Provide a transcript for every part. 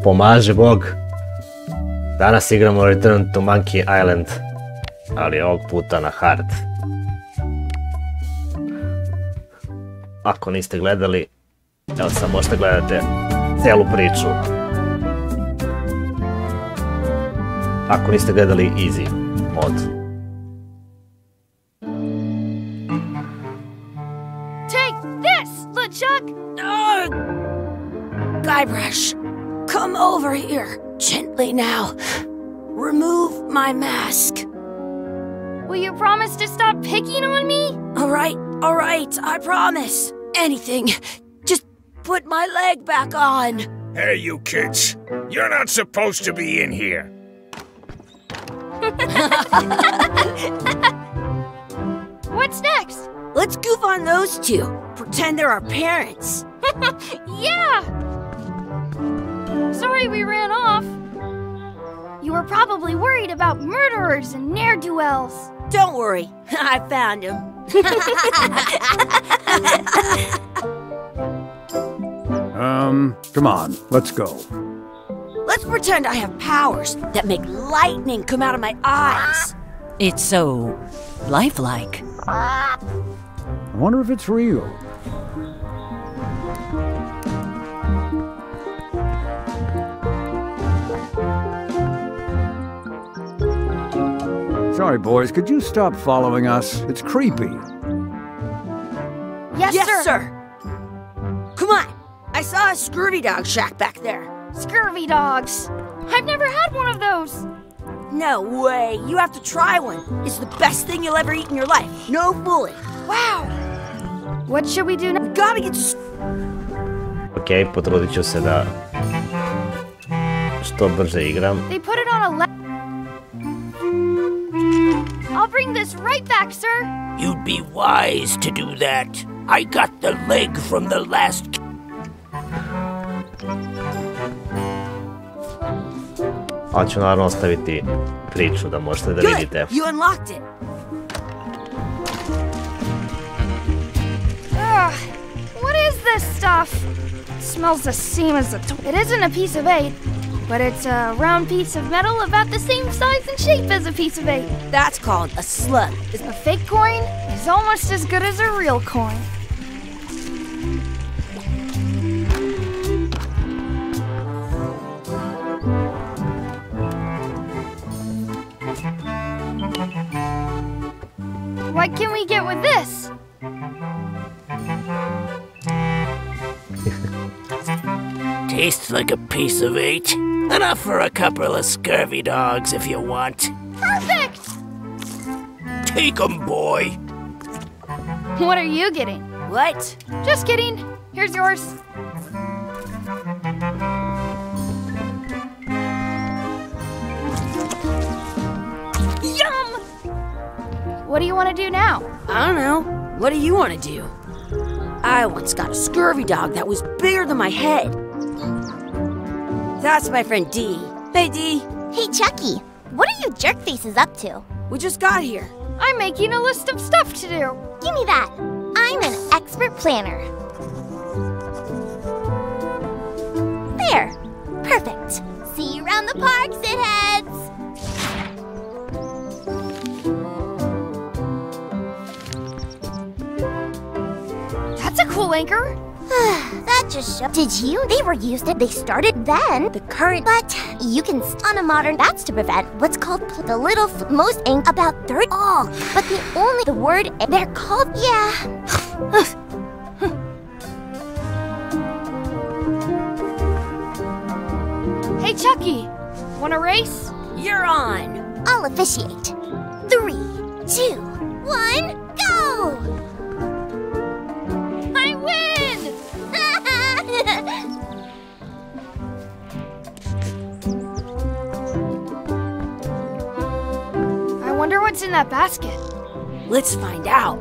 Pomaže Bog. Danas igramo Return to Monkey Island, ali ovog puta na hard. Ako niste gledali, evo sad možete gledate celu priču. Ako niste gledali easy mod. Take this, LeChuck! Guybrush, come over here. Gently now. Remove my mask. Will you promise to stop picking on me? All right, I promise. Anything. Just put my leg back on. Hey, you kids. You're not supposed to be in here. What's next? Let's goof on those two. Pretend they're our parents. Yeah! Sorry we ran off. You were probably worried about murderers and ne'er-do-wells. Don't worry, I found him. Come on, let's go. Let's pretend I have powers that make lightning come out of my eyes. It's so lifelike. I wonder if it's real. Sorry, boys, could you stop following us? It's creepy. Yes, sir. Come on. I saw a scurvy dog shack back there. Scurvy dogs. I've never had one of those. No way. You have to try one. It's the best thing you'll ever eat in your life. No fooling. Wow. What should we do now? We gotta get... Ok, potrudit ću se da što brže igram. They put it on a I'll bring this right back, sir. You'd be wise to do that. I got the leg from the last... Ali ću naravno ostaviti priču da možete da vidite. You unlocked it. What is this stuff? It smells the same as it isn't a piece of eight, but it's a round piece of metal about the same size and shape as a piece of eight. That's called a slug. A fake coin is almost as good as a real coin. What can we get with this? Tastes like a piece of eight. Enough for a couple of scurvy dogs if you want. Perfect! Take 'em, boy. What are you getting? What? Just kidding. Here's yours. Yum! What do you want to do now? I don't know. What do you want to do? I once got a scurvy dog that was bigger than my head. That's my friend Dee. Hey, Dee. Hey, Chucky. What are you jerk faces up to? We just got here. I'm making a list of stuff to do. Give me that. I'm an expert planner. There. Perfect. See you around the park, shitheads. That's a cool anchor. That just shows. Did you? They were used it. They started then. The current, but you can on a modern. That's to prevent what's called the little most ink about third all. But the word they're called yeah. Hey, Chucky. Want a race? You're on. I'll officiate. 3, 2, 1, go! I win! I wonder what's in that basket. Let's find out.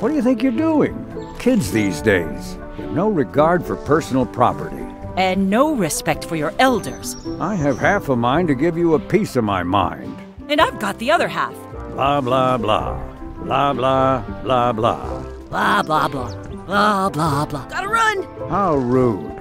What do you think you're doing? Kids these days have no regard for personal property. And no respect for your elders. I have half a mind to give you a piece of my mind. And I've got the other half. Blah, blah, blah. Blah, blah, blah, blah. Blah, blah, blah. Blah, blah, blah. Gotta run. How rude.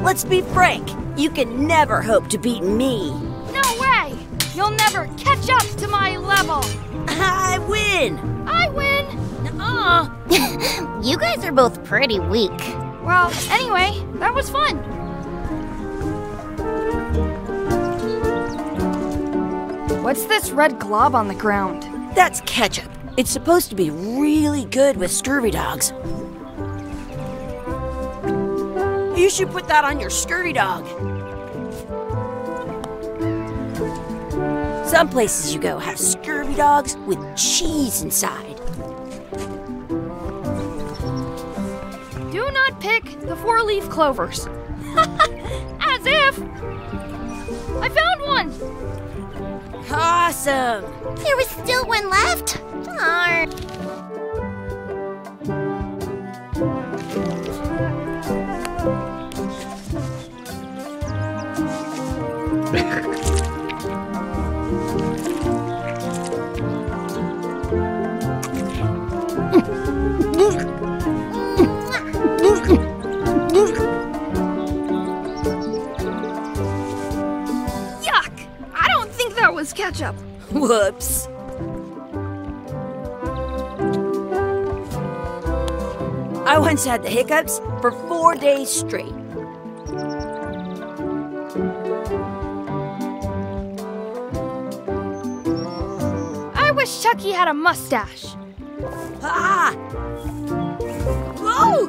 Let's be frank. You can never hope to beat me. No way! You'll never catch up to my level! I win! I win! Nuh-uh. You guys are both pretty weak. Well, anyway, that was fun. What's this red glob on the ground? That's ketchup. It's supposed to be really good with scurvy dogs. You should put that on your scurvy dog. Some places you go have scurvy dogs with cheese inside. Do not pick the 4-leaf clovers. As if! I found one! Awesome! There was still one left. Darn. Yuck! I don't think that was ketchup. Whoops. I once had the hiccups for 4 days straight. I wish Chucky had a mustache. Ah! Whoa!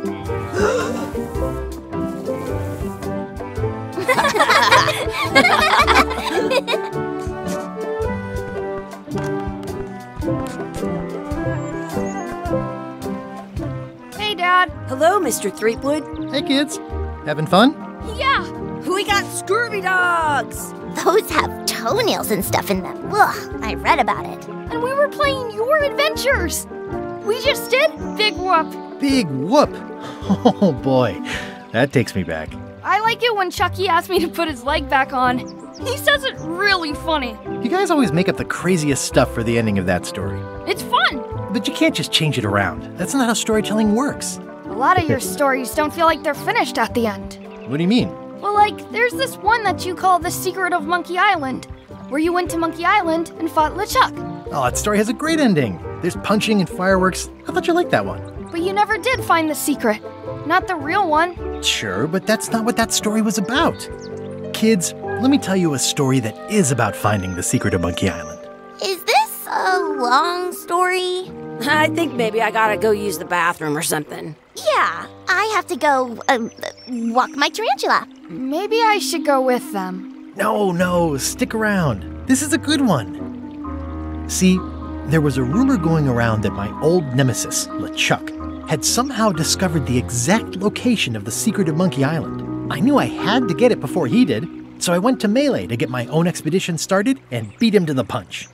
Hey, Dad. Hello, Mr. Threepwood. Hey kids, having fun? Yeah, We got scurvy dogs! Those have toenails and stuff in them. Ugh, I read about it. and we were playing your adventures. We just did Big Whoop. Big whoop! Oh boy, that takes me back. I like it when Chucky asked me to put his leg back on. He says it really funny. You guys always make up the craziest stuff for the ending of that story. It's fun. But you can't just change it around. That's not how storytelling works. A lot of your stories don't feel like they're finished at the end. What do you mean? Well, like, there's this one that you call The Secret of Monkey Island, where you went to Monkey Island and fought LeChuck. Oh, that story has a great ending. There's punching and fireworks. I thought you liked that one. But you never did find the secret. Not the real one. Sure, but that's not what that story was about. Kids, let me tell you a story that is about finding the secret of Monkey Island. Is this a long story? I think maybe I gotta go use the bathroom or something. Yeah, I have to go walk my tarantula. Maybe I should go with them. No, stick around. This is a good one. See, there was a rumor going around that my old nemesis, LeChuck, had somehow discovered the exact location of the secret of Monkey Island. I knew I had to get it before he did, so I went to Melee to get my own expedition started and beat him to the punch.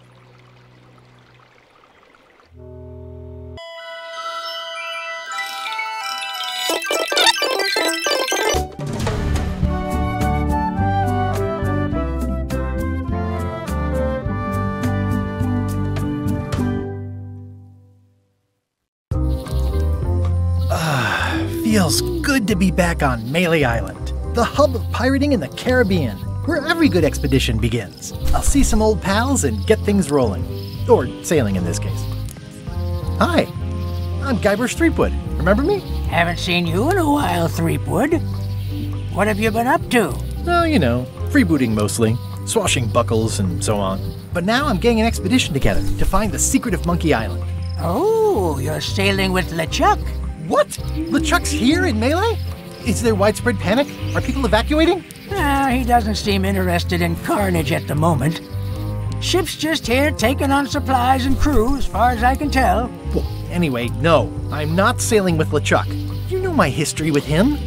Feels good to be back on Melee Island, the hub of pirating in the Caribbean, where every good expedition begins. I'll see some old pals and get things rolling. Or sailing in this case. Hi, I'm Guybrush Threepwood. Remember me? Haven't seen you in a while, Threepwood. What have you been up to? Oh, you know, freebooting mostly, swashing buckles and so on. But now I'm getting an expedition together to find the secret of Monkey Island. Oh, you're sailing with LeChuck. What? LeChuck's here in Melee? Is there widespread panic? Are people evacuating? He doesn't seem interested in carnage at the moment. Ship's just here taking on supplies and crew, as far as I can tell. Well, anyway, no, I'm not sailing with LeChuck. You know my history with him.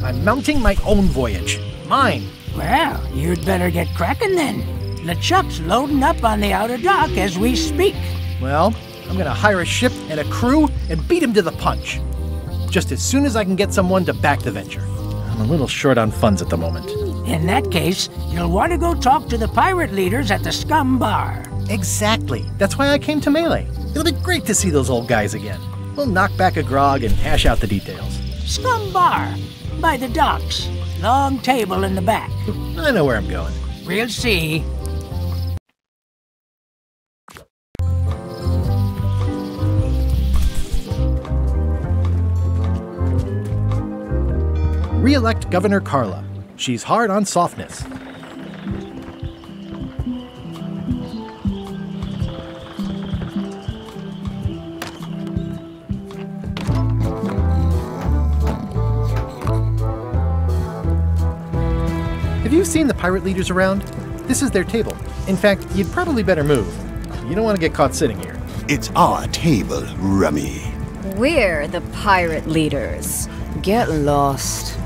I'm mounting my own voyage. Mine. Well, you'd better get cracking then. LeChuck's loading up on the outer dock as we speak. Well, I'm gonna hire a ship and a crew and beat him to the punch. Just as soon as I can get someone to back the venture. I'm a little short on funds at the moment. In that case, you'll want to go talk to the pirate leaders at the Scum Bar. Exactly. That's why I came to Melee. It'll be great to see those old guys again. We'll knock back a grog and hash out the details. Scum Bar, by the docks. Long table in the back. I know where I'm going. We'll see. Re-elect Governor Carla. She's hard on softness. Have you seen the pirate leaders around? This is their table. In fact, you'd probably better move. You don't want to get caught sitting here. It's our table, Rummy. We're the pirate leaders. Get lost.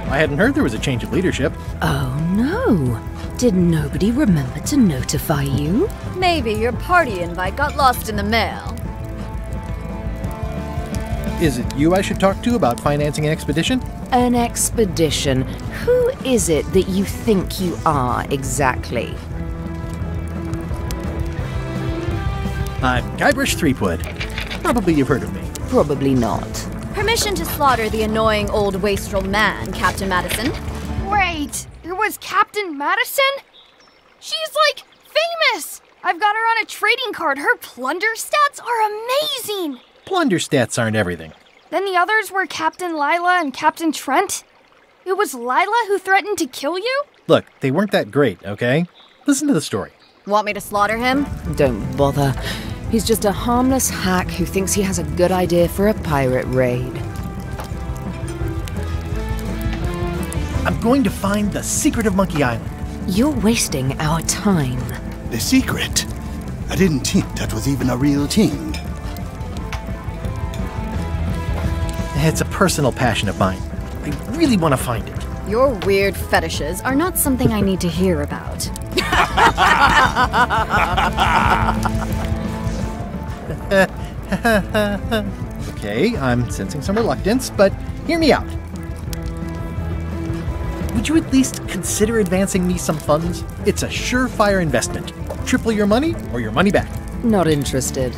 I hadn't heard there was a change of leadership. Oh no. Did nobody remember to notify you? Maybe your party invite got lost in the mail. Is it you I should talk to about financing an expedition? An expedition? Who is it that you think you are exactly? I'm Guybrush Threepwood. Probably you've heard of me. Probably not. Permission to slaughter the annoying old wastrel man, Captain Madison. Wait, it was Captain Madison? She's like famous! I've got her on a trading card. Her plunder stats are amazing! Plunder stats aren't everything. Then the others were Captain Lila and Captain Trent? It was Lila who threatened to kill you? Look, they weren't that great, okay? Listen to the story. Want me to slaughter him? Don't bother. He's just a harmless hack who thinks he has a good idea for a pirate raid. I'm going to find the secret of Monkey Island. You're wasting our time. The secret? I didn't think that was even a real thing. It's a personal passion of mine. I really want to find it. Your weird fetishes are not something I need to hear about. Okay, I'm sensing some reluctance, but hear me out. Would you at least consider advancing me some funds? It's a surefire investment. Triple your money or your money back. Not interested.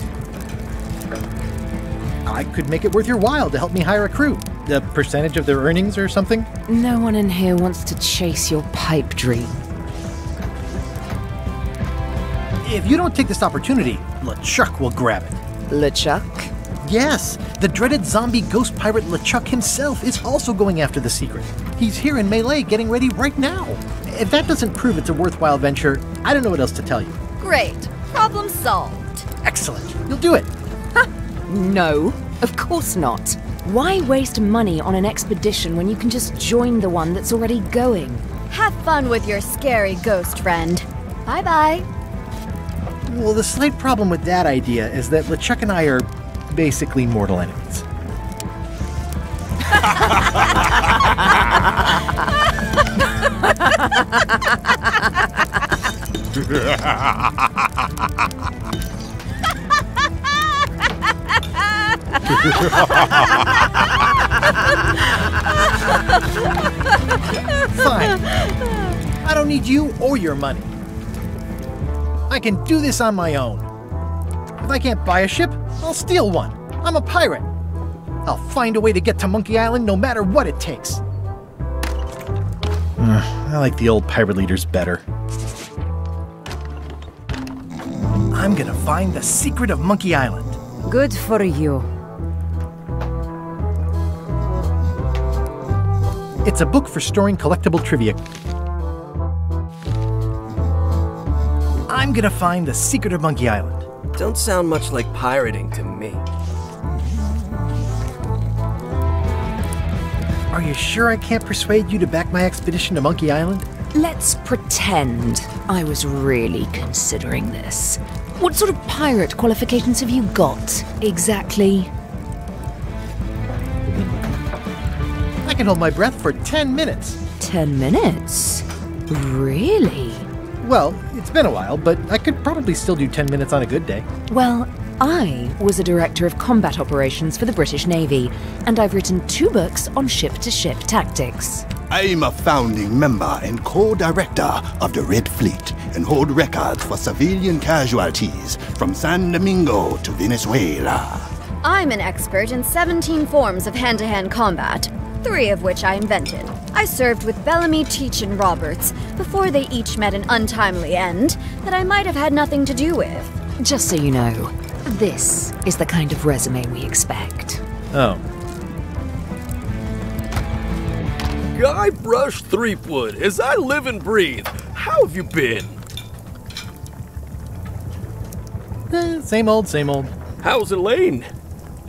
I could make it worth your while to help me hire a crew. A percentage of their earnings or something? No one in here wants to chase your pipe dream. If you don't take this opportunity, LeChuck will grab it. LeChuck? Yes, the dreaded zombie ghost pirate LeChuck himself is also going after the secret. He's here in Melee getting ready right now. If that doesn't prove it's a worthwhile venture, I don't know what else to tell you. Great. Problem solved. Excellent. You'll do it. No, of course not. Why waste money on an expedition when you can just join the one that's already going? Have fun with your scary ghost friend. Bye-bye. Well, the slight problem with that idea is that LeChuck and I are basically mortal enemies. Fine. I don't need you or your money. I can do this on my own. If I can't buy a ship, I'll steal one. I'm a pirate. I'll find a way to get to Monkey Island no matter what it takes. I like the old pirate leaders better. I'm gonna find the secret of Monkey Island. Good for you. It's a book for storing collectible trivia. I'm gonna find the secret of Monkey Island. Don't sound much like pirating to me. Are you sure I can't persuade you to back my expedition to Monkey Island? Let's pretend I was really considering this. What sort of pirate qualifications have you got, exactly? I can hold my breath for 10 minutes. 10 minutes? Really? Well, it's been a while, but I could probably still do 10 minutes on a good day. Well, I was a director of combat operations for the British Navy, and I've written 2 books on ship-to-ship tactics. I'm a founding member and co-director of the Red Fleet and hold records for civilian casualties from San Domingo to Venezuela. I'm an expert in 17 forms of hand-to-hand combat, 3 of which I invented. I served with Bellamy, Teach, and Roberts before they each met an untimely end that I might have had nothing to do with. Just so you know, this is the kind of resume we expect. Oh. Guybrush Threepwood, as I live and breathe. How have you been? Same old, same old. How's Elaine?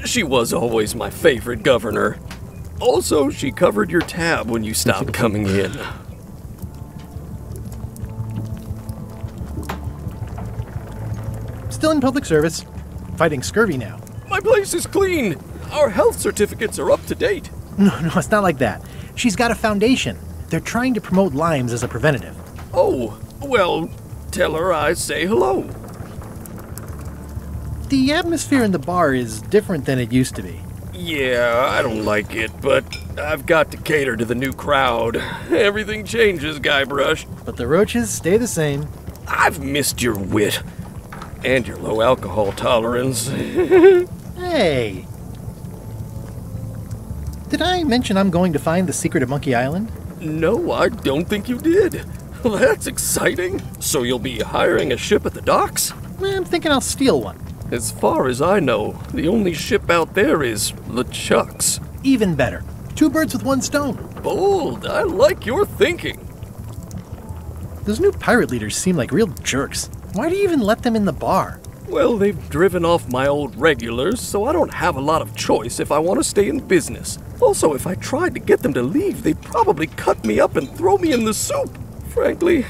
She was always my favorite governor. Also, she covered your tab when you stopped coming in. Still in public service. Fighting scurvy now. My place is clean. Our health certificates are up to date. No, it's not like that. She's got a foundation. They're trying to promote limes as a preventative. Oh, well, tell her I say hello. The atmosphere in the bar is different than it used to be. Yeah, I don't like it, but I've got to cater to the new crowd. Everything changes, Guybrush. But the roaches stay the same. I've missed your wit. And your low alcohol tolerance. Hey! Did I mention I'm going to find the secret of Monkey Island? No, I don't think you did. That's exciting. So you'll be hiring a ship at the docks? I'm thinking I'll steal one. As far as I know, the only ship out there is LeChuck's. Even better. 2 birds with 1 stone. Bold. I like your thinking. Those new pirate leaders seem like real jerks. Why do you even let them in the bar? Well, they've driven off my old regulars, so I don't have a lot of choice if I want to stay in business. Also, if I tried to get them to leave, they'd probably cut me up and throw me in the soup. Frankly,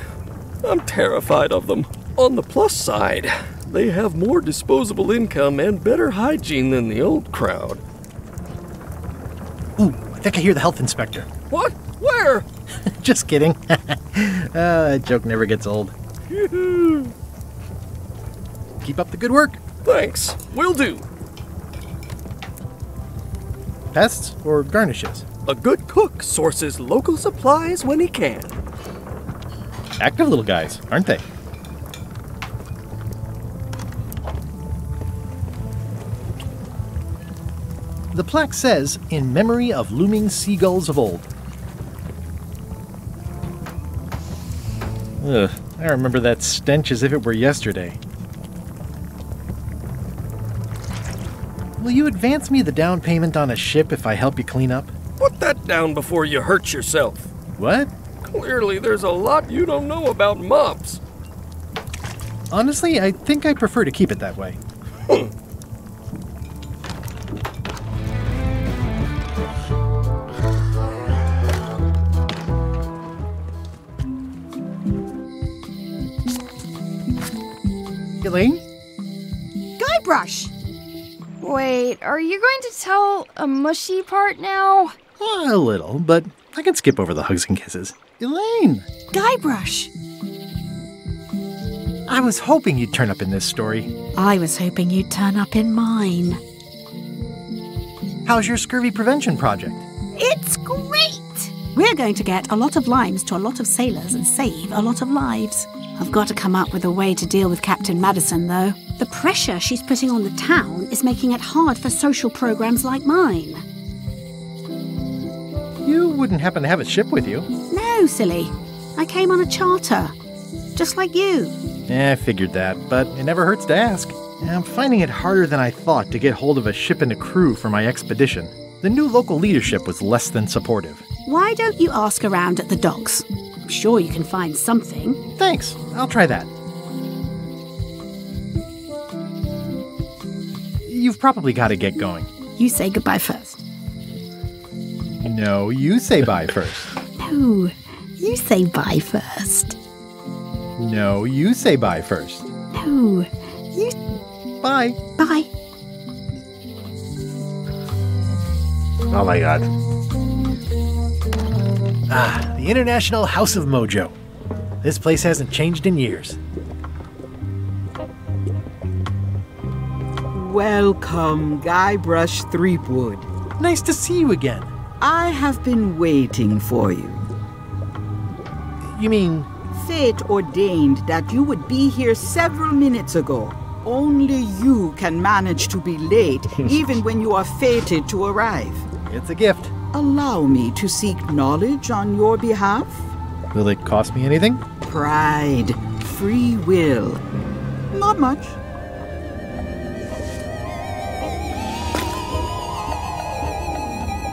I'm terrified of them. On the plus side, they have more disposable income and better hygiene than the old crowd. Ooh, I think I hear the health inspector. What? Where? Just kidding. That joke never gets old. Keep up the good work. Thanks. Will do. Pests or garnishes? A good cook sources local supplies when he can. Active little guys, aren't they? The plaque says, in memory of looming seagulls of old. Ugh, I remember that stench as if it were yesterday. Will you advance me the down payment on a ship if I help you clean up? Put that down before you hurt yourself. What? Clearly, there's a lot you don't know about mops. Honestly, I think I prefer to keep it that way. Elaine? Guybrush! Wait, are you going to tell a mushy part now? A little, but I can skip over the hugs and kisses. Elaine! Guybrush! I was hoping you'd turn up in this story. I was hoping you'd turn up in mine. How's your scurvy prevention project? It's great! We're going to get a lot of limes to a lot of sailors and save a lot of lives. I've got to come up with a way to deal with Captain Madison, though. The pressure she's putting on the town is making it hard for social programs like mine. You wouldn't happen to have a ship with you? No, silly. I came on a charter. Just like you. I figured that, but it never hurts to ask. I'm finding it harder than I thought to get hold of a ship and a crew for my expedition. The new local leadership was less than supportive. Why don't you ask around at the docks? I'm sure you can find something. Thanks. I'll try that. You've probably got to get going. You say goodbye first. No, you say bye first. No, you say bye first. No, you say bye first. No, you... Bye. Bye. Oh my god. Ah, the International House of Mojo. This place hasn't changed in years. Welcome, Guybrush Threepwood. Nice to see you again. I have been waiting for you. You mean... Fate ordained that you would be here several minutes ago. Only you can manage to be late, even when you are fated to arrive. It's a gift. Allow me to seek knowledge on your behalf. Will it cost me anything? Pride, free will. Not much.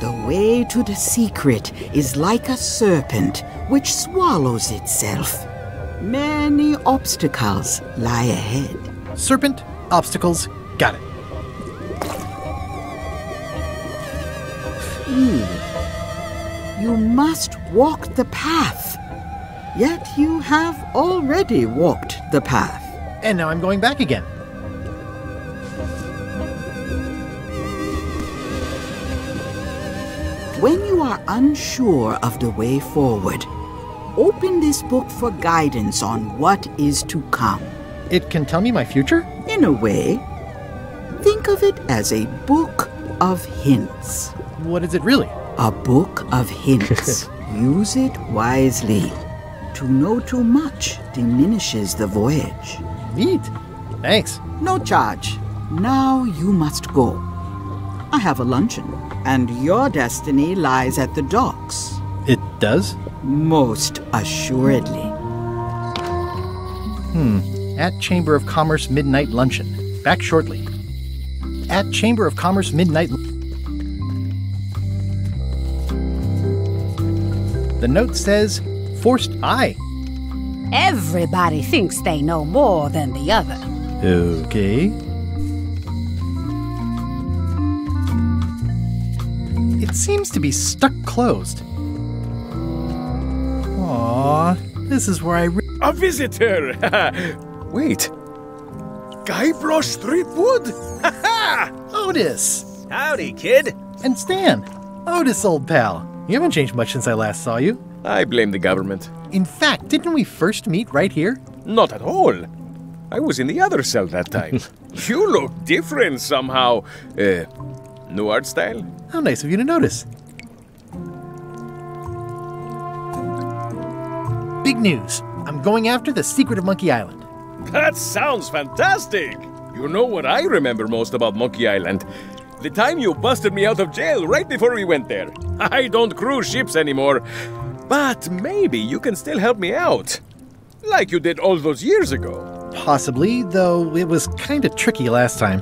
The way to the secret is like a serpent which swallows itself. Many obstacles lie ahead. Serpent, obstacles, got it. You must walk the path. Yet you have already walked the path. And now I'm going back again. When you are unsure of the way forward, open this book for guidance on what is to come. It can tell me my future? In a way. Think of it as a book of hints. What is it really? A book of hints. Use it wisely. To know too much diminishes the voyage. Neat. Thanks. No charge. Now you must go. I have a luncheon, and your destiny lies at the docks. It does? Most assuredly. At Chamber of Commerce Midnight Luncheon. Back shortly. At Chamber of Commerce Midnight... The note says, forced eye. Everybody thinks they know more than the other. Okay. It seems to be stuck closed. Aww, this is where I... A visitor! Wait. Guybrush Threepwood? Otis! Howdy, kid. And Stan. Otis, old pal. You haven't changed much since I last saw you. I blame the government. In fact, didn't we first meet right here? Not at all. I was in the other cell that time. You look different somehow. New art style? How nice of you to notice. Big news. I'm going after the secret of Monkey Island. That sounds fantastic! You know what I remember most about Monkey Island? The time you busted me out of jail right before we went there. I don't cruise ships anymore. But maybe you can still help me out. Like you did all those years ago. Possibly, though it was kind of tricky last time.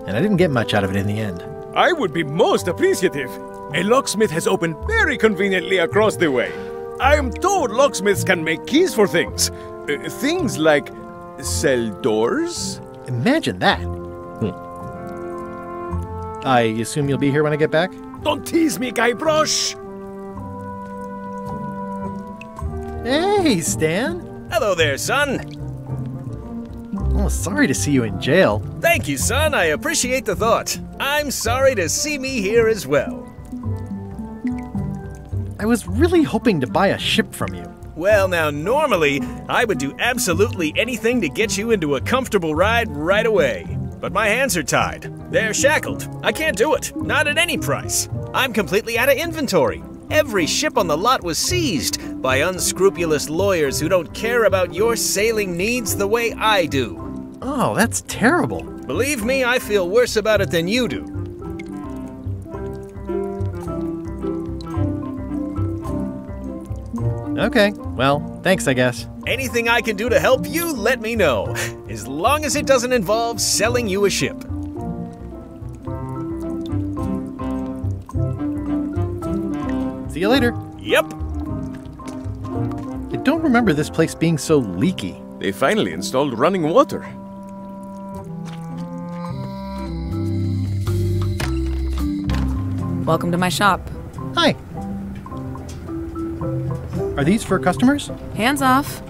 And I didn't get much out of it in the end. I would be most appreciative. A locksmith has opened very conveniently across the way. I am told locksmiths can make keys for things. Things like cell doors? Imagine that. I assume you'll be here when I get back? Don't tease me, Guybrush! Hey, Stan. Hello there, son. Oh, sorry to see you in jail. Thank you, son. I appreciate the thought. I'm sorry to see me here as well. I was really hoping to buy a ship from you. Well, now, normally, I would do absolutely anything to get you into a comfortable ride right away. But my hands are tied. They're shackled. I can't do it. Not at any price. I'm completely out of inventory. Every ship on the lot was seized by unscrupulous lawyers who don't care about your sailing needs the way I do. Oh, that's terrible. Believe me, I feel worse about it than you do. Okay, well, thanks, I guess. Anything I can do to help you, let me know. As long as it doesn't involve selling you a ship. See you later. Yep. I don't remember this place being so leaky. They finally installed running water. Welcome to my shop. Hi. Are these for customers? Hands off.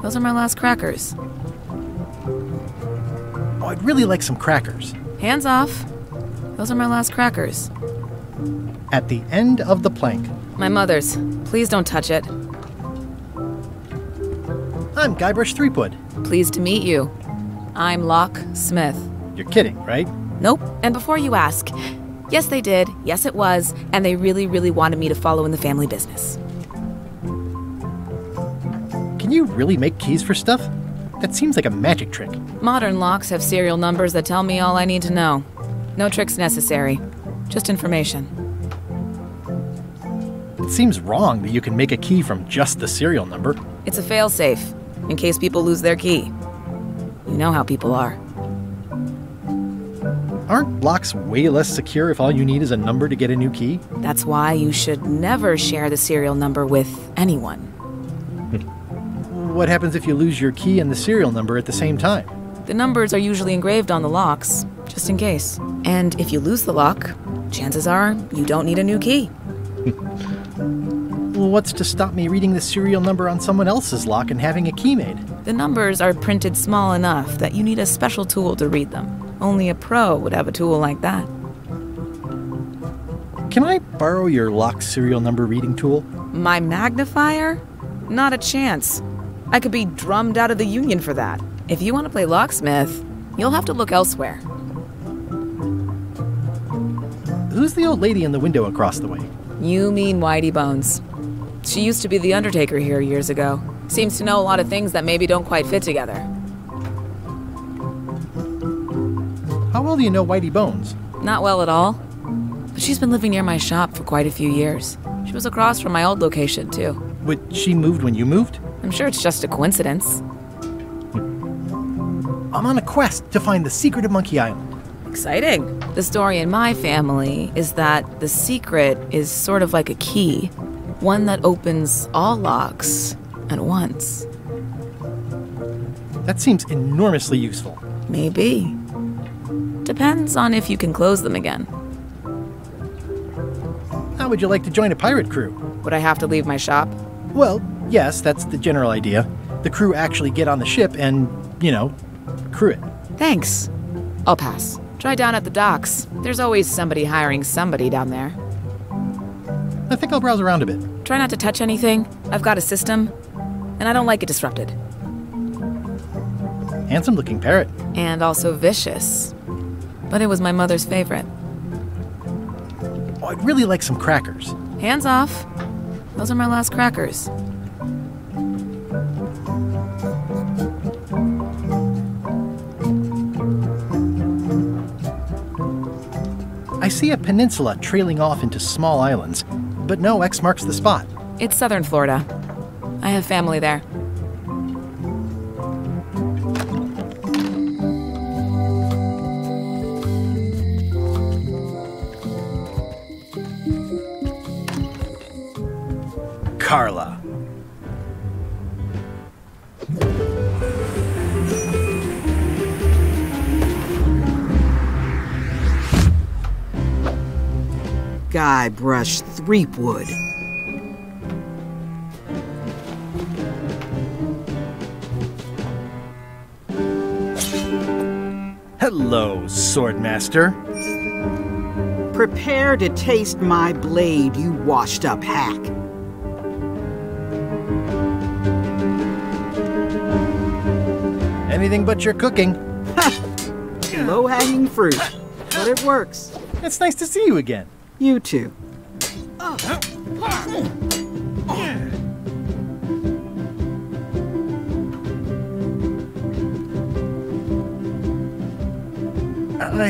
Those are my last crackers. Oh, I'd really like some crackers. Hands off. Those are my last crackers. At the end of the plank. My mother's. Please don't touch it. I'm Guybrush Threepwood. Pleased to meet you. I'm Locke Smith. You're kidding, right? Nope. And before you ask, yes, they did. Yes, it was. And they really, really wanted me to follow in the family business. Can you really make keys for stuff? That seems like a magic trick. Modern locks have serial numbers that tell me all I need to know. No tricks necessary. Just information. It seems wrong that you can make a key from just the serial number. It's a failsafe, in case people lose their key. You know how people are. Aren't locks way less secure if all you need is a number to get a new key? That's why you should never share the serial number with anyone. What happens if you lose your key and the serial number at the same time? The numbers are usually engraved on the locks, just in case. And if you lose the lock, chances are you don't need a new key. Well, what's to stop me reading the serial number on someone else's lock and having a key made? The numbers are printed small enough that you need a special tool to read them. Only a pro would have a tool like that. Can I borrow your lock serial number reading tool? My magnifier? Not a chance. I could be drummed out of the union for that. If you want to play locksmith, you'll have to look elsewhere. Who's the old lady in the window across the way? You mean Whitey Bones. She used to be the undertaker here years ago. Seems to know a lot of things that maybe don't quite fit together. How well do you know Whitey Bones? Not well at all. But she's been living near my shop for quite a few years. She was across from my old location, too. But she moved when you moved? I'm sure it's just a coincidence. I'm on a quest to find the secret of Monkey Island. Exciting. The story in my family is that the secret is sort of like a key. One that opens all locks at once. That seems enormously useful. Maybe. Depends on if you can close them again. How would you like to join a pirate crew? Would I have to leave my shop? Well, yes, that's the general idea. The crew actually get on the ship and, crew it. Thanks. I'll pass. Try down at the docks. There's always somebody hiring somebody down there. I think I'll browse around a bit. Try not to touch anything. I've got a system, and I don't like it disrupted. Handsome-looking parrot. And also vicious. But it was my mother's favorite. Oh, I'd really like some crackers. Hands off. Those are my last crackers. I see a peninsula trailing off into small islands, but no X marks the spot. It's southern Florida. I have family there. Carla. Guybrush Threepwood. Hello, Swordmaster. Prepare to taste my blade, you washed-up hack. Anything but your cooking. Low-hanging fruit, but it works. It's nice to see you again. You too. I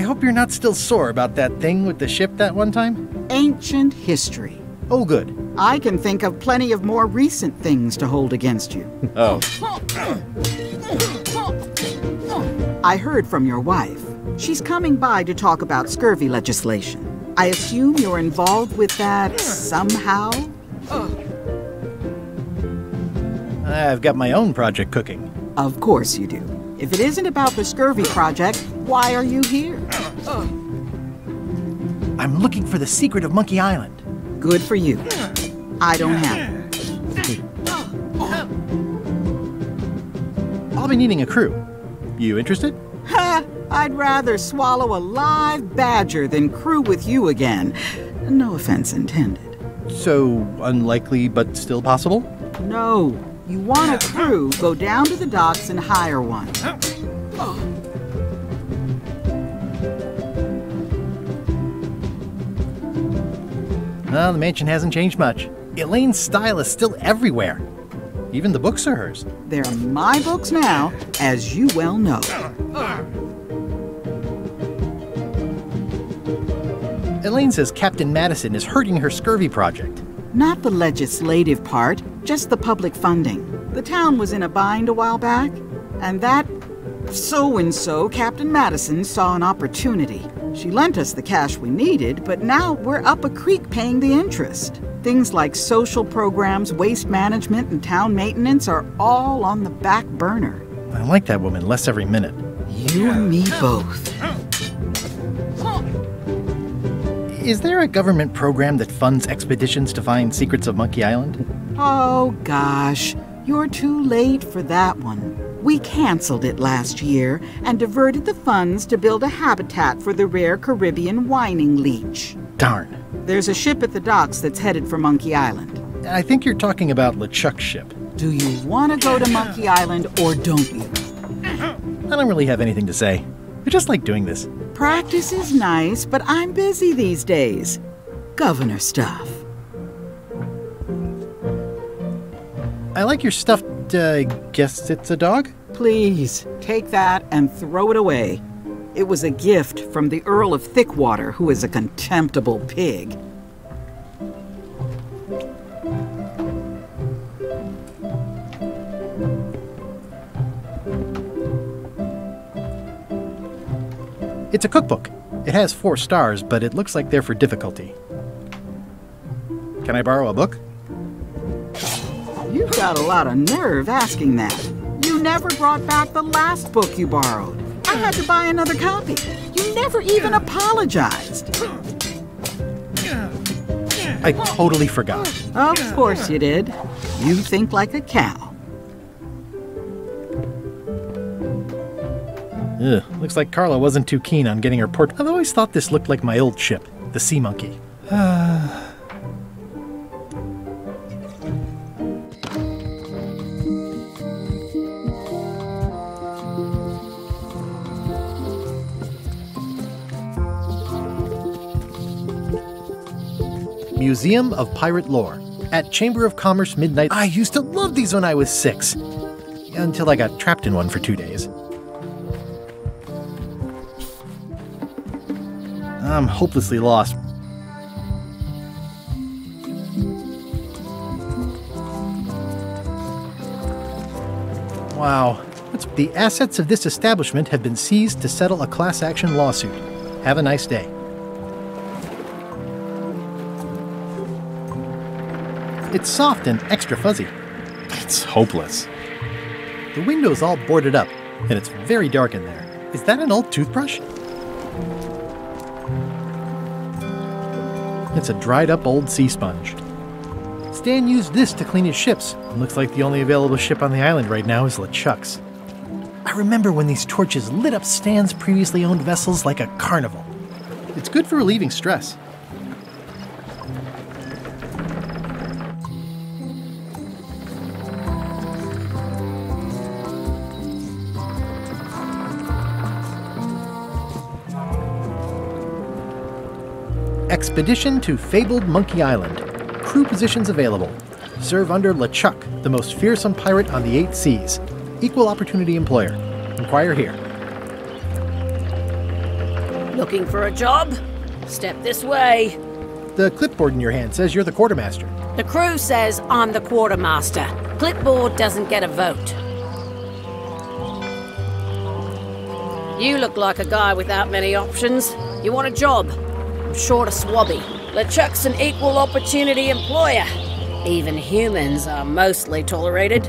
hope you're not still sore about that thing with the ship that one time? Ancient history. Oh, good. I can think of plenty of more recent things to hold against you. Oh. I heard from your wife. She's coming by to talk about scurvy legislation. I assume you're involved with that somehow? I've got my own project cooking. Of course you do. If it isn't about the scurvy project, why are you here? I'm looking for the secret of Monkey Island. Good for you. I don't have it. I'll be needing a crew. You interested? Ha! I'd rather swallow a live badger than crew with you again. No offense intended. So, unlikely but still possible? No. You want a crew, go down to the docks and hire one. Well, the mansion hasn't changed much. Elaine's style is still everywhere. Even the books are hers. They're my books now, as you well know. Elaine says Captain Madison is hurting her scurvy project. Not the legislative part, just the public funding. The town was in a bind a while back, and that so-and-so, Captain Madison, saw an opportunity. She lent us the cash we needed, but now we're up a creek paying the interest. Things like social programs, waste management, and town maintenance are all on the back burner. I like that woman less every minute. You and me both. Is there a government program that funds expeditions to find secrets of Monkey Island? Oh, gosh. You're too late for that one. We canceled it last year and diverted the funds to build a habitat for the rare Caribbean whining leech. Darn. There's a ship at the docks that's headed for Monkey Island. I think you're talking about LeChuck's ship. Do you want to go to Monkey Island or don't you? I don't really have anything to say. I just like doing this. Practice is nice, but I'm busy these days. Governor stuff. I like your stuffed, guess it's a dog? Please, take that and throw it away. It was a gift from the Earl of Thickwater, who is a contemptible pig. It's a cookbook. It has 4 stars, but it looks like they're for difficulty. Can I borrow a book? You've got a lot of nerve asking that. You never brought back the last book you borrowed. I had to buy another copy. You never even apologized. I totally forgot. Of course you did. You think like a cow. Ugh, looks like Carla wasn't too keen on getting her port. I've always thought this looked like my old ship, the Sea Monkey. Museum of Pirate Lore at Chamber of Commerce Midnight. I used to love these when I was 6. Until I got trapped in one for 2 days. I'm hopelessly lost. Wow. The assets of this establishment have been seized to settle a class action lawsuit. Have a nice day. It's soft and extra fuzzy. It's hopeless. The window's all boarded up, and it's very dark in there. Is that an old toothbrush? It's a dried-up old sea sponge. Stan used this to clean his ships. It looks like the only available ship on the island right now is LeChuck's. I remember when these torches lit up Stan's previously owned vessels like a carnival. It's good for relieving stress. Expedition to Fabled Monkey Island. Crew positions available. Serve under LeChuck, the most fearsome pirate on the 8 seas. Equal opportunity employer. Inquire here. Looking for a job? Step this way. The clipboard in your hand says you're the quartermaster. The crew says I'm the quartermaster. Clipboard doesn't get a vote. You look like a guy without many options. You want a job? I'm short a swabby. LeChuck's an equal opportunity employer. Even humans are mostly tolerated.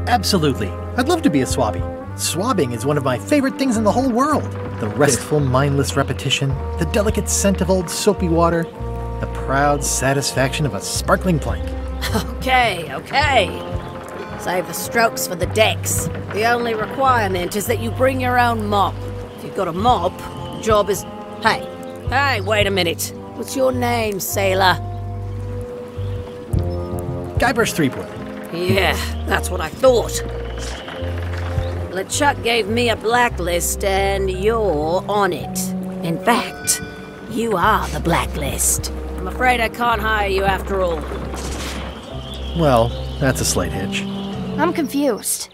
Absolutely. I'd love to be a swabby. Swabbing is one of my favorite things in the whole world. The restful, mindless repetition, the delicate scent of old soapy water, the proud satisfaction of a sparkling plank. Okay. Save the strokes for the decks. The only requirement is that you bring your own mop. If you've got a mop, the job is... Hey, wait a minute. What's your name, sailor? Guybrush Threepwood. Yeah, that's what I thought. LeChuck gave me a blacklist and you're on it. In fact, you are the blacklist. I'm afraid I can't hire you after all. Well, that's a slight hitch. I'm confused.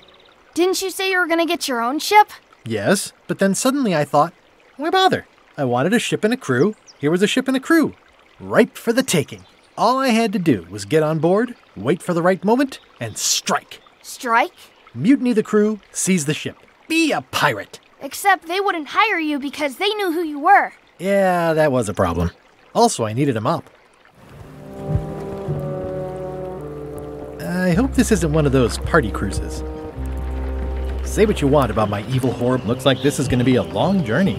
Didn't you say you were gonna get your own ship? Yes, but then suddenly I thought, why bother? I wanted a ship and a crew. Here was a ship and a crew. Ripe for the taking. All I had to do was get on board, wait for the right moment, and strike. Strike? Mutiny the crew, seize the ship. Be a pirate. Except they wouldn't hire you because they knew who you were. Yeah, that was a problem. Also, I needed a mop. I hope this isn't one of those party cruises. Say what you want about my evil horde. Looks like this is going to be a long journey.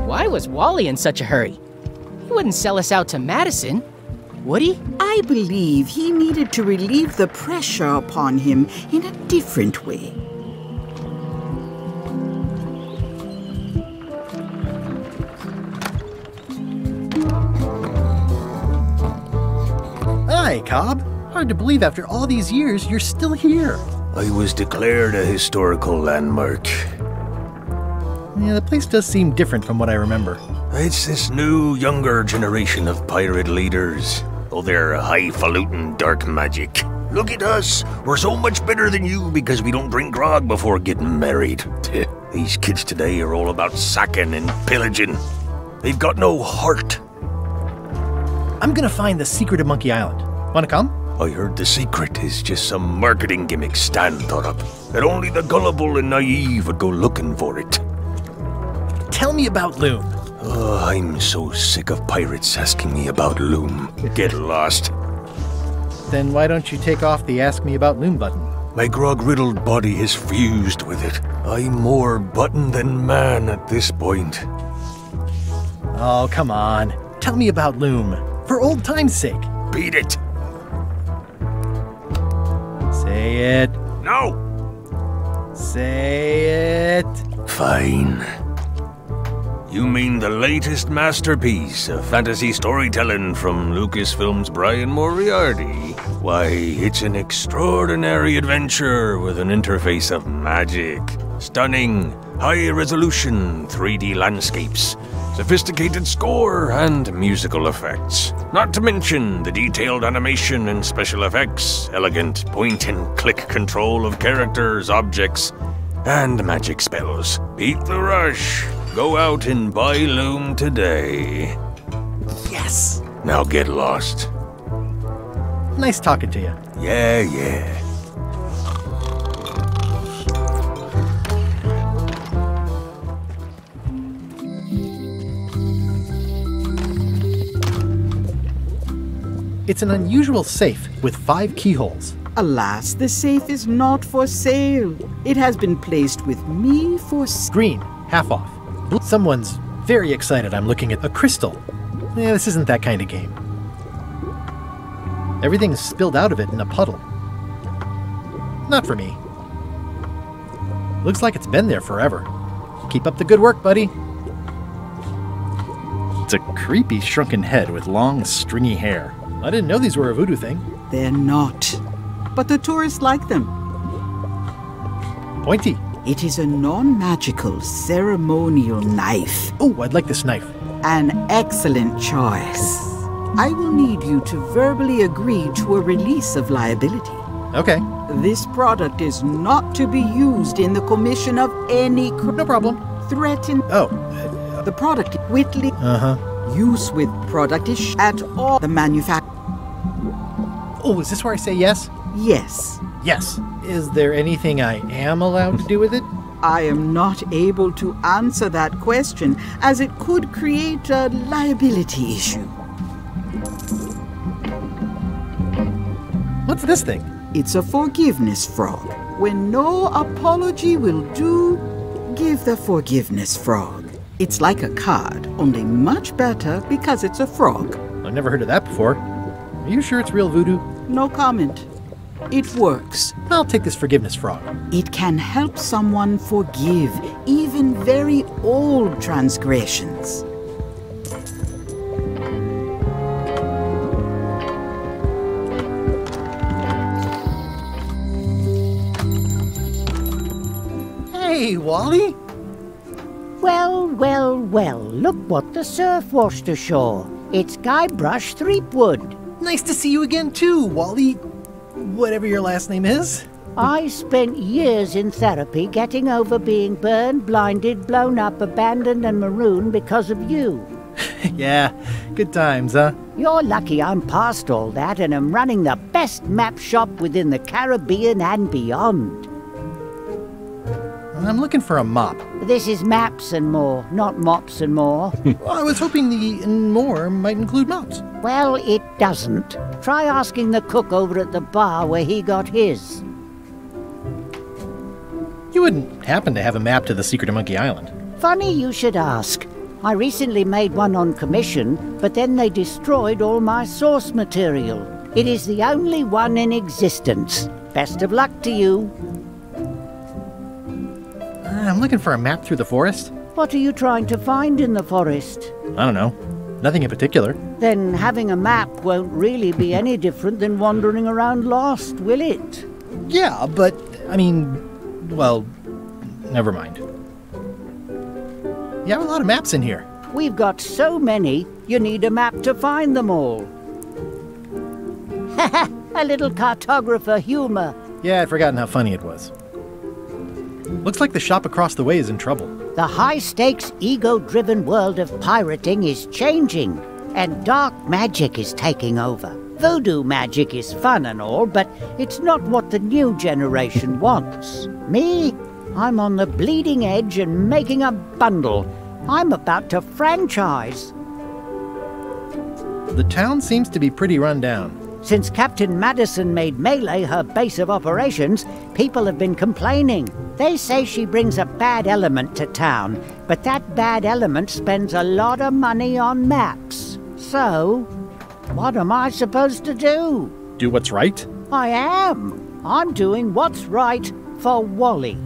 Why was Wally in such a hurry? He wouldn't sell us out to Madison, would he? I believe he needed to relieve the pressure upon him in a different way. Hi, Cobb. Hard to believe after all these years you're still here. I was declared a historical landmark. Yeah, the place does seem different from what I remember. It's this new, younger generation of pirate leaders. Oh, they're highfalutin dark magic. Look at us. We're so much better than you because we don't drink grog before getting married. These kids today are all about sacking and pillaging. They've got no heart. I'm gonna find the secret of Monkey Island. Wanna come? I heard the secret is just some marketing gimmick Stan thought up. That only the gullible and naive would go looking for it. Tell me about Loom. Oh, I'm so sick of pirates asking me about Loom. Get lost. Then why don't you take off the Ask Me About Loom button? My grog-riddled body is fused with it. I'm more button than man at this point. Oh, come on. Tell me about Loom. For old time's sake. Beat it. Say it. No. Say it. Fine. You mean the latest masterpiece of fantasy storytelling from Lucasfilm's Brian Moriarty? Why, it's an extraordinary adventure with an interface of magic. Stunning, high-resolution 3D landscapes, sophisticated score, and musical effects. Not to mention the detailed animation and special effects, elegant point-and-click control of characters, objects, and magic spells. Beat the rush. Go out and buy Loom today. Yes! Now get lost. Nice talking to you. Yeah. It's an unusual safe with 5 keyholes. Alas, the safe is not for sale. It has been placed with me for... Green, half off. Someone's very excited I'm looking at a crystal. Yeah, this isn't that kind of game. Everything's spilled out of it in a puddle. Not for me. Looks like it's been there forever. Keep up the good work, buddy. It's a creepy shrunken head with long, stringy hair. I didn't know these were a voodoo thing. They're not. But the tourists like them. Pointy. It is a non-magical ceremonial knife. Oh, I'd like this knife. An excellent choice. I will need you to verbally agree to a release of liability. Okay. This product is not to be used in the commission of any No problem. Threaten. Oh. The product witly. Use with product is at all the manufacturer. Oh, is this where I say yes? Yes. Yes. Is there anything I am allowed to do with it? I am not able to answer that question, as it could create a liability issue. What's this thing? It's a forgiveness frog. When no apology will do, give the forgiveness frog. It's like a card, only much better because it's a frog. I've never heard of that before. Are you sure it's real voodoo? No comment. It works. I'll take this forgiveness frog. It can help someone forgive even very old transgressions. Hey, Wally! Well, look what the surf washed ashore. It's Guybrush Threepwood. Nice to see you again too, Wally. Whatever your last name is. I spent years in therapy getting over being burned, blinded, blown up, abandoned and marooned because of you. Yeah, good times, huh? You're lucky I'm past all that and am running the best map shop within the Caribbean and beyond. I'm looking for a mop. This is maps and more, not mops and more. Well, I was hoping the and more might include mops. Well, it doesn't. Try asking the cook over at the bar where he got his. You wouldn't happen to have a map to the secret of Monkey Island? Funny you should ask. I recently made one on commission, but then they destroyed all my source material. It is the only one in existence. Best of luck to you. I'm looking for a map through the forest. What are you trying to find in the forest? I don't know. Nothing in particular. Then having a map won't really be any different than wandering around lost, will it? Yeah, but, I mean, well, never mind. You have a lot of maps in here. We've got so many, you need a map to find them all. A little cartographer humor. Yeah, I'd forgotten how funny it was. Looks like the shop across the way is in trouble. The high-stakes, ego-driven world of pirating is changing, and dark magic is taking over. Voodoo magic is fun and all, but it's not what the new generation wants. Me? I'm on the bleeding edge and making a bundle. I'm about to franchise. The town seems to be pretty run down. Since Captain Madison made Melee her base of operations, people have been complaining. They say she brings a bad element to town, but that bad element spends a lot of money on maps. So, what am I supposed to do? Do what's right? I am. I'm doing what's right for Wally.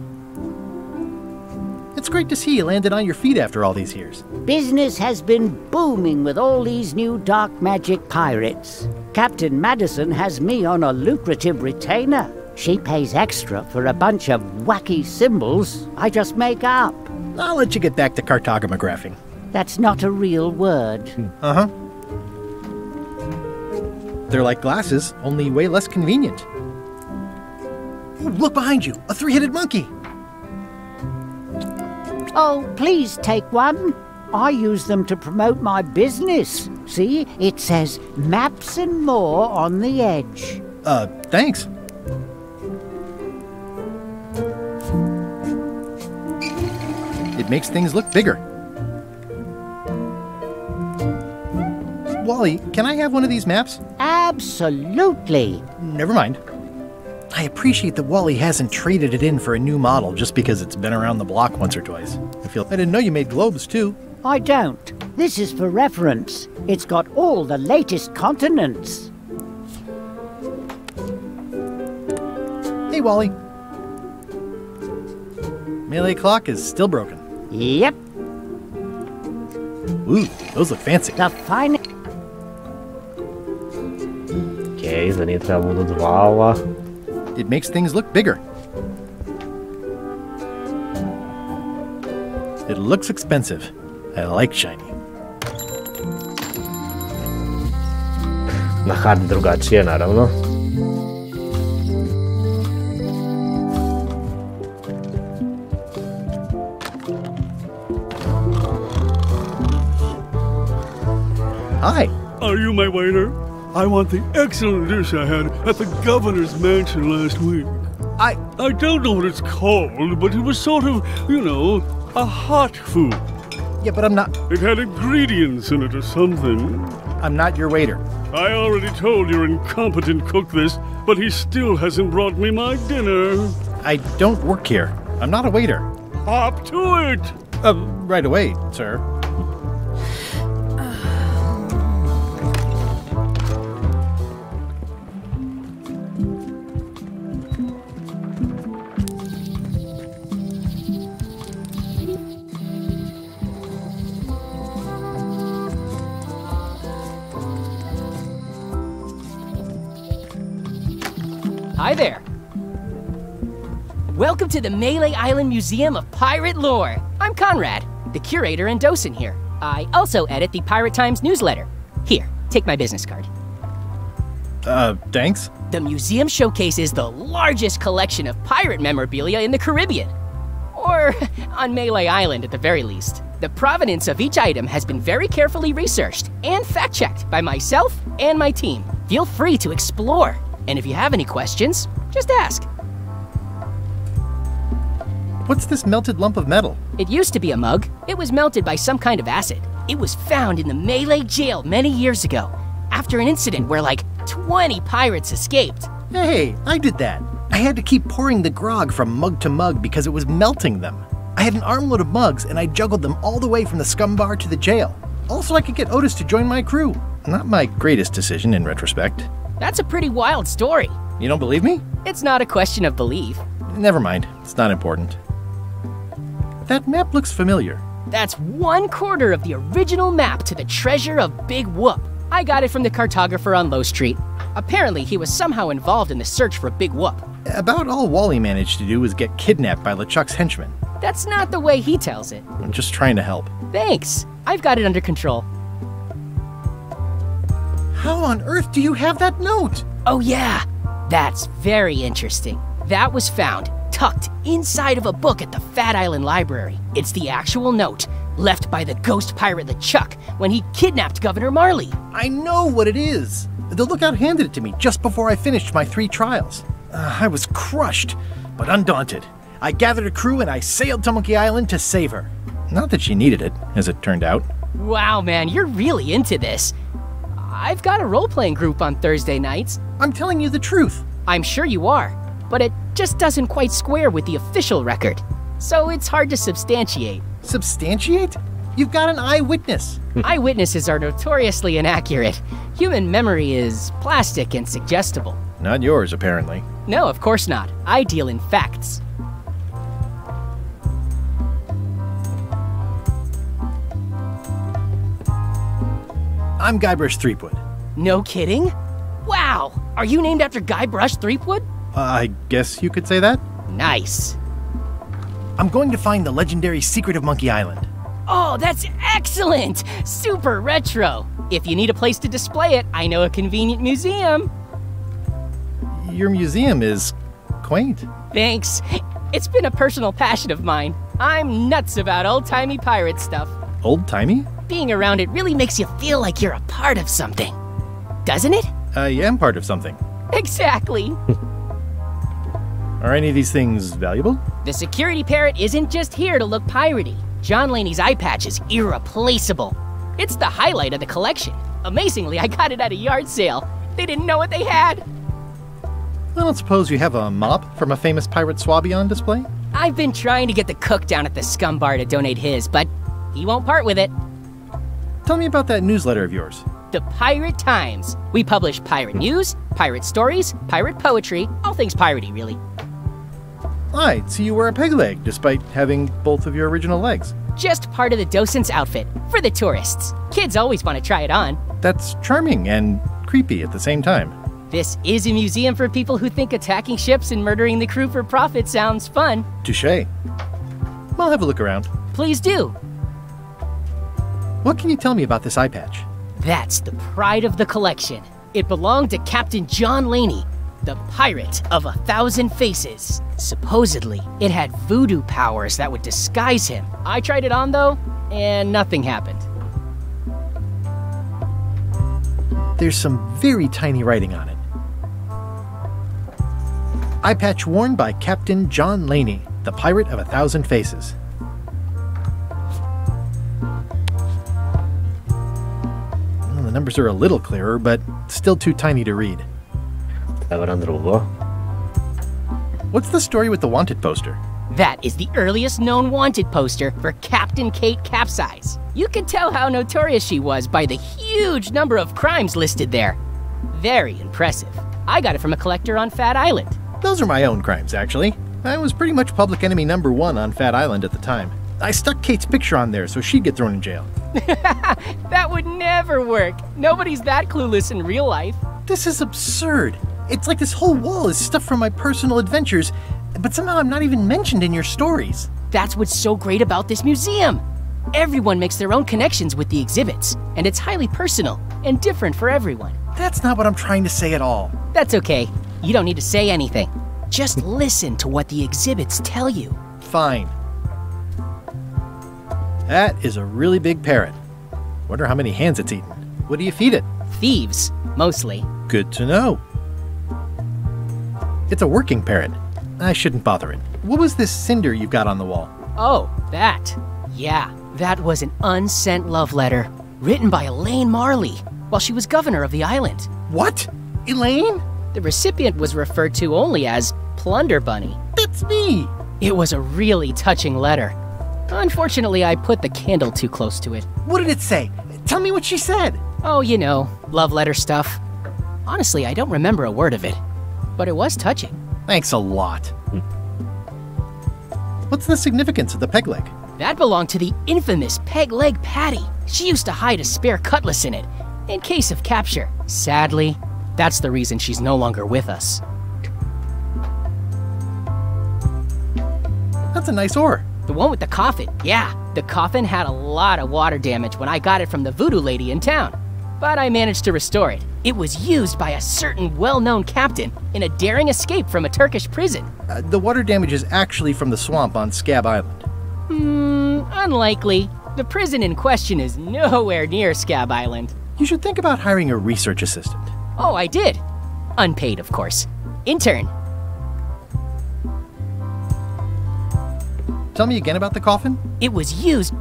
It's great to see you landed on your feet after all these years. Business has been booming with all these new dark magic pirates. Captain Madison has me on a lucrative retainer. She pays extra for a bunch of wacky symbols I just make up. I'll let you get back to cartographing. That's not a real word. Uh-huh. They're like glasses, only way less convenient. Ooh, look behind you, a three-headed monkey. Oh, please take one. I use them to promote my business. See, it says maps and more on the edge. Thanks. It makes things look bigger. Wally, can I have one of these maps? Absolutely. Never mind. I appreciate that Wally hasn't traded it in for a new model just because it's been around the block once or twice. I didn't know you made globes too. I don't. This is for reference. It's got all the latest continents. Hey, Wally. Melee clock is still broken. Yep. Ooh, those look fancy. The fine... Okej, za nije treba budu dva ova. It makes things look bigger. It looks expensive. I like shiny. Na hard drugačije, naravno. Hi. Are you my waiter? I want the excellent dish I had at the governor's mansion last week. I don't know what it's called, but it was sort of, you know, a hot food. Yeah, but I'm not... It had ingredients in it or something. I'm not your waiter. I already told your incompetent cook this, but he still hasn't brought me my dinner. I don't work here. I'm not a waiter. Hop to it! Right away, sir. Hi there. Welcome to the Melee Island Museum of Pirate Lore. I'm Conrad, the curator and docent here. I also edit the Pirate Times newsletter. Here, take my business card. Thanks? The museum showcases the largest collection of pirate memorabilia in the Caribbean. Or on Malay Island at the very least. The provenance of each item has been very carefully researched and fact-checked by myself and my team. Feel free to explore. And if you have any questions, just ask. What's this melted lump of metal? It used to be a mug. It was melted by some kind of acid. It was found in the Malay jail many years ago, after an incident where like 20 pirates escaped. Hey, I did that. I had to keep pouring the grog from mug to mug because it was melting them. I had an armload of mugs and I juggled them all the way from the scum bar to the jail. Also, I could get Otis to join my crew. Not my greatest decision in retrospect. That's a pretty wild story. You don't believe me? It's not a question of belief. Never mind, it's not important. That map looks familiar. That's 1/4 of the original map to the treasure of Big Whoop. I got it from the cartographer on Low Street. Apparently, he was somehow involved in the search for Big Whoop. About all Wally managed to do was get kidnapped by LeChuck's henchmen. That's not the way he tells it. I'm just trying to help. Thanks. I've got it under control. How on earth do you have that note? Oh yeah, that's very interesting. That was found tucked inside of a book at the Fat Island Library. It's the actual note left by the ghost pirate LeChuck when he kidnapped Governor Marley. I know what it is. The lookout handed it to me just before I finished my 3 trials. I was crushed, but undaunted. I gathered a crew and I sailed to Monkey Island to save her. Not that she needed it, as it turned out. Wow, man, you're really into this. I've got a role-playing group on Thursday nights. I'm telling you the truth. I'm sure you are, but it just doesn't quite square with the official record. So it's hard to substantiate. Substantiate? You've got an eyewitness. Eyewitnesses are notoriously inaccurate. Human memory is plastic and suggestible. Not yours, apparently. No, of course not. I deal in facts. I'm Guybrush Threepwood. No kidding? Wow! Are you named after Guybrush Threepwood? I guess you could say that. Nice. I'm going to find the legendary secret of Monkey Island. Oh, that's excellent! Super retro! If you need a place to display it, I know a convenient museum. Your museum is quaint. Thanks. It's been a personal passion of mine. I'm nuts about old-timey pirate stuff. Old-timey? Being around it really makes you feel like you're a part of something. Doesn't it? I am part of something. Exactly. Are any of these things valuable? The security parrot isn't just here to look piratey. John Laney's eye patch is irreplaceable. It's the highlight of the collection. Amazingly, I got it at a yard sale. They didn't know what they had. I don't suppose you have a mop from a famous pirate swabby on display? I've been trying to get the cook down at the scum bar to donate his, but he won't part with it. Tell me about that newsletter of yours. The Pirate Times. We publish pirate news, pirate stories, pirate poetry, all things piratey, really. I see you wear a peg leg, despite having both of your original legs. Just part of the docent's outfit, for the tourists. Kids always want to try it on. That's charming and creepy at the same time. This is a museum for people who think attacking ships and murdering the crew for profit sounds fun. Touché. I'll have a look around. Please do. What can you tell me about this eye patch? That's the pride of the collection. It belonged to Captain John Laney, the pirate of 1,000 faces. Supposedly, it had voodoo powers that would disguise him. I tried it on though, and nothing happened. There's some very tiny writing on it. Eye patch worn by Captain John Laney, the pirate of 1,000 faces. Well, the numbers are a little clearer, but still too tiny to read. What's the story with the wanted poster? That is the earliest known wanted poster for Captain Kate Capsize. You can tell how notorious she was by the huge number of crimes listed there. Very impressive. I got it from a collector on Fat Island. Those are my own crimes, actually. I was pretty much public enemy #1 on Fat Island at the time. I stuck Kate's picture on there so she'd get thrown in jail. That would never work. Nobody's that clueless in real life. This is absurd. It's like this whole wall is stuff from my personal adventures, but somehow I'm not even mentioned in your stories. That's what's so great about this museum. Everyone makes their own connections with the exhibits, and it's highly personal and different for everyone. That's not what I'm trying to say at all. That's okay. You don't need to say anything. Just listen to what the exhibits tell you. Fine. That is a really big parrot. Wonder how many hands it's eaten. What do you feed it? Thieves, mostly. Good to know. It's a working parrot. I shouldn't bother it. What was this cinder you've got on the wall? Oh, that. Yeah, that was an unsent love letter written by Elaine Marley while she was governor of the island. What? Elaine? The recipient was referred to only as Plunder Bunny. That's me! It was a really touching letter. Unfortunately, I put the candle too close to it. What did it say? Tell me what she said. Oh, you know, love letter stuff. Honestly, I don't remember a word of it, but it was touching. Thanks a lot. What's the significance of the peg leg? That belonged to the infamous Peg Leg Patty. She used to hide a spare cutlass in it, in case of capture. Sadly, that's the reason she's no longer with us. That's a nice oar. The one with the coffin, yeah. The coffin had a lot of water damage when I got it from the voodoo lady in town, but I managed to restore it. It was used by a certain well-known captain in a daring escape from a Turkish prison. The water damage is actually from the swamp on Scab Island. Unlikely. The prison in question is nowhere near Scab Island. You should think about hiring a research assistant. Oh, I did. Unpaid, of course. Intern. Tell me again about the coffin? It was used...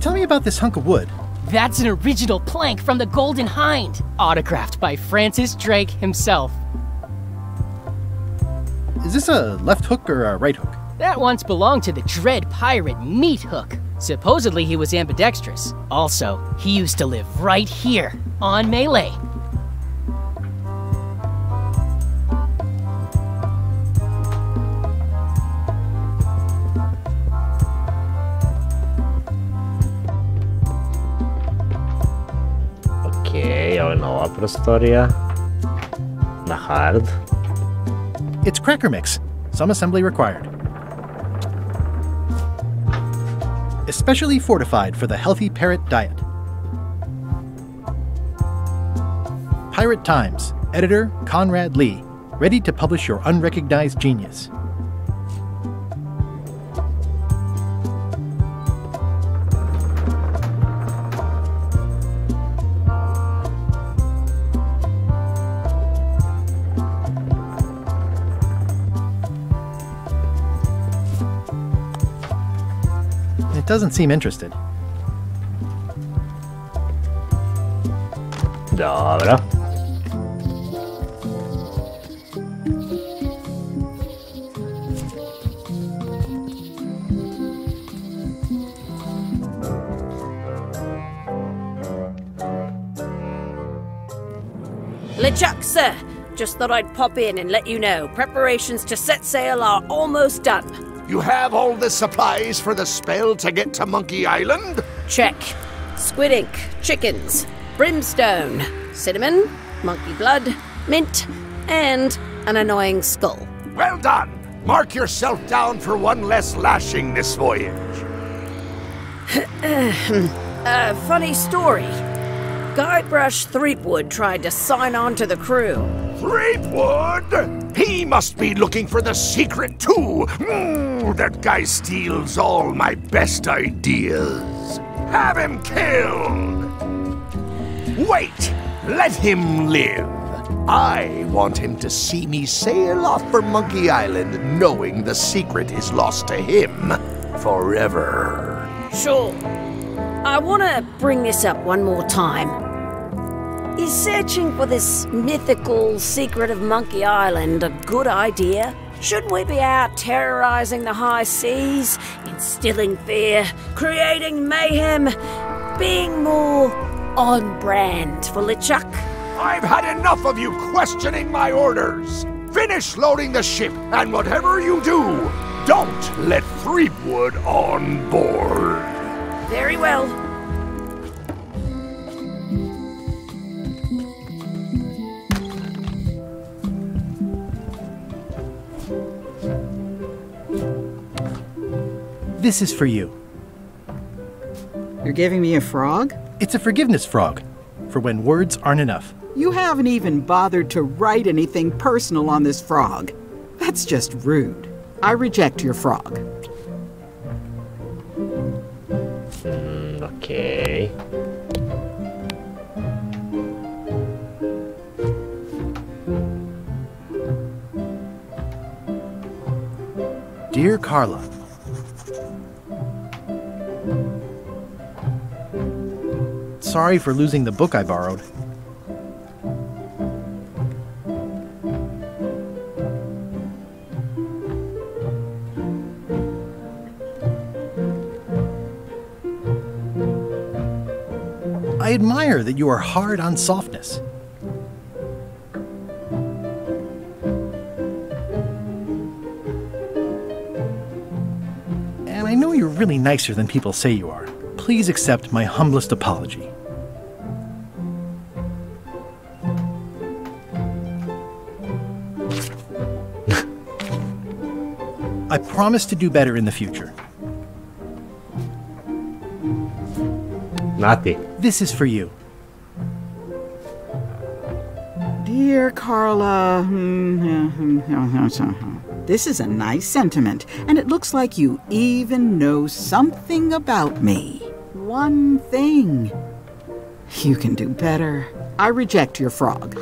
Tell me about this hunk of wood. That's an original plank from the Golden Hind, autographed by Francis Drake himself. Is this a left hook or a right hook? That once belonged to the dread pirate Meat Hook. Supposedly he was ambidextrous. Also, he used to live right here, on Melee. Okay, ovo je nova prostorija. Na hard. It's cracker mix. Some assembly required. Especially fortified for the healthy parrot diet. Pirate Times, editor Conrad Lee, ready to publish your unrecognized genius. Doesn't seem interested. Dobro. LeChuck, sir. Just thought I'd pop in and let you know. Preparations to set sail are almost done. You have all the supplies for the spell to get to Monkey Island? Check. Squid ink, chickens, brimstone, cinnamon, monkey blood, mint, and an annoying skull. Well done! Mark yourself down for one less lashing this voyage. Funny story. Guybrush Threepwood tried to sign on to the crew. Threepwood? He must be looking for the secret too. That guy steals all my best ideas. Have him killed. Wait, let him live. I want him to see me sail off for Monkey Island knowing the secret is lost to him forever. Sure. I want to bring this up one more time. Is searching for this mythical secret of Monkey Island a good idea? Shouldn't we be out terrorizing the high seas, instilling fear, creating mayhem, being more on brand for LeChuck? I've had enough of you questioning my orders. Finish loading the ship, and whatever you do, don't let Threepwood on board. Very well. This is for you. You're giving me a frog? It's a forgiveness frog, for when words aren't enough. You haven't even bothered to write anything personal on this frog. That's just rude. I reject your frog. Okay. Dear Carla, sorry for losing the book I borrowed. I admire that you are hard on softness. And I know you're really nicer than people say you are. Please accept my humblest apology. I promise to do better in the future. Nothing. This is for you. Dear Carla, this is a nice sentiment, and it looks like you even know something about me. One thing. You can do better. I reject your frog.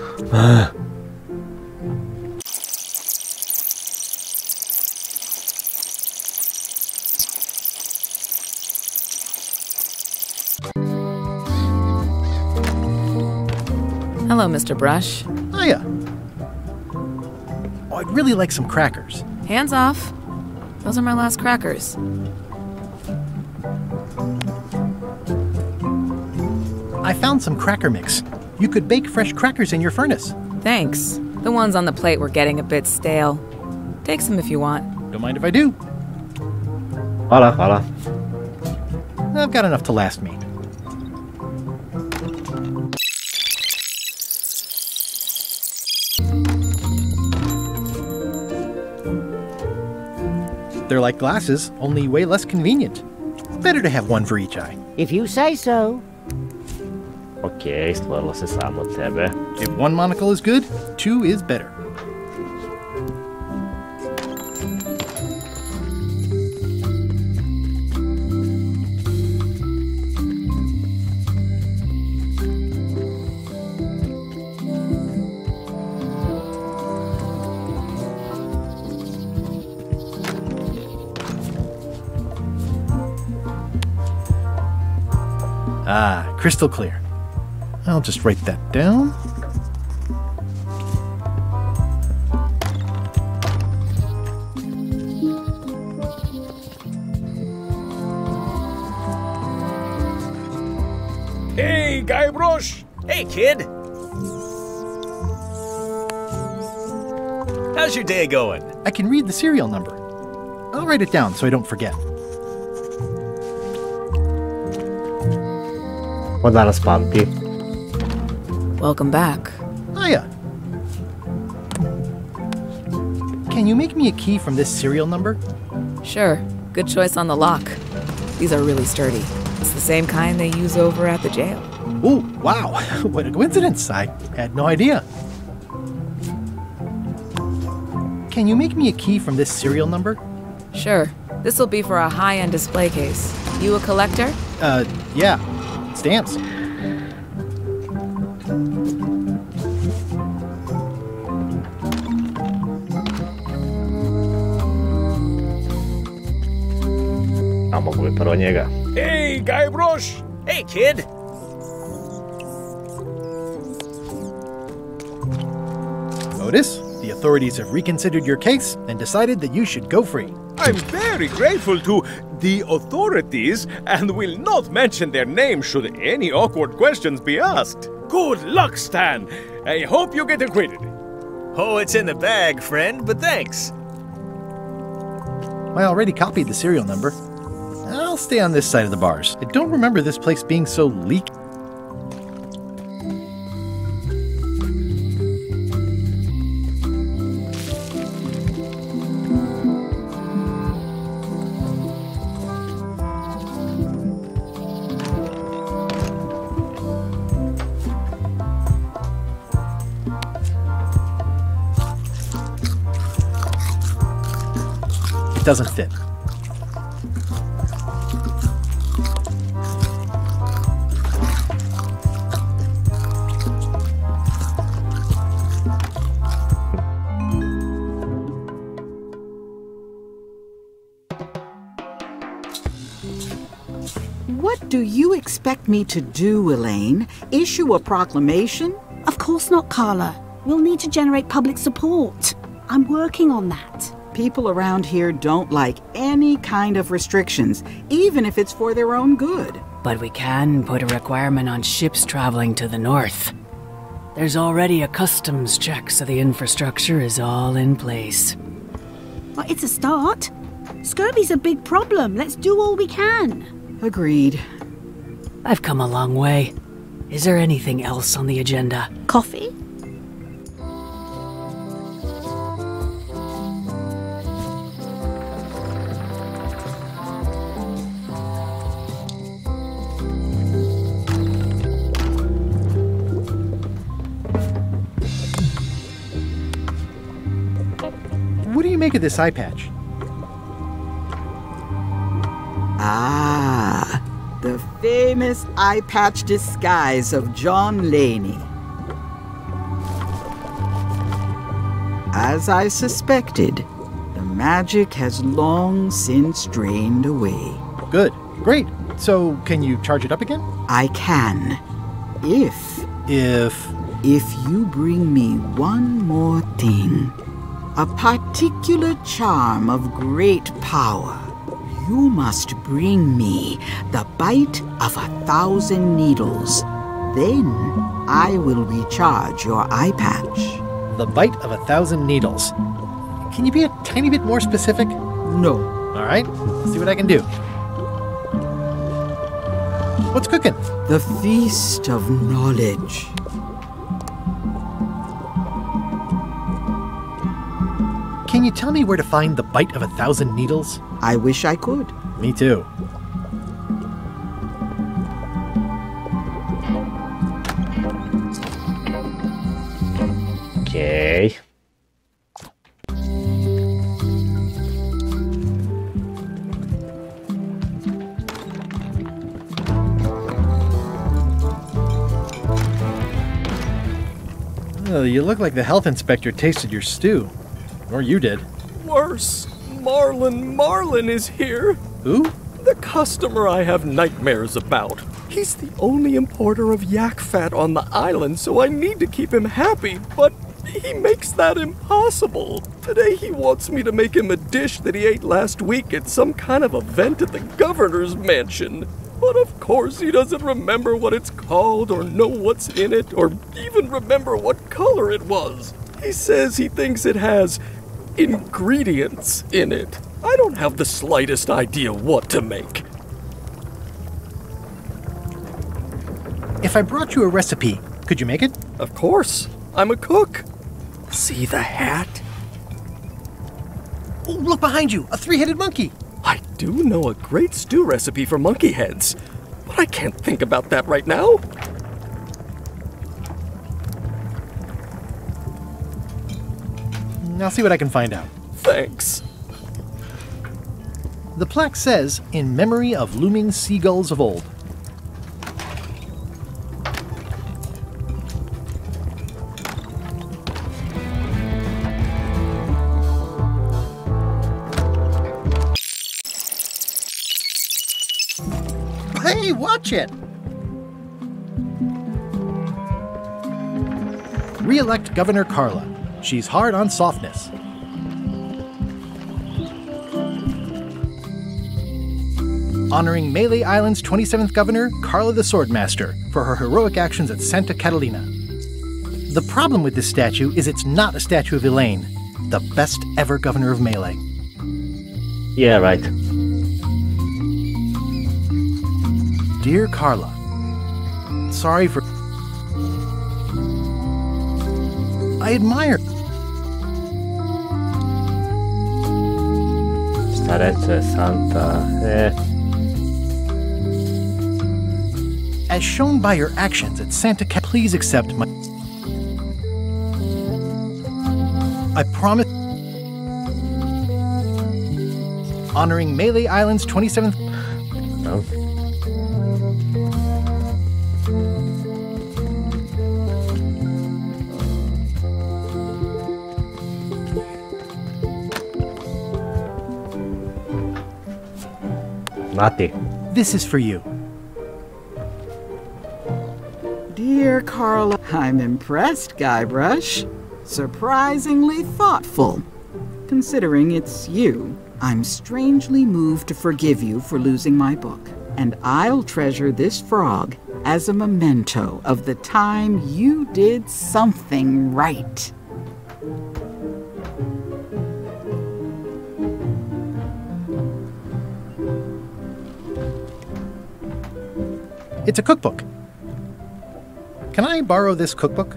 Hello, Mr. Brush. Hiya. Oh, I'd really like some crackers. Hands off. Those are my last crackers. I found some cracker mix. You could bake fresh crackers in your furnace. Thanks. The ones on the plate were getting a bit stale. Take some if you want. Don't mind if I do. Hola. I've got enough to last me. They're like glasses, only way less convenient. Better to have one for each eye. If you say so. Okay, stvorilo se samo tebe. If one monocle is good, two is better. Ah, crystal clear. I'll just write that down. Hey, Guybrush! Hey, kid! How's your day going? I can read the serial number. I'll write it down so I don't forget. Danas pamti. Welcome back. Hiya. Can you make me a key from this serial number? Sure. Good choice on the lock. These are really sturdy. It's the same kind they use over at the jail. Ooh, wow. What a coincidence. I had no idea. Can you make me a key from this serial number? Sure. This will be for a high-end display case. You a collector? Yeah. Stamps. A mogu bi prvo njega. Hey, Guybrush! Hey, kid! Otis, the authorities have reconsidered your case and decided that you should go free. I'm very grateful to the authorities and will not mention their name should any awkward questions be asked. Good luck, Stan. I hope you get acquitted. Oh, it's in the bag, friend, but thanks. I already copied the serial number. I'll stay on this side of the bars. I don't remember this place being so leaky. it doesn't fit. What do you expect me to do, Elaine? Issue a proclamation? Of course not, Carla. We'll need to generate public support. I'm working on that. People around here don't like any kind of restrictions, even if it's for their own good. But we can put a requirement on ships traveling to the north. There's already a customs check, so the infrastructure is all in place. Well, it's a start. Scurvy's a big problem. Let's do all we can. Agreed. I've come a long way. Is there anything else on the agenda? Coffee? What do you make of this eye patch? Ah, the famous eye patch disguise of John Laney. As I suspected, the magic has long since drained away. Good. Great. So, can you charge it up again? I can. If you bring me one more thing. A particular charm of great power. You must bring me the bite of 1,000 needles. Then I will recharge your eye patch. The bite of 1,000 needles. Can you be a tiny bit more specific? No. All right, let's see what I can do. What's cooking? The feast of knowledge. Can you tell me where to find the bite of 1,000 needles? I wish I could. Me too. Okay. Oh, you look like the health inspector tasted your stew. Or you did. Worse. Marlin is here. Who? The customer I have nightmares about. He's the only importer of yak fat on the island, so I need to keep him happy, but he makes that impossible. Today he wants me to make him a dish that he ate last week at some kind of event at the governor's mansion. But of course he doesn't remember what it's called or know what's in it or even remember what color it was. He says he thinks it has ingredients in it. I don't have the slightest idea what to make. If I brought you a recipe, could you make it? Of course. I'm a cook. See the hat? Oh, look behind you! A three-headed monkey! I do know a great stew recipe for monkey heads, but I can't think about that right now. I'll see what I can find out. Thanks. The plaque says, in memory of looming seagulls of old. Hey, watch it! Re-elect Governor Carla. She's hard on softness. Honoring Melee Island's 27th Governor, Carla the Swordmaster, for her heroic actions at Santa Catalina. The problem with this statue is it's not a statue of Elaine, the best ever Governor of Melee. Yeah, right. Dear Carla, sorry for... I admire... Starece Santa... As shown by your actions at Santa Cat, please accept my... I promise... honoring Melee Island's 27th... No. Mati. This is for you. Dear Carla, I'm impressed, Guybrush. Surprisingly thoughtful. Considering it's you, I'm strangely moved to forgive you for losing my book. And I'll treasure this frog as a memento of the time you did something right. It's a cookbook. Can I borrow this cookbook?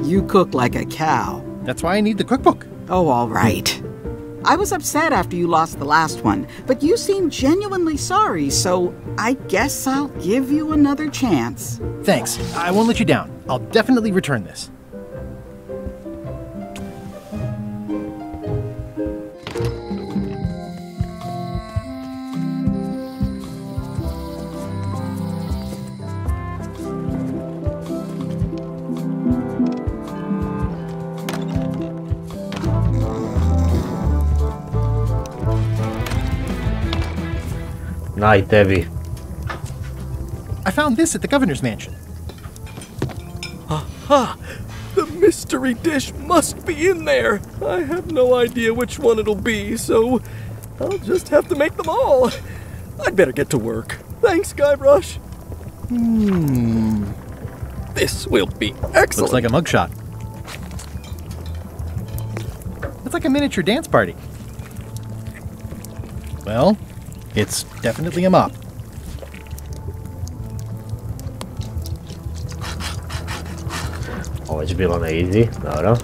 You cook like a cow. That's why I need the cookbook. Oh, all right. I was upset after you lost the last one, but you seemed genuinely sorry, so I guess I'll give you another chance. Thanks. I won't let you down. I'll definitely return this. Night, Evie. I found this at the governor's mansion. Aha! The mystery dish must be in there. I have no idea which one it'll be, so I'll just have to make them all. I'd better get to work. Thanks, Guybrush. This will be excellent. Looks like a mugshot. It's like a miniature dance party. Well, it's definitely a mop. Ovo će bilo na easy, dobro.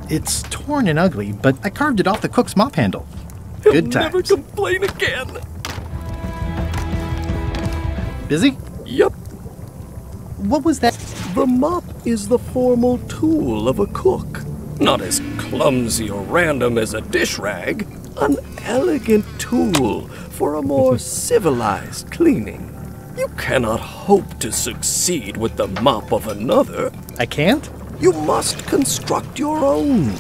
It's torn and ugly, but I carved it off the cook's mop handle. Good times. Never complain again. Busy? Yep. What was that? The mop is the formal tool of a cook. Not as clumsy or random as a dish rag. An elegant tool for a more civilized cleaning. You cannot hope to succeed with the mop of another. I can't? You must construct your own.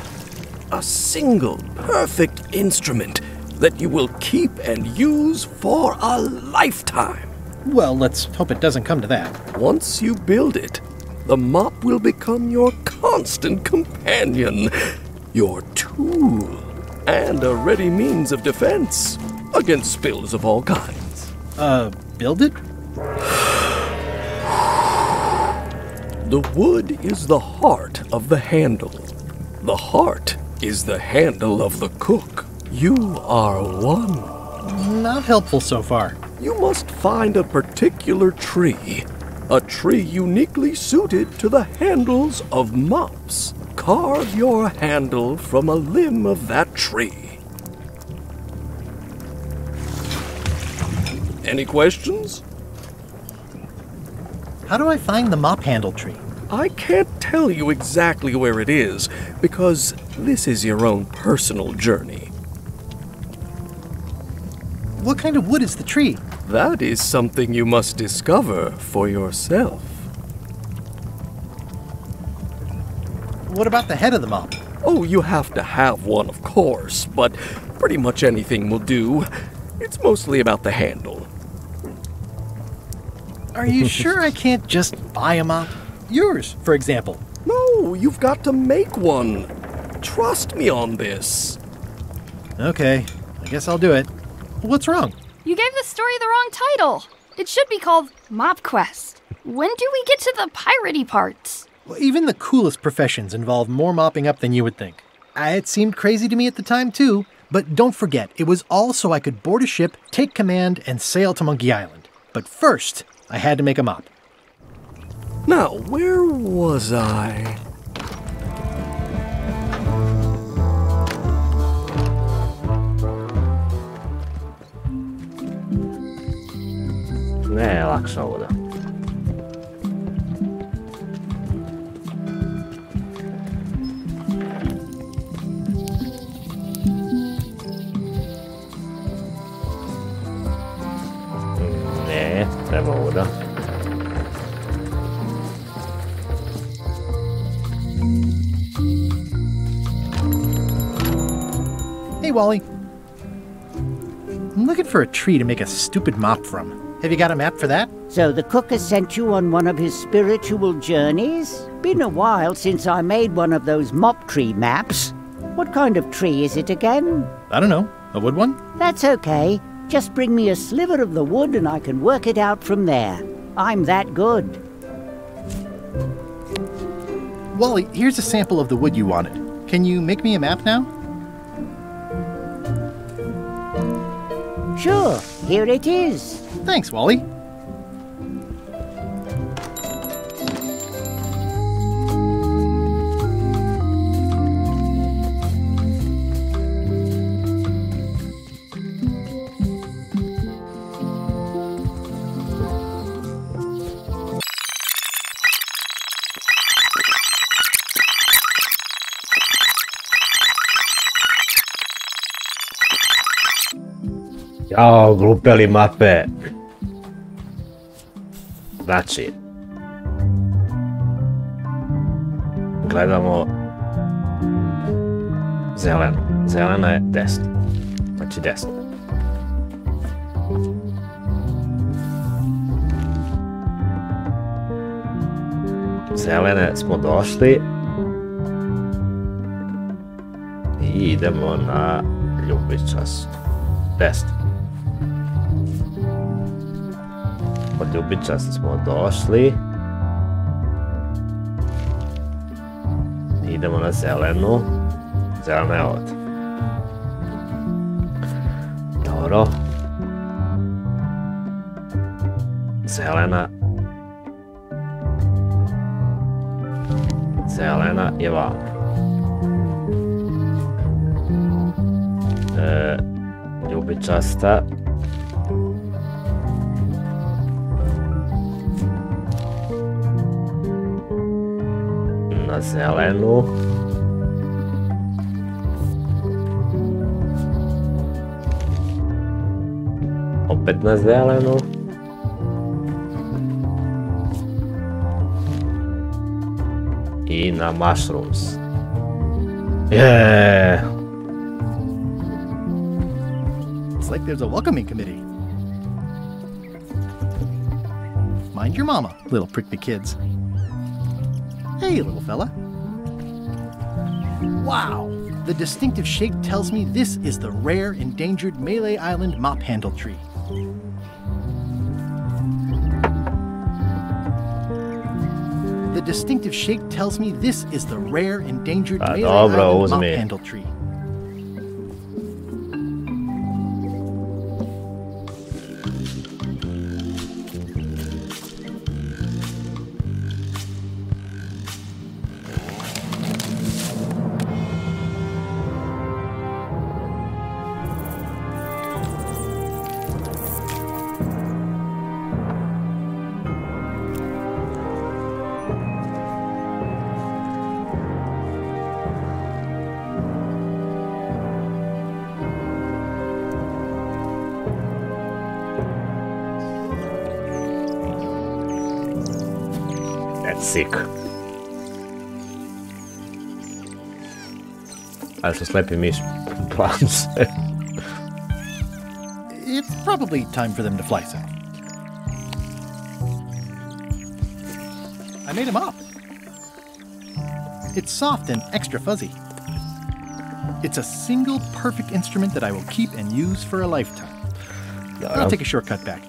A single, perfect instrument that you will keep and use for a lifetime. Well, let's hope it doesn't come to that. Once you build it, the mop will become your constant companion, your tool, and a ready means of defense against spills of all kinds. Build it? The wood is the heart of the handle. The heart is the handle of the cook. You are one. Not helpful so far. You must find a particular tree. A tree uniquely suited to the handles of mops. Carve your handle from a limb of that tree. Any questions? How do I find the mop handle tree? I can't tell you exactly where it is, because this is your own personal journey. What kind of wood is the tree? That is something you must discover for yourself. What about the head of the mop? Oh, you have to have one, of course, but pretty much anything will do. It's mostly about the handle. Are you sure I can't just buy a mop? Yours, for example. No, you've got to make one. Trust me on this. Okay, I guess I'll do it. What's wrong? You gave the story the wrong title. It should be called Mop Quest. When do we get to the piratey parts? Well, even the coolest professions involve more mopping up than you would think. It seemed crazy to me at the time, too. But don't forget, it was all so I could board a ship, take command, and sail to Monkey Island. But first, I had to make a mop. Now, where was I? Ne, lakše ovo da. Ne, treba ovo da. Hey, Wally. I'm looking for a tree to make a stupid mop from. Have you got a map for that? So the cook has sent you on one of his spiritual journeys? Been a while since I made one of those mop tree maps. What kind of tree is it again? I don't know. A wood one? That's okay. Just bring me a sliver of the wood and I can work it out from there. I'm that good. Wally, here's a sample of the wood you wanted. Can you make me a map now? Sure, here it is. Thanks, Wally. Jao, glupeli mape. Znači, gledamo zeleno. Zelena je desno. Znači desno. Zelene smo došli. I idemo na ljubičastu. Desno. Od ljubičasta smo došli. Idemo na zelenu. Zelena je ovdje. Dobro. Zelena. Zelena je vamo. Ljubičasta. Na zelenu. Opet na zelenu. I na mushrooms. Yeah! It's like there's a welcoming committee. Mind your mama, little prickly kids. Hey, little fella. Wow! The distinctive shape tells me this is the rare, endangered Malay Island mop handle tree. The distinctive shape tells me this is the rare, endangered Malay Island mop handle tree. Sick. Ali su slepi miš. Plaću se. It's probably time for them to fly south. I made him up. It's soft and extra fuzzy. It's a single perfect instrument that I will keep and use for a lifetime. I'll take a shortcut back.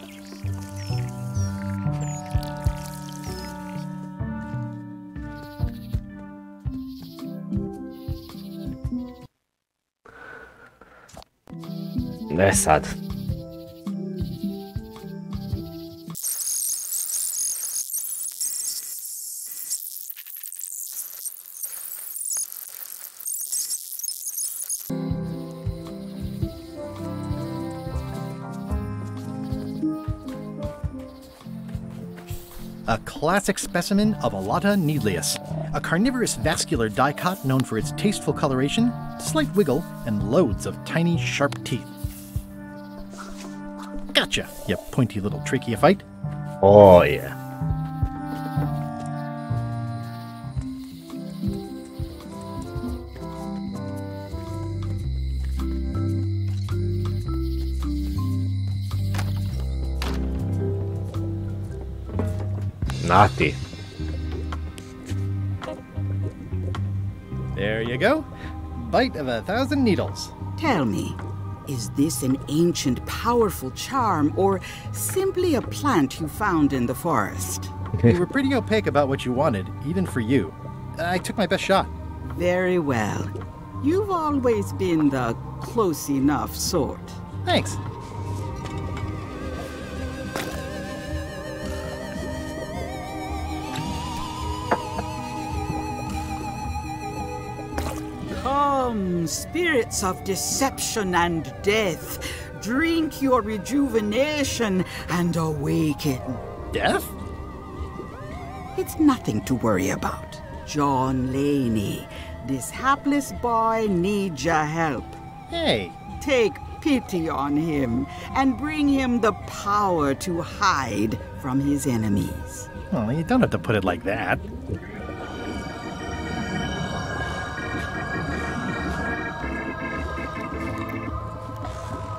Ne sad. a classic specimen of Alata needleus, a carnivorous vascular dicot known for its tasteful coloration, slight wiggle, and loads of tiny, sharp teeth. Gotcha, you pointy little tracheophyte. Oh, yeah. Naughty. There you go. Bite of 1,000 needles. Tell me, is this an ancient, powerful charm, or simply a plant you found in the forest? You were pretty opaque about what you wanted, even for you. I took my best shot. Very well. You've always been the close enough sort. Thanks. Come, spirits of deception and death, drink your rejuvenation and awaken. Death? It's nothing to worry about. John Laney, this hapless boy needs your help. Hey. Take pity on him and bring him the power to hide from his enemies. Well, you don't have to put it like that.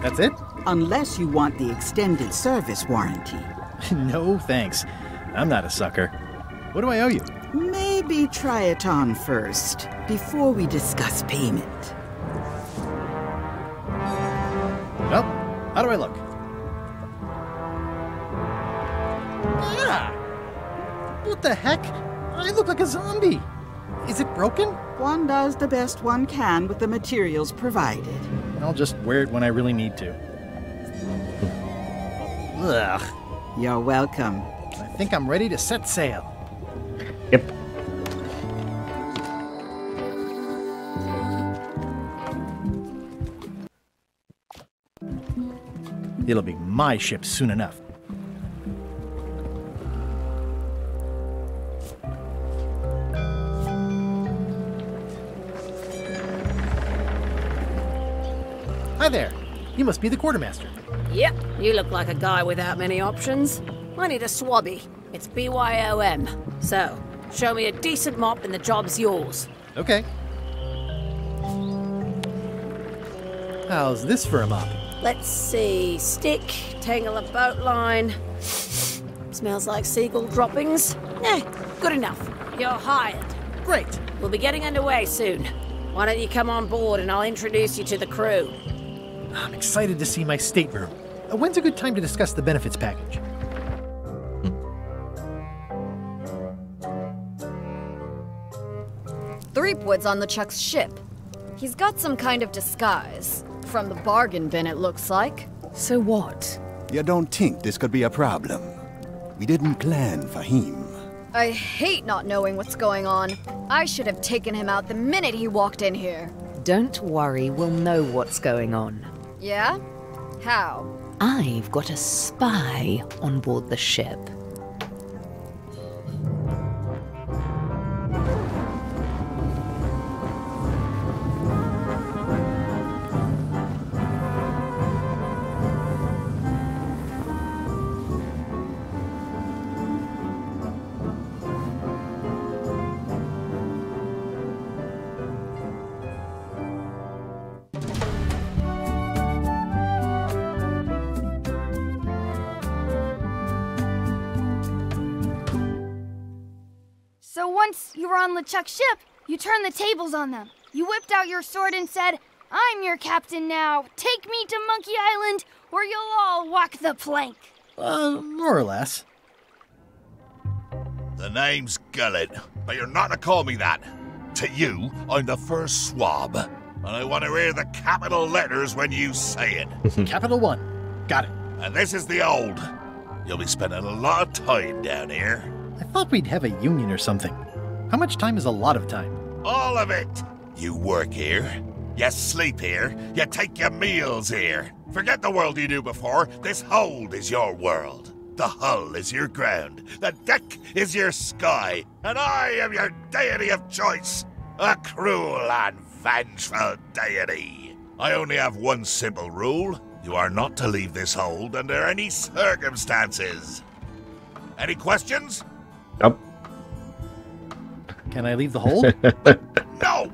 That's it? Unless you want the extended service warranty. No, thanks. I'm not a sucker. What do I owe you? Maybe try it on first, before we discuss payment. Well, how do I look? Ah! What the heck? I look like a zombie. Is it broken? One does the best one can with the materials provided. I'll just wear it when I really need to. Ugh. You're welcome. I think I'm ready to set sail. Yep. It'll be my ship soon enough. Hi there. You must be the quartermaster. Yep, you look like a guy without many options. I need a swabby. It's BYOM. So, show me a decent mop and the job's yours. Okay. How's this for a mop? Let's see. Stick, tangle a boat line. Smells like seagull droppings. Good enough. You're hired. Great. We'll be getting underway soon. Why don't you come on board and I'll introduce you to the crew. I'm excited to see my stateroom. When's a good time to discuss the benefits package? Threepwood's on LeChuck's ship. He's got some kind of disguise. From the bargain bin, it looks like. So what? You don't think this could be a problem? We didn't plan for him. I hate not knowing what's going on. I should have taken him out the minute he walked in here. Don't worry, we'll know what's going on. Yeah? How? I've got a spy on board the ship. So once you were on LeChuck's ship, you turned the tables on them. You whipped out your sword and said, "I'm your captain now. Take me to Monkey Island, or you'll all walk the plank." More or less. The name's Gullet, but you're not to call me that. To you, I'm the first swab, and I want to hear the capital letters when you say it. Capital 1. Got it. And this is the old. You'll be spending a lot of time down here. I thought we'd have a union or something. How much time is a lot of time? All of it. You work here. You sleep here. You take your meals here. Forget the world you knew before. This hold is your world. The hull is your ground, the deck is your sky, and I am your deity of choice. A cruel and vengeful deity. I only have one simple rule. You are not to leave this hold under any circumstances. Any questions? Nope. Can I leave the hold? No!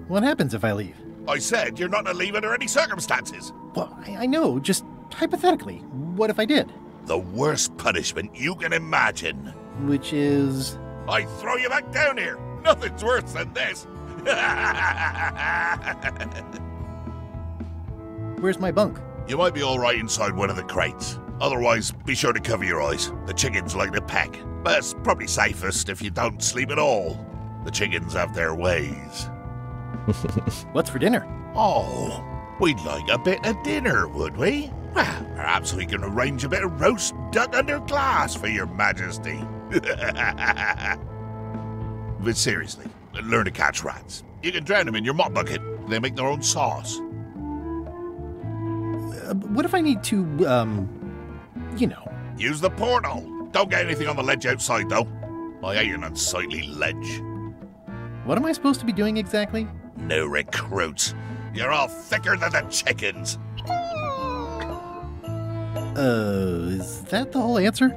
What happens if I leave? I said you're not to leave under any circumstances. Well, I know, just hypothetically. What if I did? The worst punishment you can imagine. Which is? I throw you back down here. Nothing's worse than this. Where's my bunk? You might be all right inside one of the crates. Otherwise, be sure to cover your eyes. The chickens like to peck. But it's probably safest if you don't sleep at all. The chickens have their ways. What's for dinner? Oh, we'd like a bit of dinner, would we? Well, perhaps we can arrange a bit of roast duck under glass for your majesty. But seriously, learn to catch rats. You can drown them in your mop bucket. They make their own sauce. What if I need to, you know? Use the portal. Don't get anything on the ledge outside, though. I hate an unsightly ledge. What am I supposed to be doing exactly? No recruits. You're all thicker than the chickens. Is that the whole answer?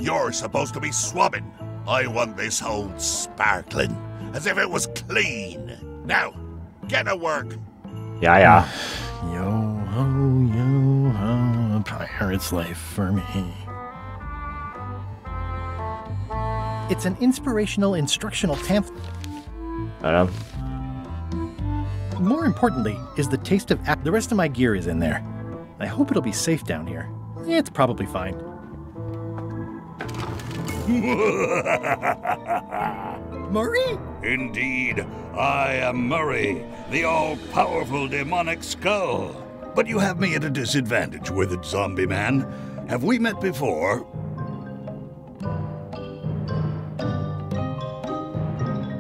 You're supposed to be swabbing. I want this hold sparkling, as if it was clean. Now, get to work. Yeah. Yo-ho, a pirate's life for me. It's an inspirational, instructional pamphlet. More importantly is the taste of the rest of my gear is in there. I hope it'll be safe down here. It's probably fine. Murray? Indeed, I am Murray, the all-powerful demonic skull. But you have me at a disadvantage, withered zombie man. Have we met before?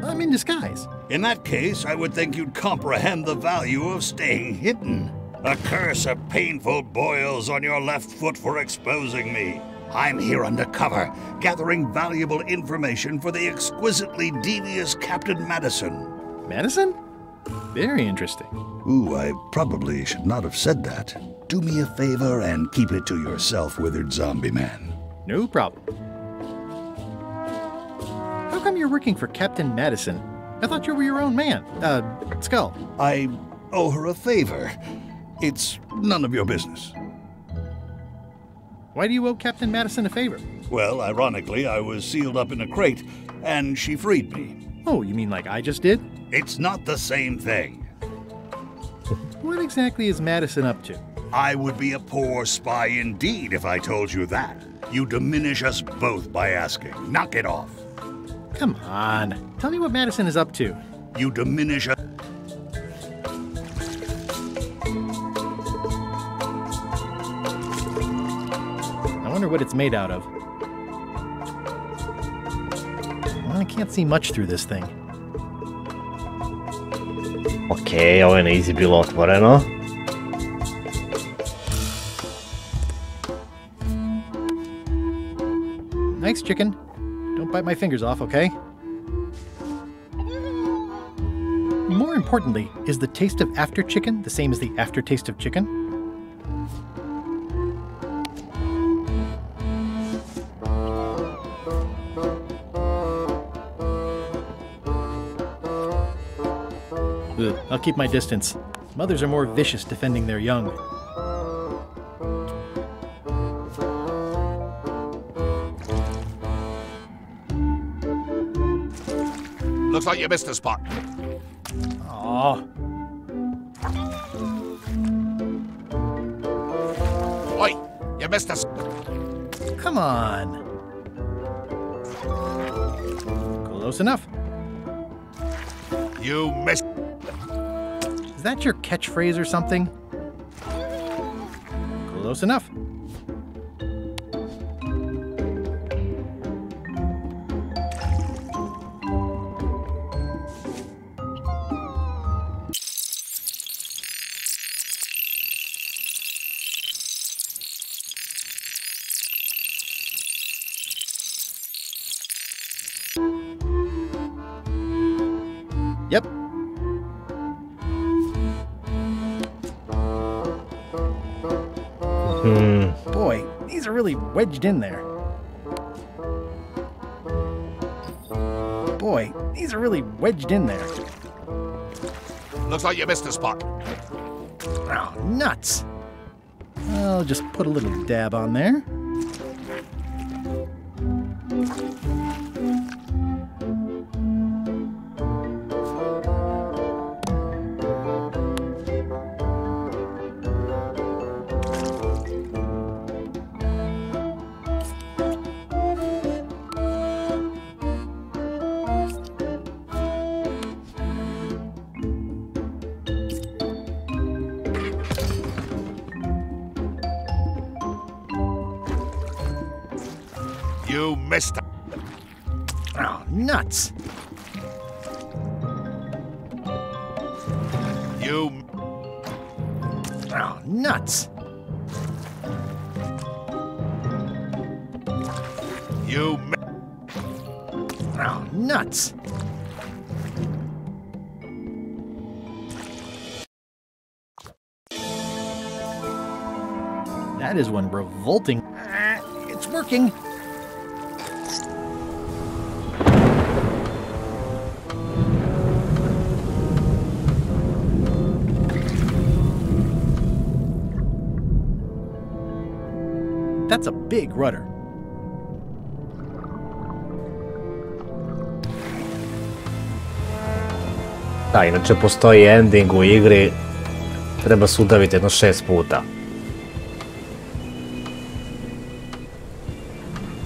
I'm in disguise. In that case, I would think you'd comprehend the value of staying hidden. A curse of painful boils on your left foot for exposing me. I'm here undercover, gathering valuable information for the exquisitely devious Captain Madison. Madison? Very interesting. Ooh, I probably should not have said that. Do me a favor and keep it to yourself, withered zombie man. No problem. How come you're working for Captain Madison? I thought you were your own man. Skull. I owe her a favor. It's none of your business. Why do you owe Captain Madison a favor? Well, ironically, I was sealed up in a crate, and she freed me. Oh, you mean like I just did? It's not the same thing. What exactly is Madison up to? I would be a poor spy indeed if I told you that. You diminish us both by asking. Knock it off. Come on. Tell me what Madison is up to. You diminish us. I wonder what it's made out of. Well, I can't see much through this thing. Okej, ovo je na easy bilo otvoreno. Nice chicken. Don't bite my fingers off, okay? More importantly, is the taste of after chicken the same as the aftertaste of chicken? Ugh, I'll keep my distance. Mothers are more vicious defending their young. Looks like you missed a spot. Aww. Oi, you missed us. Come on. Close enough. You missed. Is that your catchphrase or something? Close enough. Yep. Boy, these are really wedged in there. Boy, these are really wedged in there. Looks like you missed a spot. Oh, nuts. I'll just put a little dab on there. You missed it. Oh, nuts. You... Oh, nuts. You... Oh, nuts. That is one revolting... It's working. That's a big rudder. Da, inače postoji ending u igri, treba se udaviti jedno 6 puta.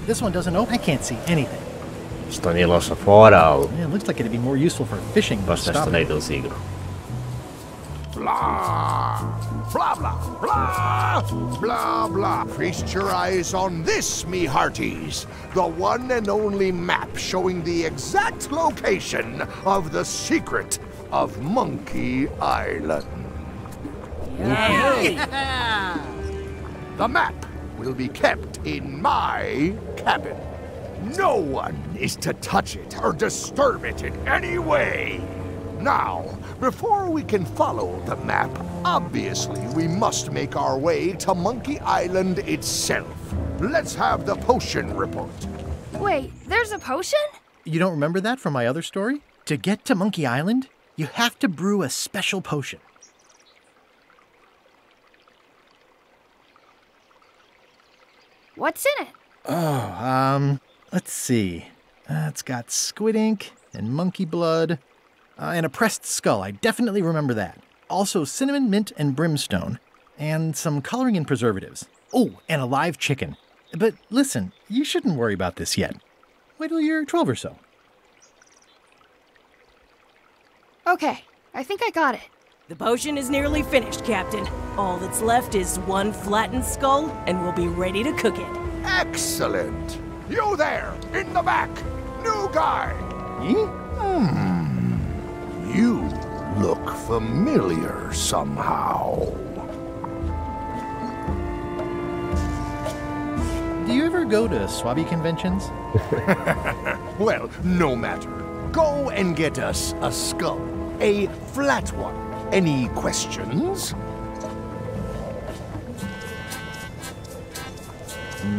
This one doesn't open. I can't see anything. Što nije loša fora, ali... Yeah, it looks like it'd be more useful for fishing. Baš nešto ne ide uz igru. Blah, blah, blah, blah, blah, blah. Feast your eyes on this, me hearties. The one and only map showing the exact location of the secret of Monkey Island. Yeah. The map will be kept in my cabin. No one is to touch it or disturb it in any way. Now, before we can follow the map, obviously we must make our way to Monkey Island itself. Let's have the potion report. Wait, there's a potion? You don't remember that from my other story? To get to Monkey Island, you have to brew a special potion. What's in it? Oh, let's see. It's got squid ink and monkey blood. And a pressed skull, I definitely remember that. Also cinnamon, mint, and brimstone. And some coloring and preservatives. Oh, and a live chicken. But listen, you shouldn't worry about this yet. Wait till you're 12 or so. Okay, I think I got it. The potion is nearly finished, Captain. All that's left is one flattened skull, and we'll be ready to cook it. Excellent! You there, in the back, new guy! You look familiar somehow. Do you ever go to Swabby conventions? Well, no matter. Go and get us a skull. A flat one. Any questions?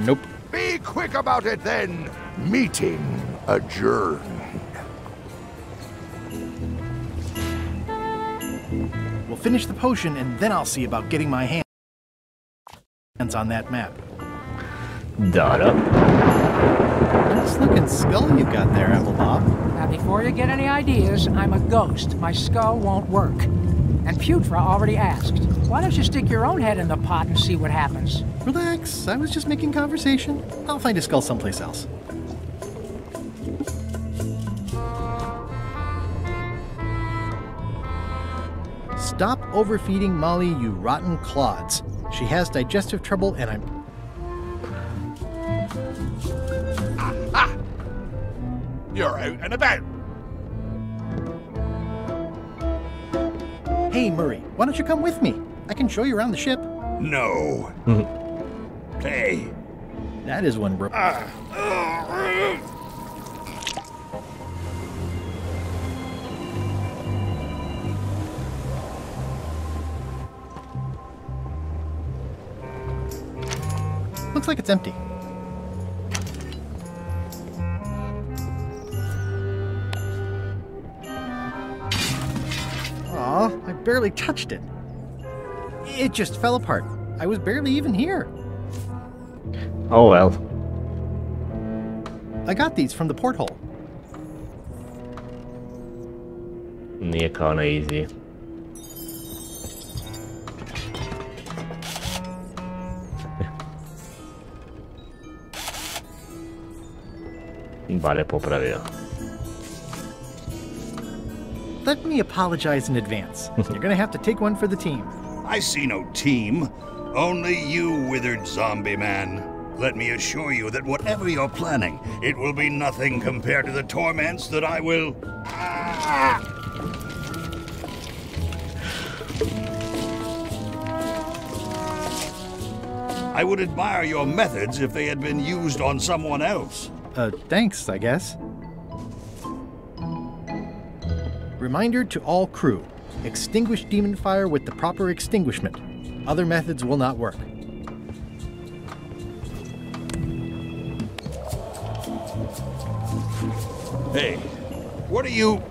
Nope. Be quick about it then. Meeting adjourned. We'll finish the potion and then I'll see about getting my hands on that map. Da. Nice looking skull you've got there, Apple Bob. Now, before you get any ideas, I'm a ghost. My skull won't work. And Putra already asked. Why don't you stick your own head in the pot and see what happens? Relax, I was just making conversation. I'll find a skull someplace else. Stop overfeeding Molly, you rotten clods. She has digestive trouble and I'm... Ah! You're out and about. Hey, Murray, why don't you come with me? I can show you around the ship. No. Hey. That is one bro. Looks like it's empty. Aw, I barely touched it. It just fell apart. I was barely even here. Oh well. I got these from the porthole. Nije kao na easy. Vale popravio. Let me apologize in advance. You're gonna have to take one for the team. I see no team. Only you, withered zombie man. Let me assure you that whatever you're planning, it will be nothing compared to the torments that I will... I would admire your methods if they had been used on someone else. Thanks, I guess. Reminder to all crew. Extinguish demon fire with the proper extinguishment. Other methods will not work. Hey, what are you...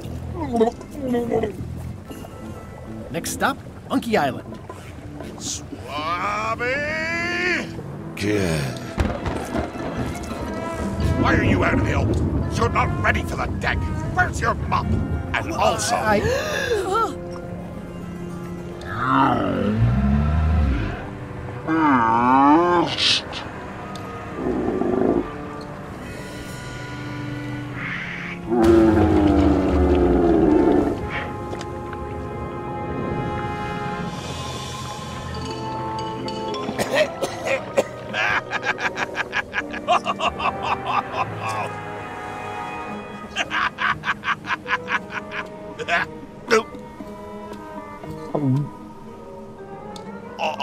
Next stop, Monkey Island. Swabby! Good. Why are you out of the open? You're not ready for the deck. Where's your mop? And also... I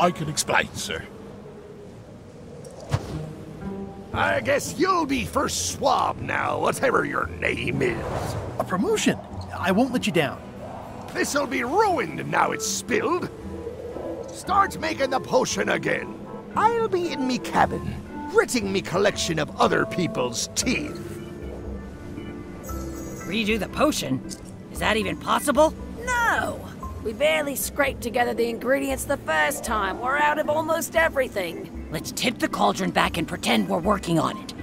can explain, sir. I guess you'll be first swab now, whatever your name is. A promotion! I won't let you down. This'll be ruined now it's spilled. Start making the potion again. I'll be in me cabin, gritting me collection of other people's teeth. Redo the potion? Is that even possible? No! We barely scraped together the ingredients the first time. We're out of almost everything. Let's tip the cauldron back and pretend we're working on it.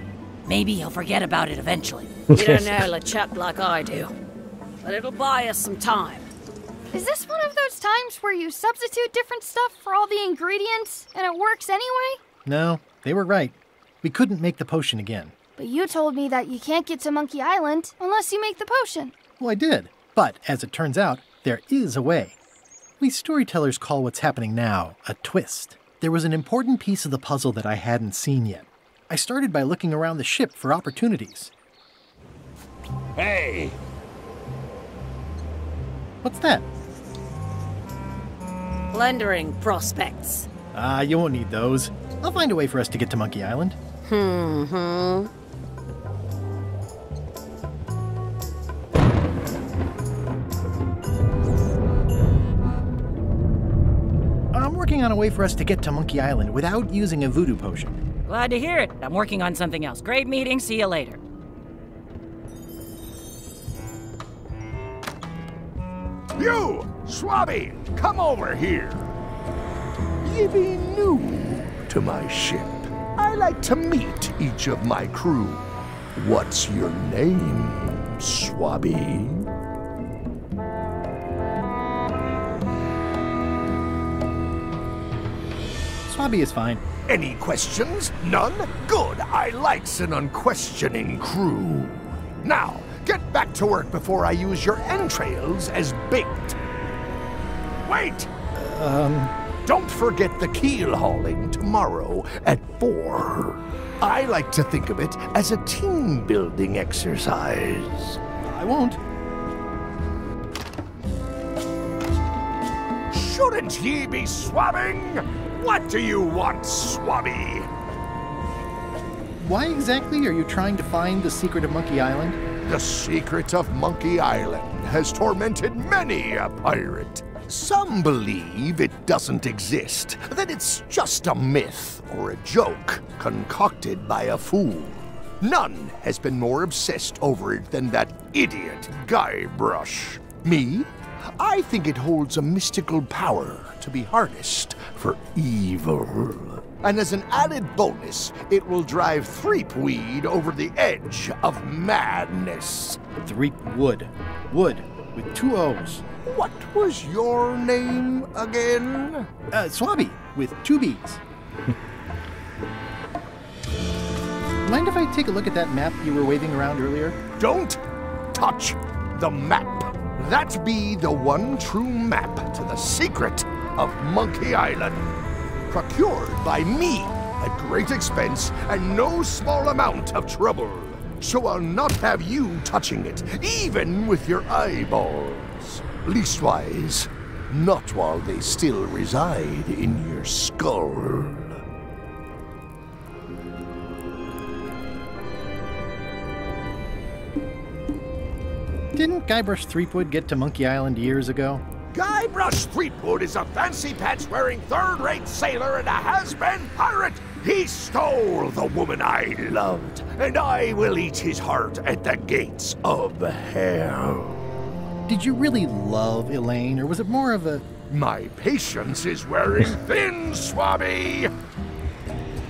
Maybe he'll forget about it eventually. You don't know LeChuck like I do. But it'll buy us some time. Is this one of those times where you substitute different stuff for all the ingredients and it works anyway? No, they were right. We couldn't make the potion again. But you told me that you can't get to Monkey Island unless you make the potion. Well, I did. But, as it turns out, there is a way. We storytellers call what's happening now a twist. There was an important piece of the puzzle that I hadn't seen yet. I started by looking around the ship for opportunities. Hey! What's that? Plundering prospects. You won't need those. I'll find a way for us to get to Monkey Island. I'm working on a way for us to get to Monkey Island without using a voodoo potion. Glad to hear it. I'm working on something else. Great meeting. See you later. You, Swabby, come over here. You be new to my ship. I like to meet each of my crew. What's your name, Swabby? Swabby is fine. Any questions? None? Good. I likes an unquestioning crew. Now, get back to work before I use your entrails as bait. Wait! Don't forget the keel hauling tomorrow at 4. I like to think of it as a team-building exercise. I won't. Shouldn't ye be swabbing? What do you want, Swabby? Why exactly are you trying to find the secret of Monkey Island? The secret of Monkey Island has tormented many a pirate. Some believe it doesn't exist, that it's just a myth or a joke concocted by a fool. None has been more obsessed over it than that idiot Guybrush. Me? I think it holds a mystical power to be harnessed for evil. And as an added bonus, it will drive Threepweed over the edge of madness. Threepwood. Wood, with 2 O's. What was your name again? Swabby, with 2 B's. Mind if I take a look at that map you were waving around earlier? Don't touch the map. That be the one true map to the secret of Monkey Island. Procured by me at great expense and no small amount of trouble. So I'll not have you touching it, even with your eyeballs. Leastwise, not while they still reside in your skull. Didn't Guybrush Threepwood get to Monkey Island years ago? Guybrush Threepwood is a fancy-pants-wearing third-rate sailor and a has-been pirate. He stole the woman I loved, and I will eat his heart at the gates of hell. Did you really love Elaine, or was it more of a... My patience is wearing thin, Swabby!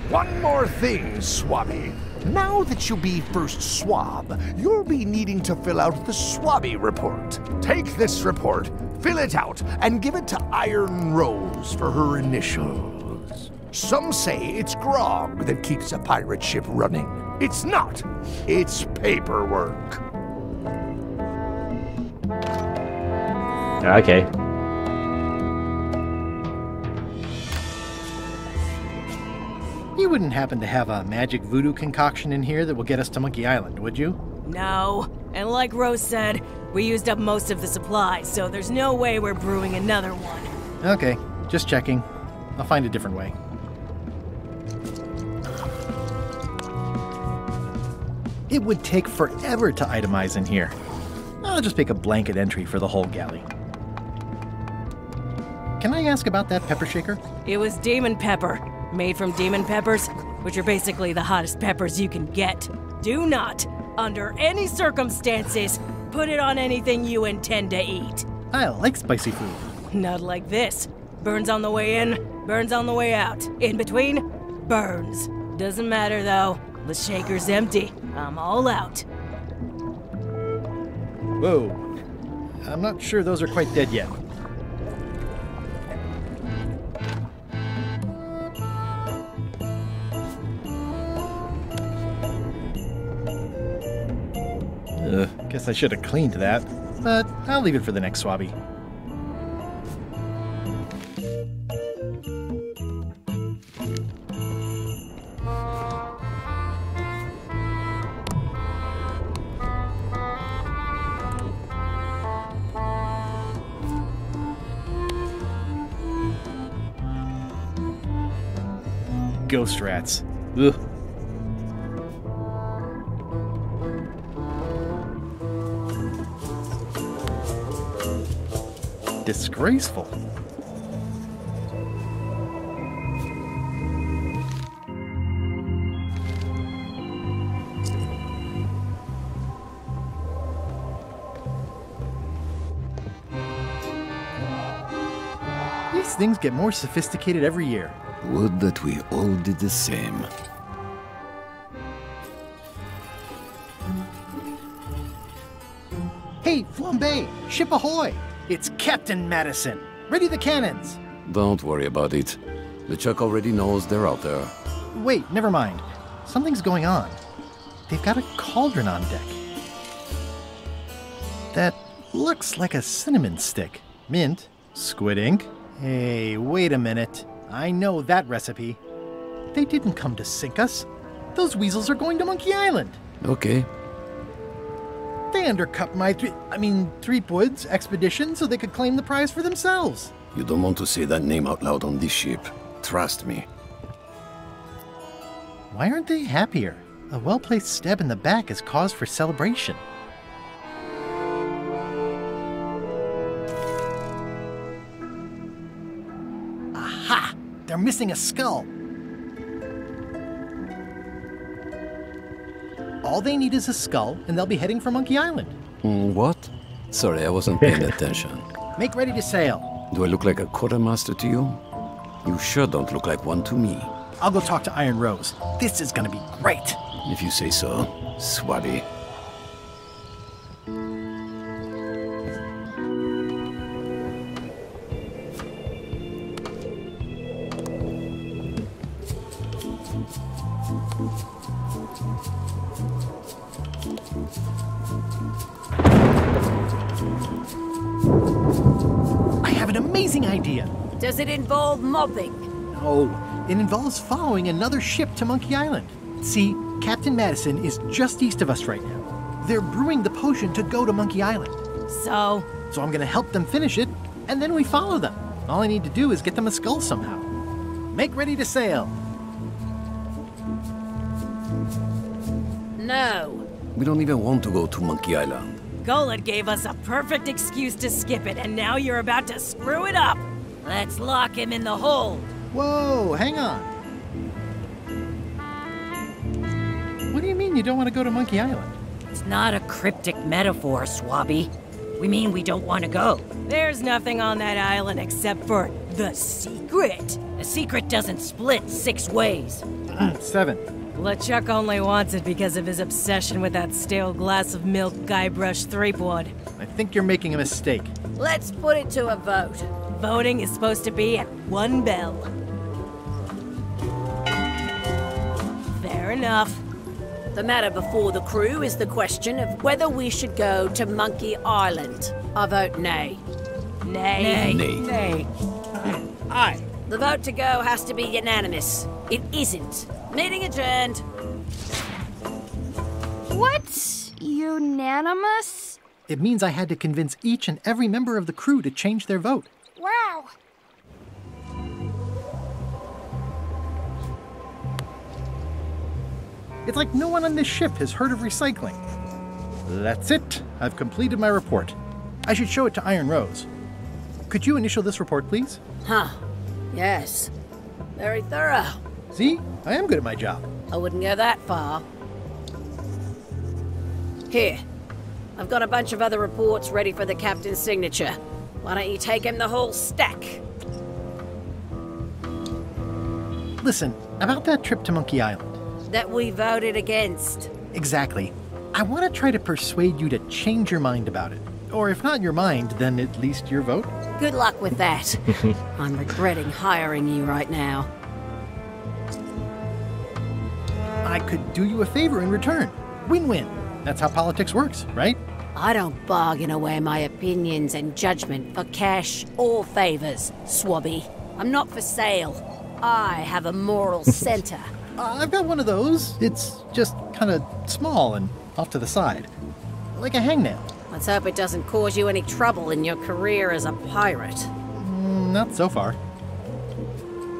One more thing, Swabby. Now that you be first swab, you'll be needing to fill out the Swabby report. Take this report, fill it out, and give it to Iron Rose for her initials. Some say it's grog that keeps a pirate ship running. It's not. It's paperwork. Okay. You wouldn't happen to have a magic voodoo concoction in here that will get us to Monkey Island, would you? No. And like Rose said, we used up most of the supplies, so there's no way we're brewing another one. Okay, just checking. I'll find a different way. It would take forever to itemize in here. I'll just make a blanket entry for the whole galley. Can I ask about that pepper shaker? It was demon pepper, made from demon peppers, which are basically the hottest peppers you can get. Do not, under any circumstances, put it on anything you intend to eat. I like spicy food. Not like this. Burns on the way in, burns on the way out. In between, burns. Doesn't matter though. The shaker's empty. I'm all out. Whoa. I'm not sure those are quite dead yet. Guess I should have cleaned that, but I'll leave it for the next Swabby. Ghost rats. Ugh. Disgraceful. These things get more sophisticated every year. Would that we all did the same. Hey, Flambe! Ship ahoy! It's Captain Madison! Ready the cannons! Don't worry about it. LeChuck already knows they're out there. Wait, never mind. Something's going on. They've got a cauldron on deck. That looks like a cinnamon stick. Mint, squid ink. Hey, wait a minute. I know that recipe. They didn't come to sink us. Those weasels are going to Monkey Island. Okay. They undercut my Threepwood's expedition so they could claim the prize for themselves. You don't want to say that name out loud on this ship. Trust me. Why aren't they happier? A well-placed stab in the back is cause for celebration. missing a skull. All they need is a skull, and they'll be heading for Monkey Island. What? Sorry, I wasn't paying attention. Make ready to sail. Do I look like a quartermaster to you? You sure don't look like one to me. I'll go talk to Iron Rose. This is gonna be great. If you say so, Swabby. I have an amazing idea. Does it involve mobbing? No, it involves following another ship to Monkey Island. See, Captain Madison is just east of us right now. They're brewing the potion to go to Monkey Island. So I'm gonna help them finish it, and then we follow them. All I need to do is get them a skull somehow. Make ready to sail. No. We don't even want to go to Monkey Island. Golod gave us a perfect excuse to skip it, and now you're about to screw it up. Let's lock him in the hold. Whoa, hang on. What do you mean you don't want to go to Monkey Island? It's not a cryptic metaphor, Swabby. We mean we don't want to go. There's nothing on that island except for the secret. The secret doesn't split 6 ways. 7. LeChuck only wants it because of his obsession with that stale glass of milk Guybrush Threepwood. I think you're making a mistake. Let's put it to a vote. Voting is supposed to be at 1 bell. Fair enough. The matter before the crew is the question of whether we should go to Monkey Island. I vote nay. Nay. Nay. Nay. Aye. The vote to go has to be unanimous. It isn't. Meeting adjourned. What's unanimous? It means I had to convince each and every member of the crew to change their vote. Wow. It's like no one on this ship has heard of recycling. That's it. I've completed my report. I should show it to Iron Rose. Could you initial this report, please? Huh. Yes. Very thorough. See? I am good at my job. I wouldn't go that far. Here. I've got a bunch of other reports ready for the captain's signature. Why don't you take him the whole stack? Listen, about that trip to Monkey Island. That we voted against. Exactly. I want to try to persuade you to change your mind about it. Or if not your mind, then at least your vote. Good luck with that. I'm regretting hiring you right now. I could do you a favor in return. Win-win. That's how politics works, right? I don't bargain away my opinions and judgment for cash or favors, Swabby. I'm not for sale. I have a moral center. I've got one of those. It's just kind of small and off to the side. Like a hangnail. Let's hope it doesn't cause you any trouble in your career as a pirate. Not so far.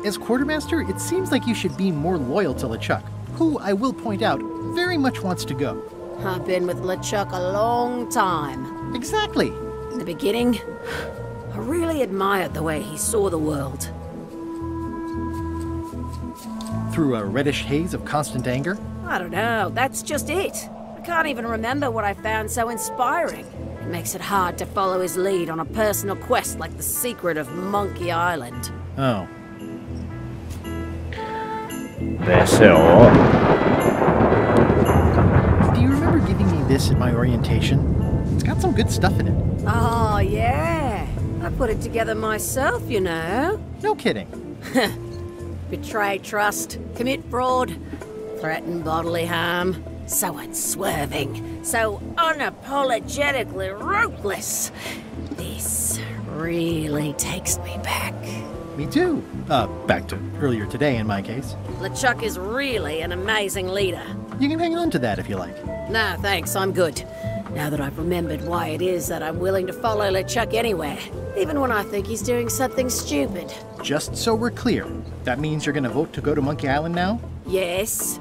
As quartermaster, it seems like you should be more loyal to LeChuck, who, I will point out, very much wants to go. I've been with LeChuck a long time. Exactly. In the beginning, I really admired the way he saw the world. Through a reddish haze of constant anger? I don't know, that's just it. I can't even remember what I found so inspiring. It makes it hard to follow his lead on a personal quest like the secret of Monkey Island. Oh. Så. Do you remember giving me this at my orientation? It's got some good stuff in it. Oh, yeah. I put it together myself, you know. No kidding. Betray trust, commit fraud, threaten bodily harm. So unswerving, so unapologetically ruthless. This really takes me back. Me too. Back to earlier today in my case. LeChuck is really an amazing leader. You can hang on to that if you like. No, thanks, I'm good. Now that I've remembered why it is that I'm willing to follow LeChuck anywhere, even when I think he's doing something stupid. Just so we're clear, that means you're gonna vote to go to Monkey Island now? Yes.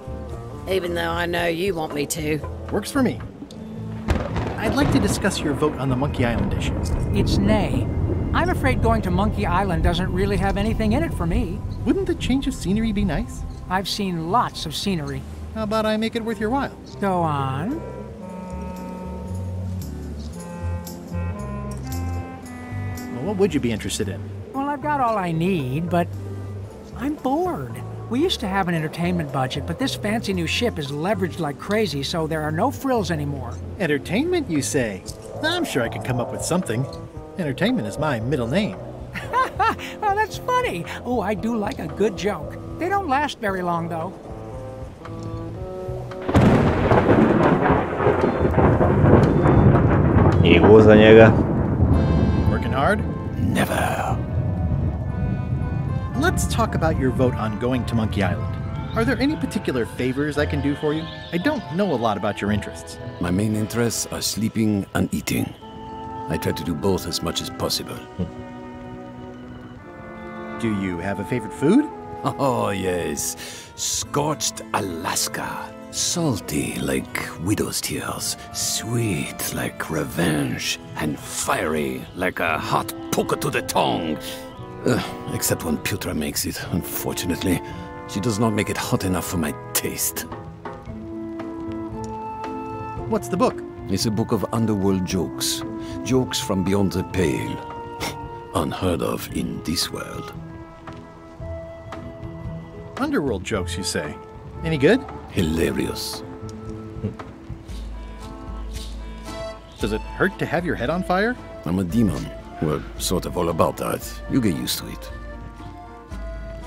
Even though I know you want me to. Works for me. I'd like to discuss your vote on the Monkey Island issue. It's nay. I'm afraid going to Monkey Island doesn't really have anything in it for me. Wouldn't the change of scenery be nice? I've seen lots of scenery. How about I make it worth your while? Go on. Well, what would you be interested in? Well, I've got all I need, but I'm bored. We used to have an entertainment budget, but this fancy new ship is leveraged like crazy, so there are no frills anymore. Entertainment, you say? I'm sure I could come up with something. Entertainment is my middle name. Well, that's funny. Oh, I do like a good joke. They don't last very long, though. I guz za njega. Working hard? Never. Let's talk about your vote on going to Monkey Island. Are there any particular favors I can do for you? I don't know a lot about your interests. My main interests are sleeping and eating. I try to do both as much as possible. Do you have a favorite food? Oh, yes. Scorched Alaska. Salty like widow's tears. Sweet like revenge. And fiery like a hot poker to the tongue. Except when Putra makes it, unfortunately. She does not make it hot enough for my taste. What's the book? It's a book of underworld jokes. Jokes from beyond the pale. Unheard of in this world. Underworld jokes, you say? Any good? Hilarious. Does it hurt to have your head on fire? I'm a demon. Well, sort of all about that. You get used to it.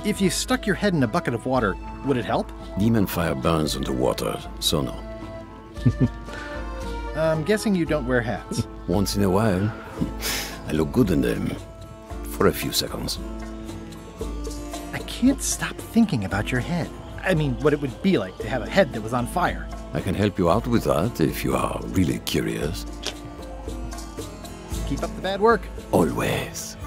If you stuck your head in a bucket of water, would it help? Demon fire burns underwater, so no. I'm guessing you don't wear hats. Once in a while. I look good in them. For a few seconds. I can't stop thinking about your head. I mean, what it would be like to have a head that was on fire. I can help you out with that if you are really curious. Keep up the bad work. Always.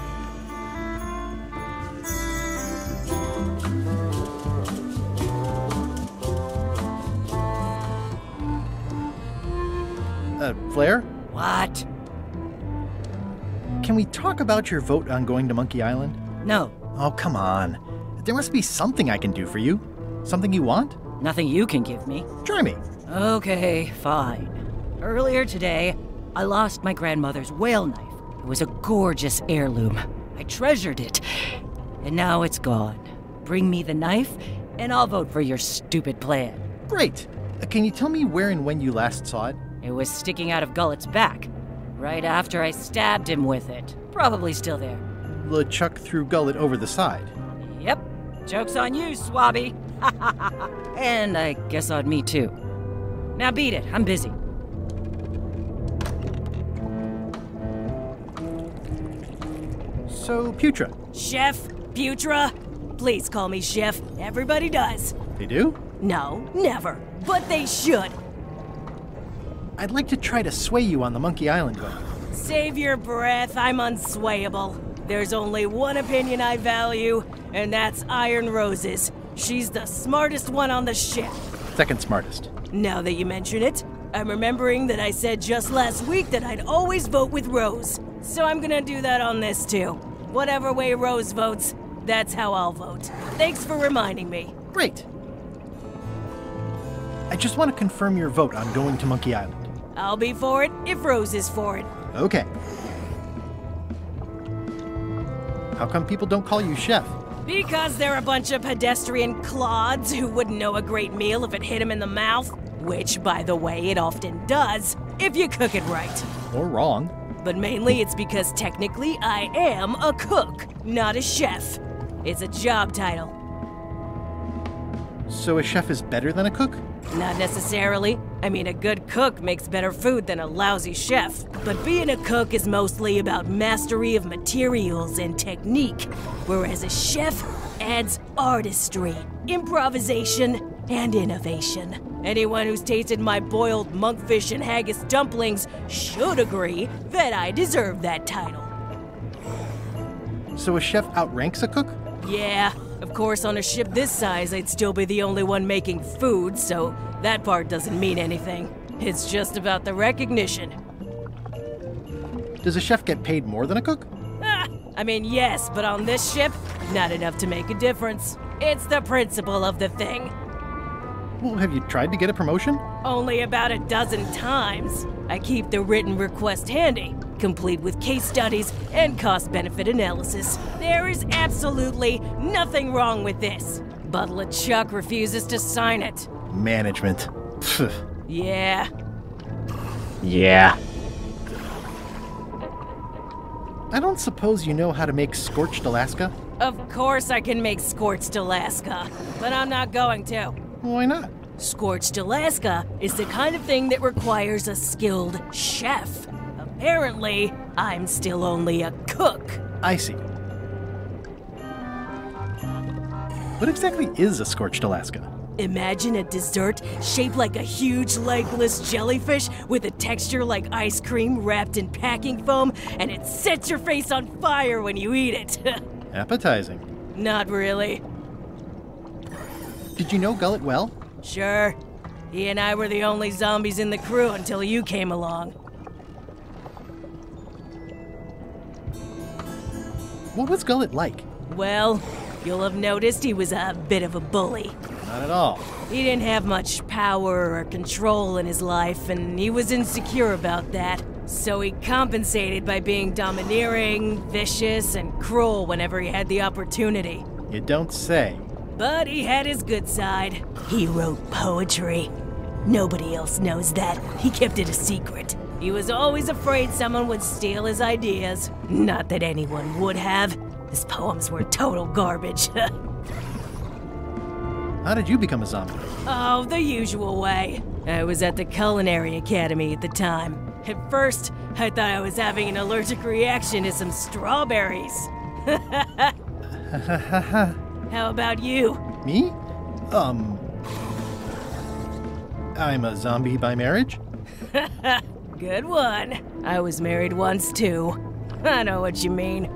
Flair? What? Can we talk about your vote on going to Monkey Island? No. Oh, come on. There must be something I can do for you. Something you want? Nothing you can give me. Try me. Okay, fine. Earlier today, I lost my grandmother's whale knife. It was a gorgeous heirloom. I treasured it. And now it's gone. Bring me the knife, and I'll vote for your stupid plan. Great. Can you tell me where and when you last saw it? It was sticking out of Gullet's back, right after I stabbed him with it. Probably still there. LeChuck threw Gullet over the side. Yep. Joke's on you, Swabby. And I guess on me, too. Now beat it. I'm busy. So, Putra. Chef? Putra? Please call me Chef. Everybody does. They do? No, never. But they should. I'd like to try to sway you on the Monkey Island vote. Save your breath. I'm unswayable. There's only one opinion I value, and that's Iron Rose's. She's the smartest one on the ship. Second smartest. Now that you mention it, I'm remembering that I said just last week that I'd always vote with Rose. So I'm gonna do that on this too. Whatever way Rose votes, that's how I'll vote. Thanks for reminding me. Great. I just want to confirm your vote on going to Monkey Island. I'll be for it if Rose is for it. Okay. How come people don't call you Chef? Because they're a bunch of pedestrian clods who wouldn't know a great meal if it hit them in the mouth. Which, by the way, it often does, if you cook it right. Or wrong. But mainly it's because technically I am a cook, not a chef. It's a job title. So a chef is better than a cook? Not necessarily. I mean, a good cook makes better food than a lousy chef. But being a cook is mostly about mastery of materials and technique, whereas a chef adds artistry, improvisation, and innovation. Anyone who's tasted my boiled monkfish and haggis dumplings should agree that I deserve that title. So a chef outranks a cook? Yeah. Of course, on a ship this size, I'd still be the only one making food, so that part doesn't mean anything. It's just about the recognition. Does a chef get paid more than a cook? Ah, I mean, yes, but on this ship, not enough to make a difference. It's the principle of the thing. Well, have you tried to get a promotion? Only about a dozen times. I keep the written request handy, complete with case studies and cost-benefit analysis. There is absolutely nothing wrong with this. But LeChuck refuses to sign it. Management. Yeah. Yeah. I don't suppose you know how to make scorched Alaska? Of course I can make scorched Alaska, but I'm not going to. Why not? Scorched Alaska is the kind of thing that requires a skilled chef. Apparently, I'm still only a cook. I see. What exactly is a scorched Alaska? Imagine a dessert shaped like a huge legless jellyfish with a texture like ice cream wrapped in packing foam, and it sets your face on fire when you eat it. Appetizing. Not really. Did you know Gullet well? Sure. He and I were the only zombies in the crew until you came along. What was Gullet like? Well, you'll have noticed he was a bit of a bully. Not at all. He didn't have much power or control in his life, and he was insecure about that. So he compensated by being domineering, vicious, and cruel whenever he had the opportunity. You don't say. But he had his good side. He wrote poetry. Nobody else knows that. He kept it a secret. He was always afraid someone would steal his ideas. Not that anyone would have. His poems were total garbage. How did you become a zombie? Oh, the usual way. I was at the Culinary Academy at the time. At first, I thought I was having an allergic reaction to some strawberries. How about you? Me? I'm a zombie by marriage? Good one. I was married once, too. I know what you mean.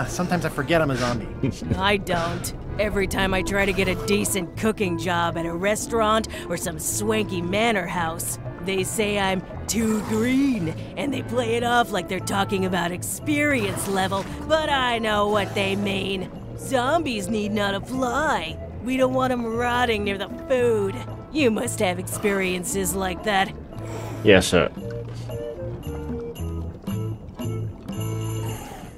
Sometimes I forget I'm a zombie. I don't. Every time I try to get a decent cooking job at a restaurant or some swanky manor house, they say I'm too green, and they play it off like they're talking about experience level, but I know what they mean. Zombies need not fly. We don't want them rotting near the food. You must have experiences like that. Yes, sir.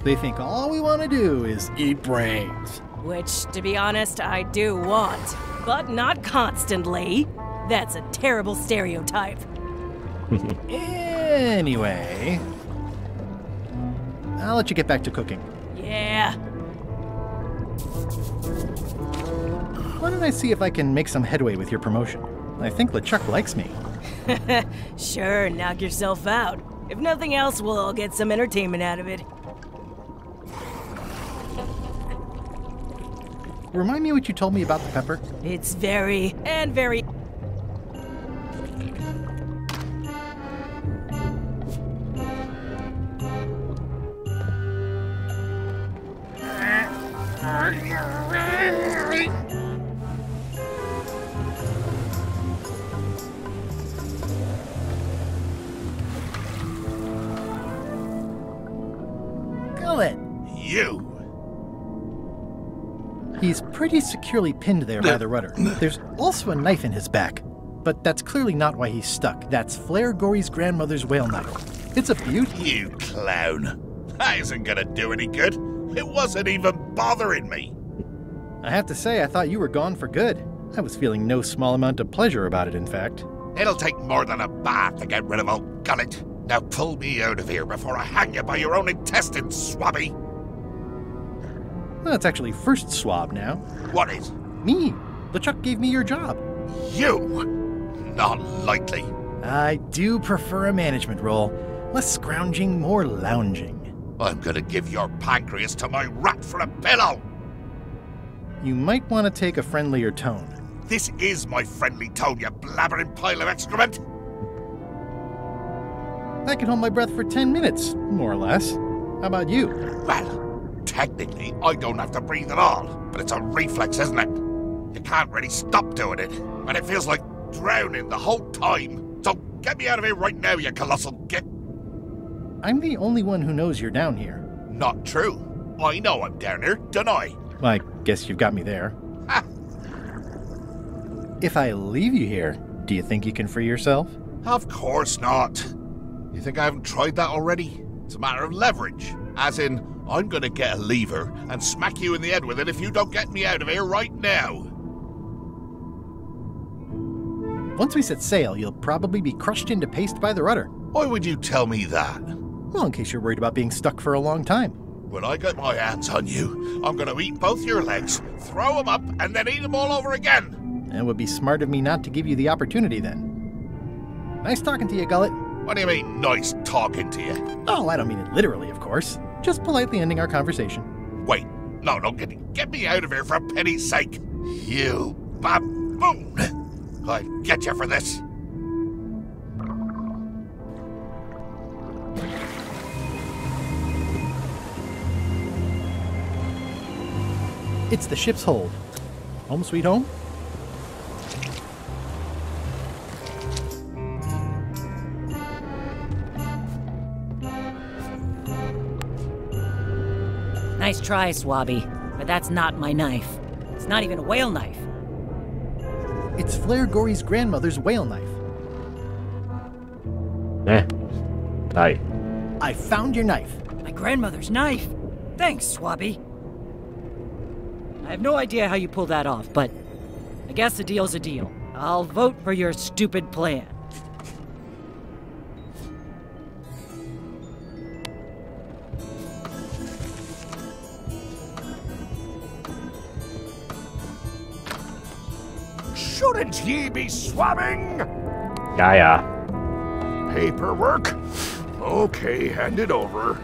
They think all we want to do is eat brains. Which, to be honest, I do want. But not constantly. That's a terrible stereotype. Anyway, I'll let you get back to cooking. Yeah. Why don't I see if I can make some headway with your promotion? I think LeChuck likes me. Sure, knock yourself out. If nothing else, we'll all get some entertainment out of it. Remind me what you told me about the pepper? It's very. Gullet! You! He's pretty securely pinned there by the rudder. There's also a knife in his back. But that's clearly not why he's stuck. That's Flair Gory's grandmother's whale knife. It's a beauty. You clown. That isn't gonna do any good. It wasn't even bothering me. I have to say, I thought you were gone for good. I was feeling no small amount of pleasure about it, in fact. It'll take more than a bath to get rid of old Gullet. Now pull me out of here before I hang you by your own intestines, swabby. Well, that's actually first swab now. What is? Me. LeChuck gave me your job. You? Not likely. I do prefer a management role. Less scrounging, more lounging. I'm gonna give your pancreas to my rat for a pillow! You might want to take a friendlier tone. This is my friendly tone, you blabbering pile of excrement! I can hold my breath for 10 minutes, more or less. How about you? Well, technically, I don't have to breathe at all, but it's a reflex, isn't it? You can't really stop doing it, and it feels like drowning the whole time. So get me out of here right now, you colossal git! I'm the only one who knows you're down here. Not true. I know I'm down here, don't I? I guess you've got me there. If I leave you here, do you think you can free yourself? Of course not. You think I haven't tried that already? It's a matter of leverage. As in, I'm gonna get a lever and smack you in the head with it if you don't get me out of here right now. Once we set sail, you'll probably be crushed into paste by the rudder. Why would you tell me that? Well, in case you're worried about being stuck for a long time. When I get my hands on you, I'm gonna eat both your legs, throw them up, and then eat them all over again. It would be smart of me not to give you the opportunity then. Nice talking to you, Gullet. What do you mean, nice talking to you? Oh, I don't mean it literally, of course. Just politely ending our conversation. Wait, no, get me out of here for a pity's sake. You baboon! I'll get you for this. It's the ship's hold. Home sweet home? Nice try, Swabby, but that's not my knife. It's not even a whale knife. It's Flair Gory's grandmother's whale knife. Aye. I found your knife. My grandmother's knife? Thanks, Swabby. I have no idea how you pulled that off, but I guess a deal's a deal. I'll vote for your stupid plan. Shouldn't ye be swabbing? Yeah. Paperwork? Okay, hand it over.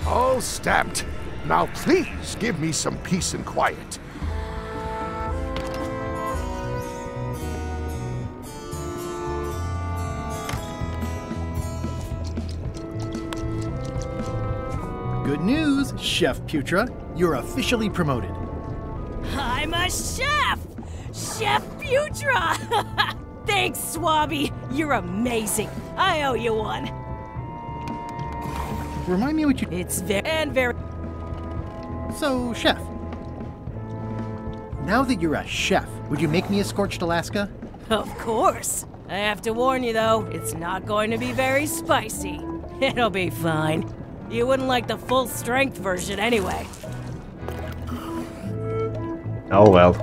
All stamped. Now please give me some peace and quiet. Good news, Chef Putra. You're officially promoted. I'm a chef! Chef Putra! Thanks, Swabby. You're amazing. I owe you one. Remind me what you... It's very... So, Chef. Now that you're a chef, would you make me a scorched Alaska? Of course. I have to warn you, though, it's not going to be very spicy. It'll be fine. You wouldn't like the full-strength version anyway. Oh well.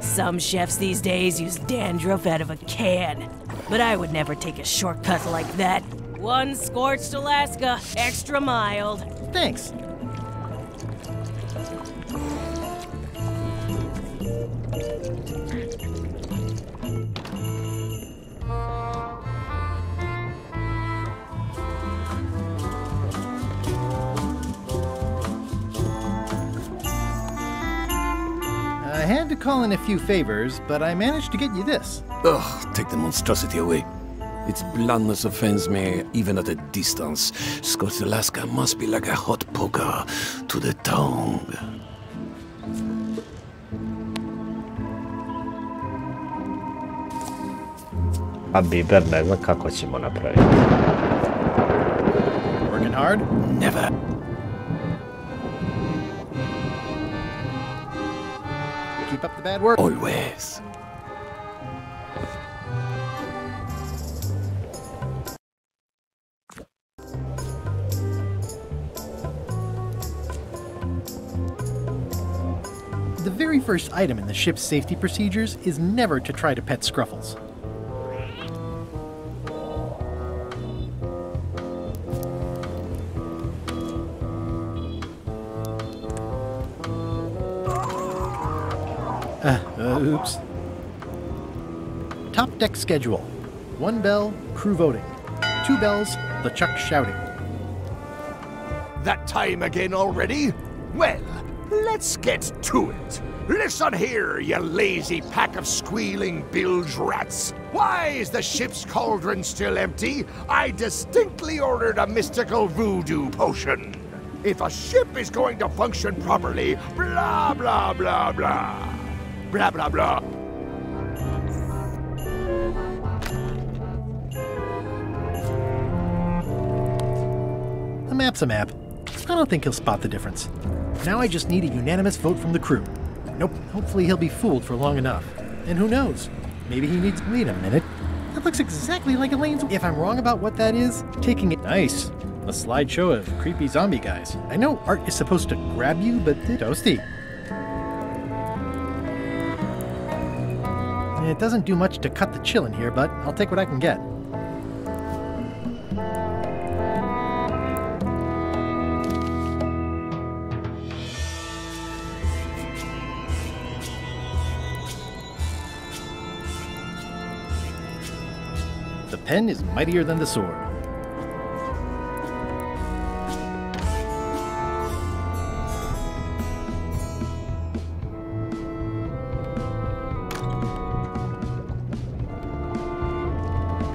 Some chefs these days use dandruff out of a can, but I would never take a shortcut like that. One scorched Alaska, extra mild. Thanks. I had to call in a few favors, but I managed to get you this. Ugh, take the monstrosity away. Its blandness offends me, even at a distance. Scorched Alaska must be like a hot poker to the tongue. A biber ne znam kako ćemo napraviti. Working hard? Never. Keep up the bad work. Always. The very first item in the ship's safety procedures is never to try to pet Scruffles. Oops. Top deck schedule. 1 bell, crew voting. 2 bells, the Chuck shouting. That time again already? Well, let's get to it. Listen here, you lazy pack of squealing bilge rats. Why is the ship's cauldron still empty? I distinctly ordered a mystical voodoo potion. If a ship is going to function properly, blah, blah, blah, blah. Blah, blah, blah. map's a map. I don't think he'll spot the difference. Now I just need a unanimous vote from the crew. Nope, hopefully he'll be fooled for long enough. And who knows? Maybe he needs... Wait a minute. That looks exactly like Elaine's... If I'm wrong about what that is, taking it... Nice. A slideshow of creepy zombie guys. I know art is supposed to grab you, but... Toasty. It doesn't do much to cut the chill in here, but I'll take what I can get. The pen is mightier than the sword.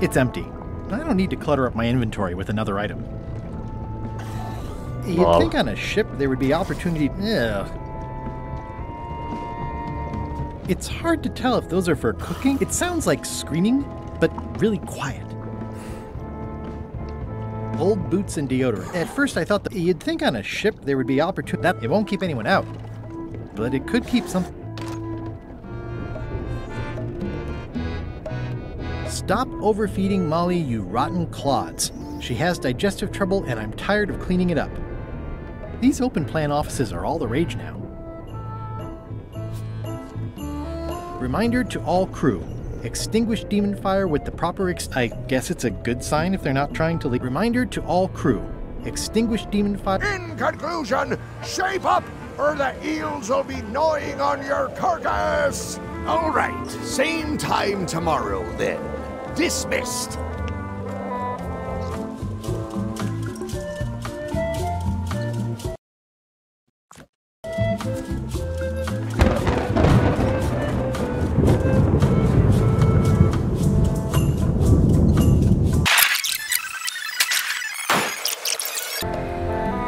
It's empty. I don't need to clutter up my inventory with another item. You'd think on a ship there would be opportunity... Ugh. It's hard to tell if those are for cooking. It sounds like screaming, but really quiet. Old boots and deodorant. At first I thought that you'd think on a ship there would be opportunity... That it won't keep anyone out. But it could keep some... Stop overfeeding Molly, you rotten clods. She has digestive trouble and I'm tired of cleaning it up. These open plan offices are all the rage now. Reminder to all crew. Extinguish demon fire with the proper I guess it's a good sign if they're not trying to leave. Reminder to all crew. Extinguish demon fire. In conclusion, shape up or the eels will be gnawing on your carcass. All right, same time tomorrow then. Dismissed.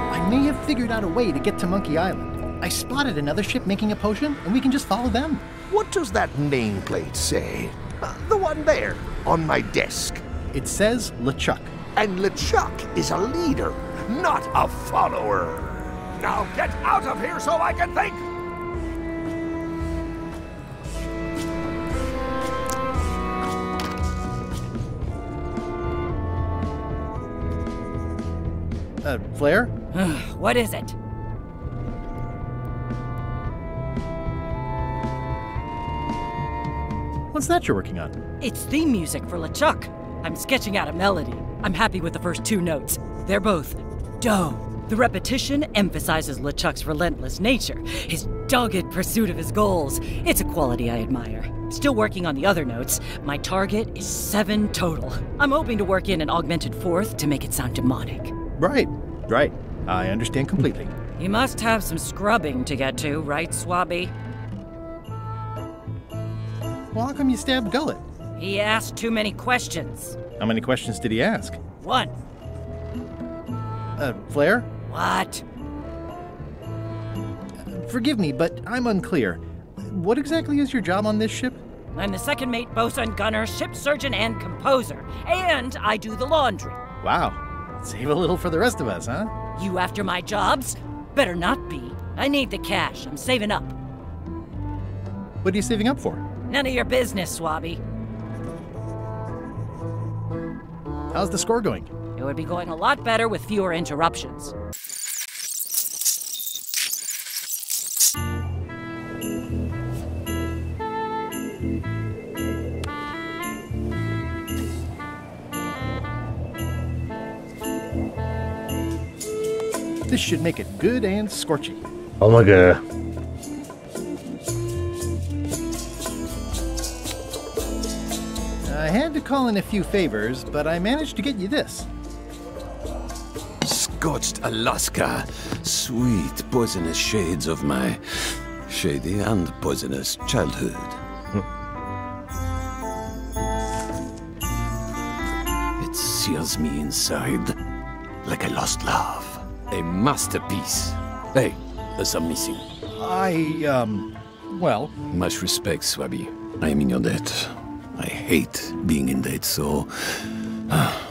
I may have figured out a way to get to Monkey Island. I spotted another ship making a potion, and we can just follow them. What does that nameplate say? The one there, on my desk. It says LeChuck. And LeChuck is a leader, not a follower. Now get out of here so I can think! Flair? What is it? What's that you're working on? It's theme music for LeChuck. I'm sketching out a melody. I'm happy with the first two notes. They're both dope. The repetition emphasizes LeChuck's relentless nature, his dogged pursuit of his goals. It's a quality I admire. Still working on the other notes. My target is 7 total. I'm hoping to work in an augmented 4th to make it sound demonic. Right. I understand completely. You must have some scrubbing to get to, right, Swabby? Well, how come you stabbed Gullet? He asked too many questions. How many questions did he ask? 1. Flair? What? Forgive me, but I'm unclear. What exactly is your job on this ship? I'm the second mate, bosun, gunner, ship surgeon, and composer. And I do the laundry. Wow. Save a little for the rest of us, huh? You after my jobs? Better not be. I need the cash. I'm saving up. What are you saving up for? None of your business, Swabby. How's the score going? It would be going a lot better with fewer interruptions. This should make it good and scorchy. Oh my god. I had to call in a few favors, but I managed to get you this. Scorched Alaska, sweet poisonous shades of my shady and poisonous childhood. It sears me inside like a lost love. A masterpiece. Hey, there's some missing. Well... Much respect, Swabby. I am in your debt. I hate being in debt, so...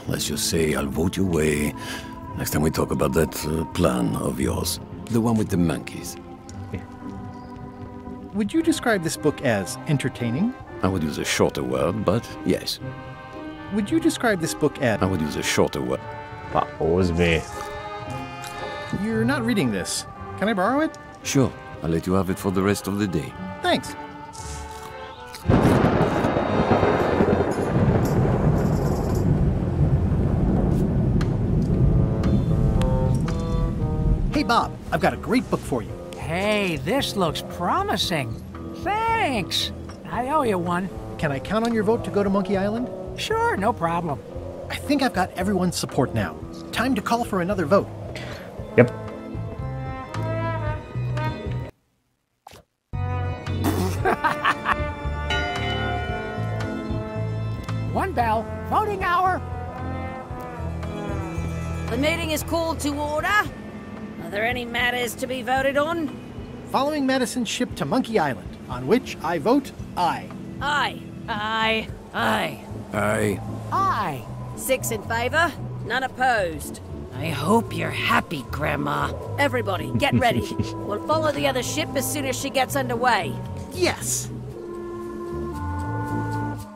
let's just say I'll vote your way Next time we talk about that plan of yours. The one with the monkeys. Would you describe this book as entertaining? I would use a shorter word, but yes. Would you describe this book as... I would use a shorter word. What was me? You're not reading this. Can I borrow it? Sure. I'll let you have it for the rest of the day. Thanks. Hey, Bob, I've got a great book for you. Hey, this looks promising. Thanks. I owe you one. Can I count on your vote to go to Monkey Island? Sure, no problem. I think I've got everyone's support now. Time to call for another vote. Yep. One bell. Voting hour. The meeting is called to order. Are there any matters to be voted on? Following Madison's ship to Monkey Island, on which I vote aye. Aye. Aye. Aye. Aye. Aye. 6 in favor, none opposed. I hope you're happy, Grandma. Everybody, get ready. We'll follow the other ship as soon as she gets underway. Yes!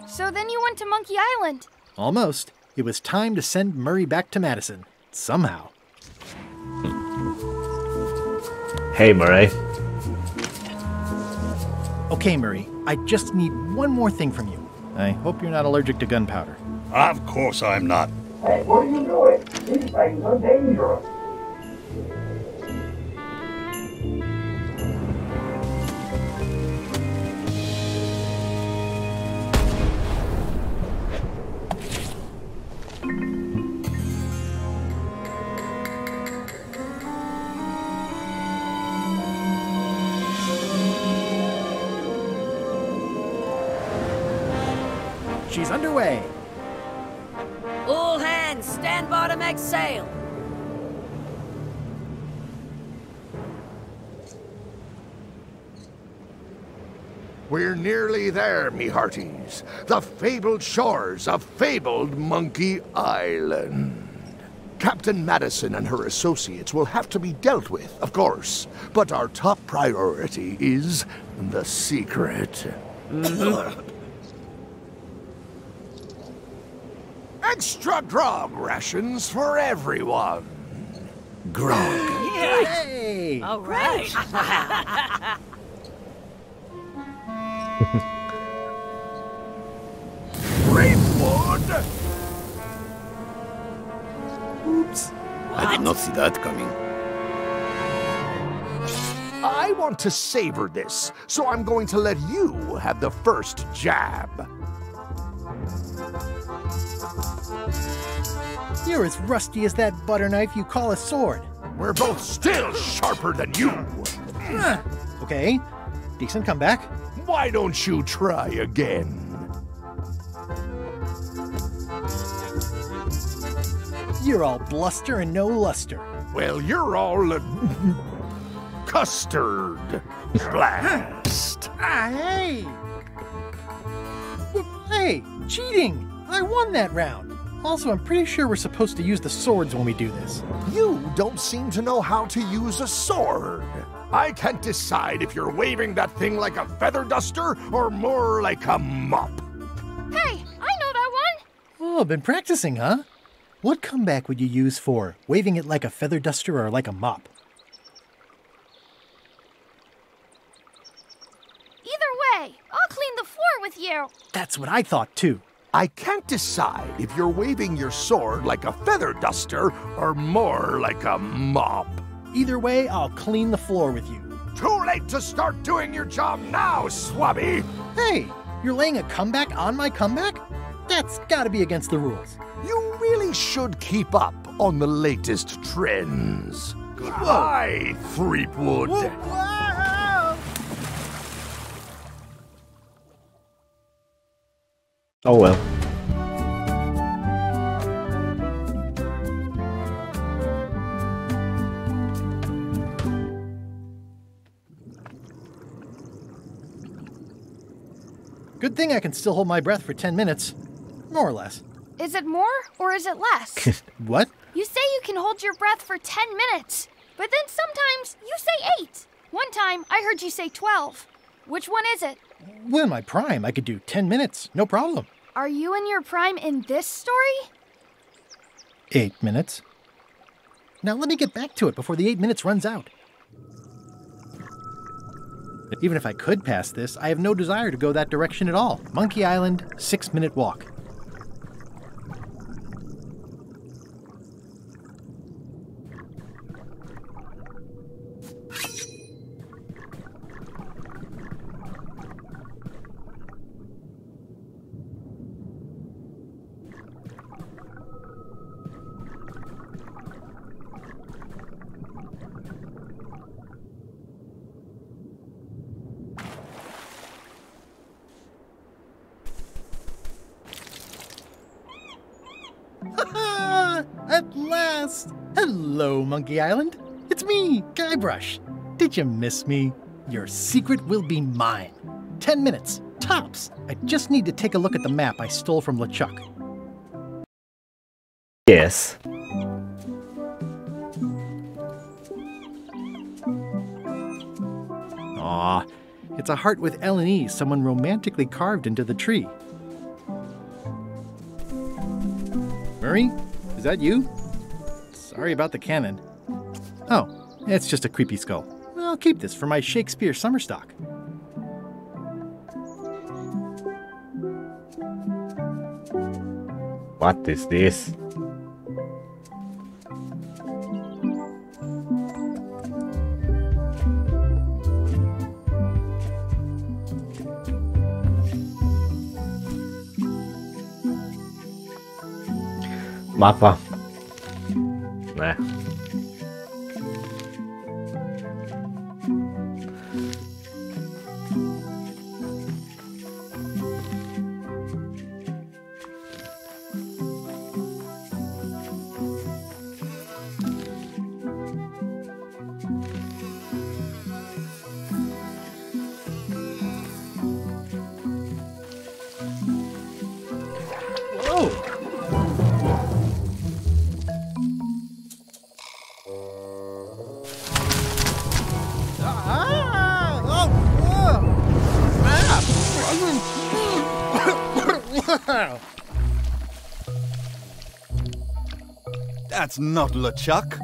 So then you went to Monkey Island. Almost. It was time to send Murray back to Madison. Somehow. Hey, Murray. Okay, Murray. I just need one more thing from you. I hope you're not allergic to gunpowder. Of course I'm not. Hey, what are you doing? These things are dangerous. She's underway. All hands, stand by to make sail. We're nearly there, me hearties. The fabled shores of fabled Monkey Island. Captain Madison and her associates will have to be dealt with, of course. But our top priority is the secret. Extra grog rations for everyone. Grog. Hey! All right. Rainwood! Oops. I did not see that coming. I want to savor this, so I'm going to let you have the first jab. You're as rusty as that butter knife you call a sword. We're both still sharper than you. Okay, decent comeback. Why don't you try again? You're all bluster and no luster. Well, you're all custard. Blast. Hey! Hey, cheating! I won that round. Also, I'm pretty sure we're supposed to use the swords when we do this. You don't seem to know how to use a sword. I can't decide if you're waving that thing like a feather duster or more like a mop. Hey, I know that one. Oh, been practicing, huh? What comeback would you use for waving it like a feather duster or like a mop? Either way, I'll clean the floor with you. That's what I thought, too. I can't decide if you're waving your sword like a feather duster or more like a mop. Either way, I'll clean the floor with you. Too late to start doing your job now, Swabby! Hey, you're laying a comeback on my comeback? That's gotta be against the rules. You really should keep up on the latest trends. Goodbye, Threepwood. Oh well. Good thing I can still hold my breath for 10 minutes. More or less. Is it more or is it less? What? You say you can hold your breath for 10 minutes, but then sometimes you say 8. One time, I heard you say 12. Which one is it? Well, in my prime, I could do 10 minutes, no problem. Are you in your prime in this story? 8 minutes. Now let me get back to it before the 8 minutes runs out. Even if I could pass this, I have no desire to go that direction at all. Monkey Island, 6-minute walk. At last! Hello, Monkey Island. It's me, Guybrush. Did you miss me? Your secret will be mine. 10 minutes, tops. I just need to take a look at the map I stole from LeChuck. Yes. Aw, it's a heart with L and E someone romantically carved into the tree. Murray? Is that you? Sorry about the cannon. Oh, it's just a creepy skull. I'll keep this for my Shakespeare summer stock. What is this? Mapa. Ne. That's not LeChuck.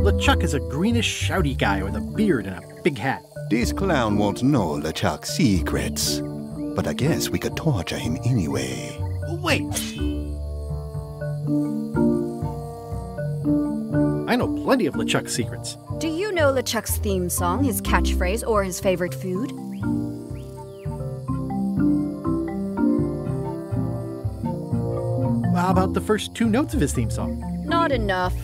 LeChuck is a greenish, shouty guy with a beard and a big hat. This clown won't know LeChuck's secrets, but I guess we could torture him anyway. Wait! I know plenty of LeChuck's secrets. Do you know LeChuck's theme song, his catchphrase, or his favorite food? How about the first 2 notes of his theme song? Not enough.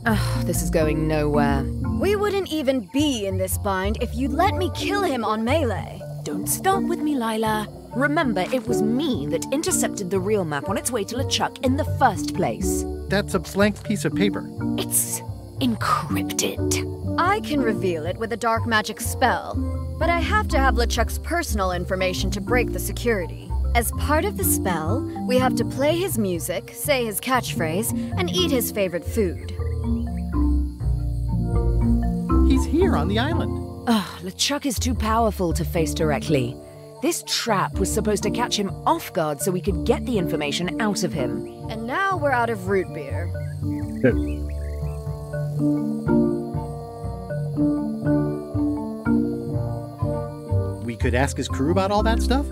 Ugh, this is going nowhere. We wouldn't even be in this bind if you'd let me kill him on Melee. Don't start with me, Lila. Remember, it was me that intercepted the real map on its way to LeChuck in the first place. That's a blank piece of paper. It's encrypted. I can reveal it with a dark magic spell, but I have to have LeChuck's personal information to break the security. As part of the spell, we have to play his music, say his catchphrase, and eat his favorite food. He's here on the island. Ugh, LeChuck is too powerful to face directly. This trap was supposed to catch him off guard so we could get the information out of him. And now we're out of root beer. We could ask his crew about all that stuff?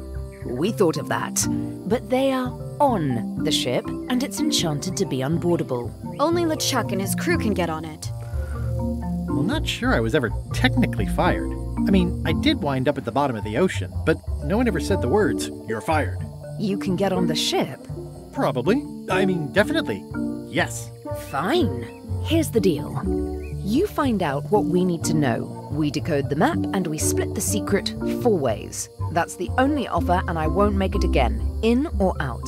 We thought of that, but they are on the ship, and it's enchanted to be unboardable. Only LeChuck and his crew can get on it. Well, not sure I was ever technically fired. I mean, I did wind up at the bottom of the ocean, but no one ever said the words, "You're fired." You can get on the ship? Probably. I mean, definitely. Yes. Fine. Here's the deal. You find out what we need to know. We decode the map, and we split the secret 4 ways. That's the only offer, and I won't make it again. In or out?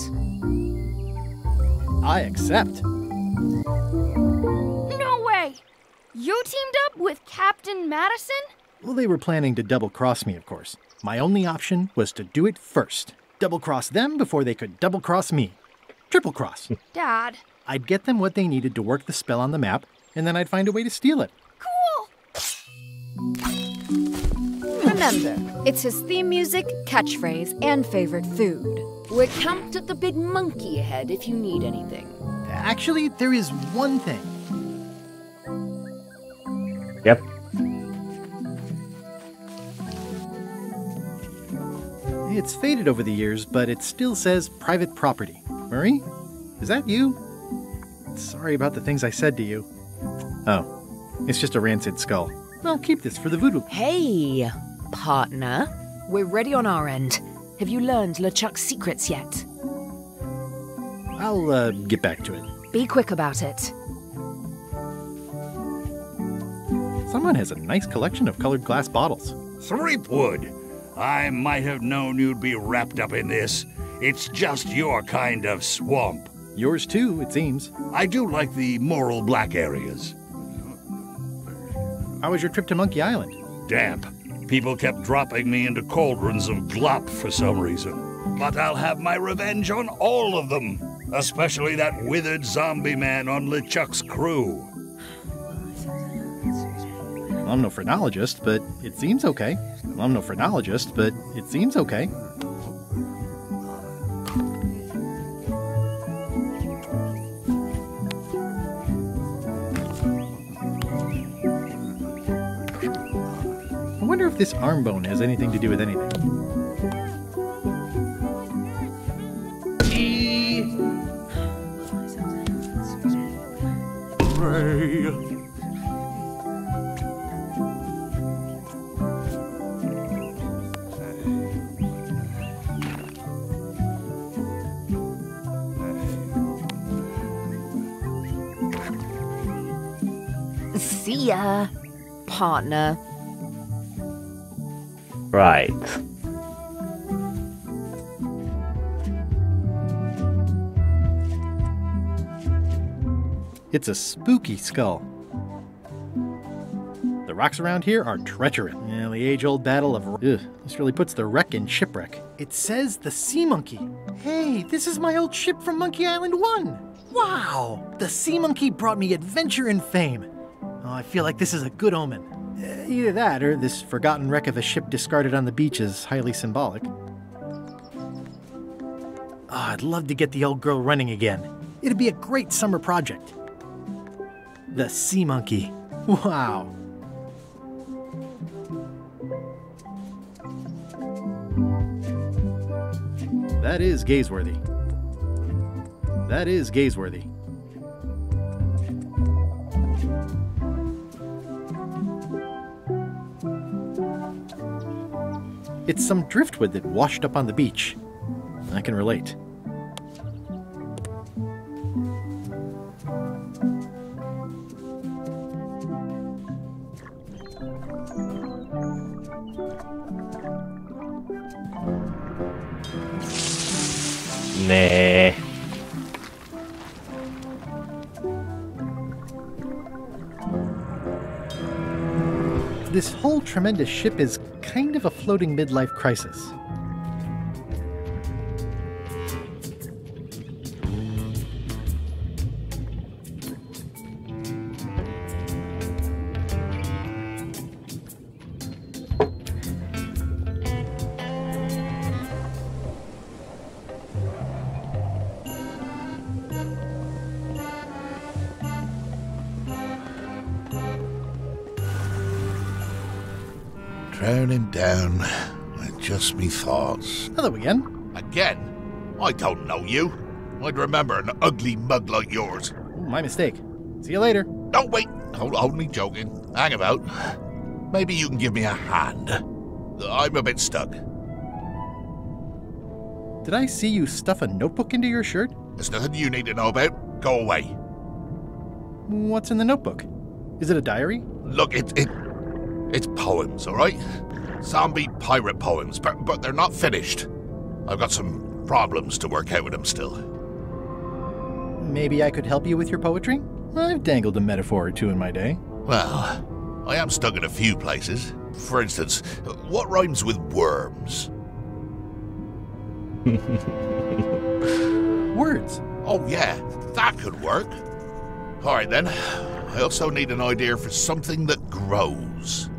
I accept. No way! You teamed up with Captain Madison? Well, they were planning to double-cross me, of course. My only option was to do it first. Double-cross them before they could double-cross me. Triple cross. Dad. I'd get them what they needed to work the spell on the map, and then I'd find a way to steal it. Remember, it's his theme music, catchphrase, and favorite food. We're camped at the big monkey head if you need anything. Actually, there is one thing. Yep. It's faded over the years, but it still says private property. Murray? Is that you? Sorry about the things I said to you. Oh, it's just a rancid skull. I'll keep this for the voodoo. Hey, partner. We're ready on our end. Have you learned LeChuck's secrets yet? I'll get back to it. Be quick about it. Someone has a nice collection of colored glass bottles. Threepwood, I might have known you'd be wrapped up in this. It's just your kind of swamp. Yours too, it seems. I do like the moral black areas. How was your trip to Monkey Island? Damp. People kept dropping me into cauldrons of glop for some reason. But I'll have my revenge on all of them. Especially that withered zombie man on LeChuck's crew. I'm no phrenologist, but it seems okay. I'm no phrenologist, but it seems okay. I wonder if this arm bone has anything to do with anything. Ray. See ya, partner. Right. It's a spooky skull. The rocks around here are treacherous. Yeah, the age-old battle of... Ugh, this really puts the wreck in shipwreck. It says the Sea Monkey. Hey, this is my old ship from Monkey Island 1. Wow! The Sea Monkey brought me adventure and fame. Oh, I feel like this is a good omen. Either that, or this forgotten wreck of a ship discarded on the beach is highly symbolic. Oh, I'd love to get the old girl running again. It'd be a great summer project. The Sea Monkey. Wow. That is gazeworthy. That is gazeworthy. It's some driftwood that washed up on the beach. I can relate. Nah. This whole tremendous ship is kind of a floating midlife crisis. Drowning down with just me thoughts. Hello again. Again? I don't know you. I'd remember an ugly mug like yours. My mistake. See you later. Oh, wait. Only joking. Hang about. Maybe you can give me a hand. I'm a bit stuck. Did I see you stuff a notebook into your shirt? There's nothing you need to know about. Go away. What's in the notebook? Is it a diary? Look, it's poems, all right? Zombie pirate poems, but they're not finished. I've got some problems to work out with them still. Maybe I could help you with your poetry? I've dangled a metaphor or two in my day. Well, I am stuck in a few places. For instance, what rhymes with worms? Words. Oh yeah, that could work. Alright then, I also need an idea for something that grows.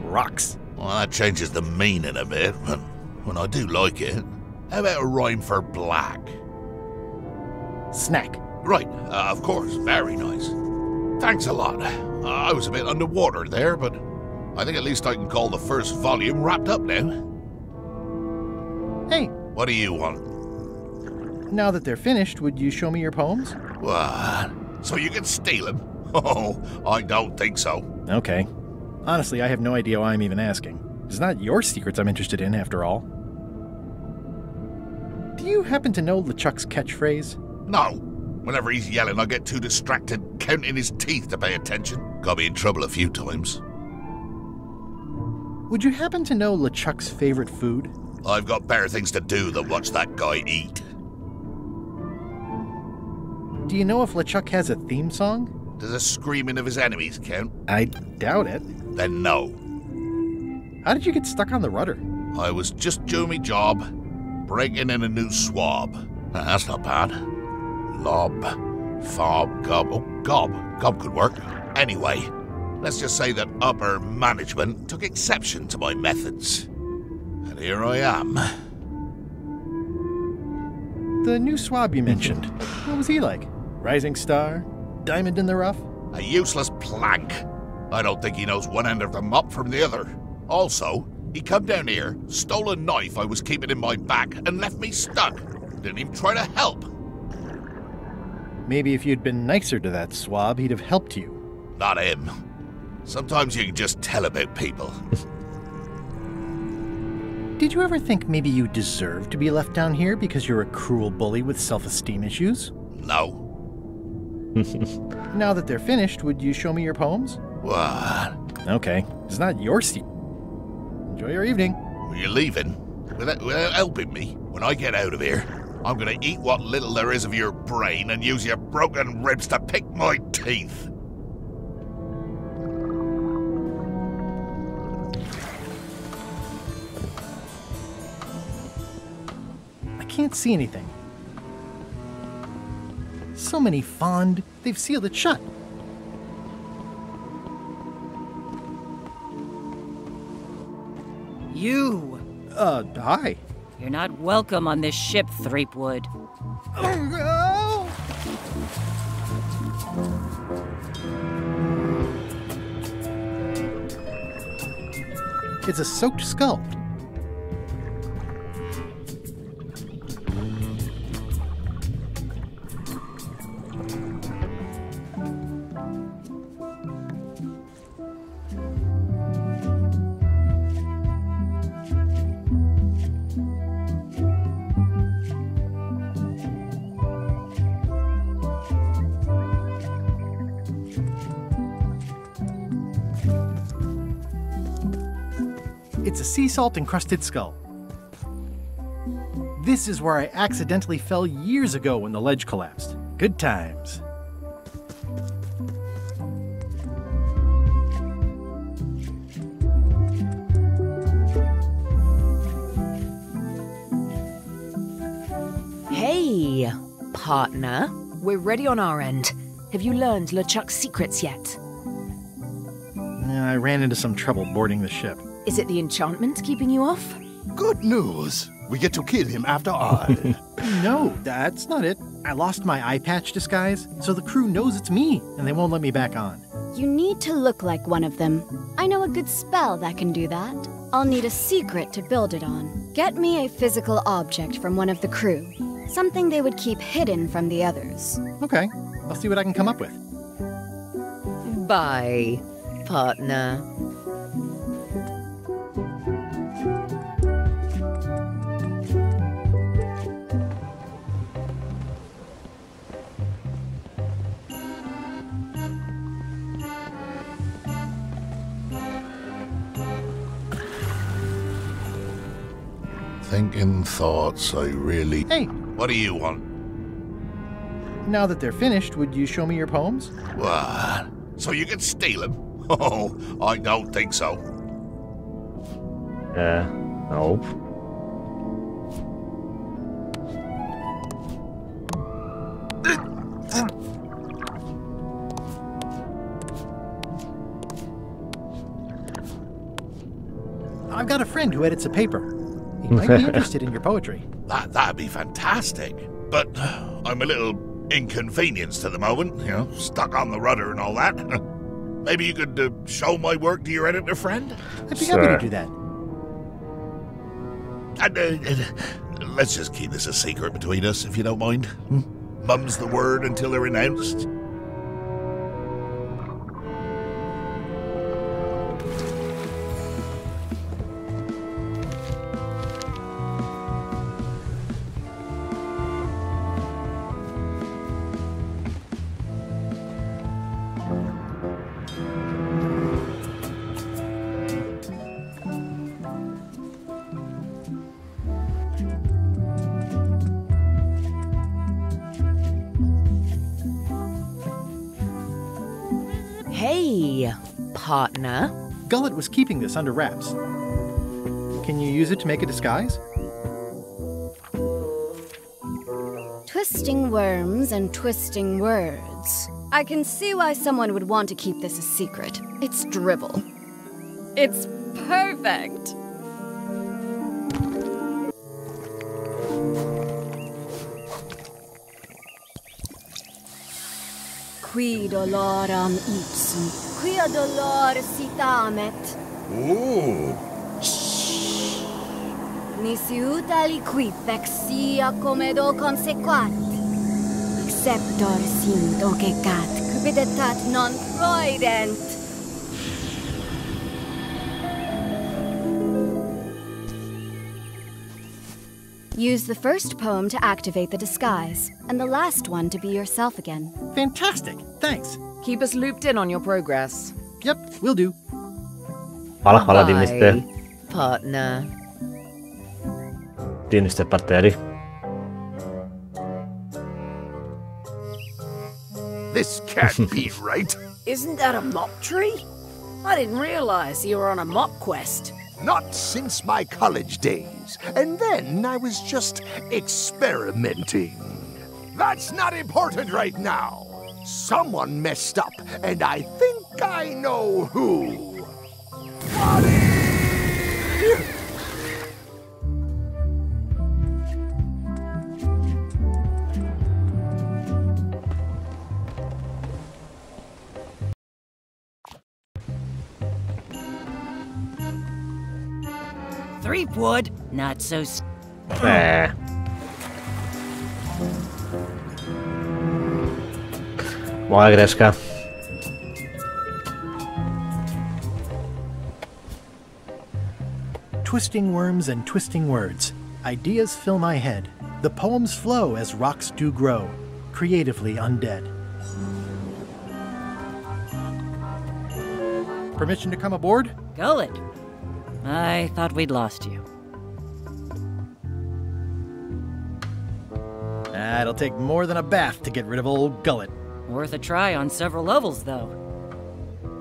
Rocks. Well, that changes the meaning a bit, but when I do like it. How about a rhyme for black? Snack. Right, of course, very nice. Thanks a lot. I was a bit underwater there, but I think at least I can call the first volume wrapped up now. Hey. What do you want? Now that they're finished, would you show me your poems? What? So you can steal them? Oh, I don't think so. Okay. Honestly, I have no idea why I'm even asking. It's not your secrets I'm interested in, after all. Do you happen to know LeChuck's catchphrase? No. Whenever he's yelling, I get too distracted counting his teeth to pay attention. Got me in trouble a few times. Would you happen to know LeChuck's favorite food? I've got better things to do than watch that guy eat. Do you know if LeChuck has a theme song? Does the screaming of his enemies count? I doubt it. Then no. How did you get stuck on the rudder? I was just doing my job, breaking in a new swab. That's not bad. Lob, fob, gob. Oh, gob. Gob could work. Anyway, let's just say that upper management took exception to my methods. And here I am. The new swab you mentioned. What was he like? Rising star? Diamond in the rough? A useless plank. I don't think he knows one end of the mop from the other. Also, he come down here, stole a knife I was keeping in my back, and left me stuck. Didn't even try to help. Maybe if you'd been nicer to that swab, he'd have helped you. Not him. Sometimes you can just tell about people. Did you ever think maybe you deserve to be left down here because you're a cruel bully with self-esteem issues? No. Now that they're finished, would you show me your poems? What? Okay, it's not your secret. Enjoy your evening. Are you leaving? Without helping me? When I get out of here, I'm gonna eat what little there is of your brain and use your broken ribs to pick my teeth. I can't see anything. So many fond, they've sealed it shut. You! Hi. You're not welcome on this ship, Threepwood. It's a soaked skull. It's a sea salt encrusted skull. This is where I accidentally fell years ago when the ledge collapsed. Good times. Hey, partner. We're ready on our end. Have you learned LeChuck's secrets yet? I ran into some trouble boarding the ship. Is it the enchantment keeping you off? Good news. We get to kill him after all. No, that's not it. I lost my eye patch disguise, so the crew knows it's me, and they won't let me back on. You need to look like one of them. I know a good spell that can do that. I'll need a secret to build it on. Get me a physical object from one of the crew. Something they would keep hidden from the others. Okay, I'll see what I can come up with. Bye, partner. Thinking thoughts, I really... Hey! What do you want? Now that they're finished, would you show me your poems? What? So you can steal them? Oh, I don't think so. Nope. I've got a friend who edits a paper. He might be interested in your poetry. That'd be fantastic. But I'm a little inconvenienced at the moment, you know, stuck on the rudder and all that. Maybe you could show my work to your editor friend? I'd be happy to do that. And, let's just keep this a secret between us, if you don't mind. Mum's the word until they're announced. Hey, partner. Gullet was keeping this under wraps. Can you use it to make a disguise? Twisting worms and twisting words. I can see why someone would want to keep this a secret. It's drivel. It's perfect. Qui doloram ipsum, quia dolor sitamet. Ooh. Nisi utali quid vexia comedo consequat. Exceptor sint ocecat, cupiditat non proident. Use the first poem to activate the disguise, and the last one to be yourself again. Fantastic! Thanks! Keep us looped in on your progress. Yep, will do. Hvala Diniste. Partner. Diniste partneri. This can't be right. Isn't that a mop tree? I didn't realize you were on a mop quest. Not since my college days. And then I was just experimenting. That's not important right now. Someone messed up, and I think I know who. Threepwood, not so. Moja greška. Twisting worms and twisting words. Ideas fill my head. The poems flow as rocks do grow, creatively undead. Permission to come aboard? Gullet. I thought we'd lost you. It'll take more than a bath to get rid of old Gullet. Worth a try on several levels, though.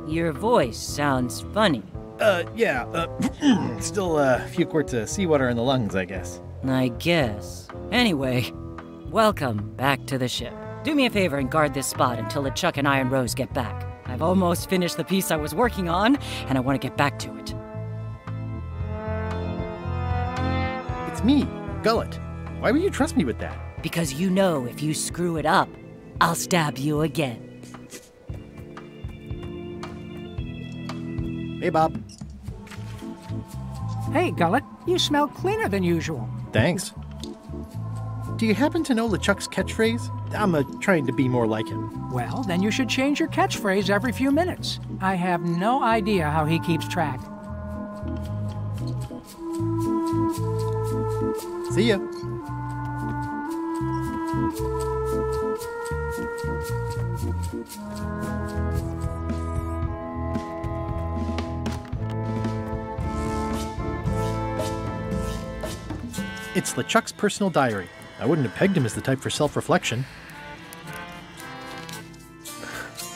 Your voice sounds funny. Still a few quarts of seawater in the lungs, I guess. I guess. Anyway, welcome back to the ship. Do me a favor and guard this spot until LeChuck and I and Rose get back. I've almost finished the piece I was working on, and I want to get back to it. It's me, Gullet. Why would you trust me with that? Because you know if you screw it up, I'll stab you again. Hey, Bob. Hey, Gullet, you smell cleaner than usual. Thanks. Do you happen to know LeChuck's catchphrase? I'm trying to be more like him. Well, then you should change your catchphrase every few minutes. I have no idea how he keeps track. See ya. It's LeChuck's personal diary. I wouldn't have pegged him as the type for self-reflection.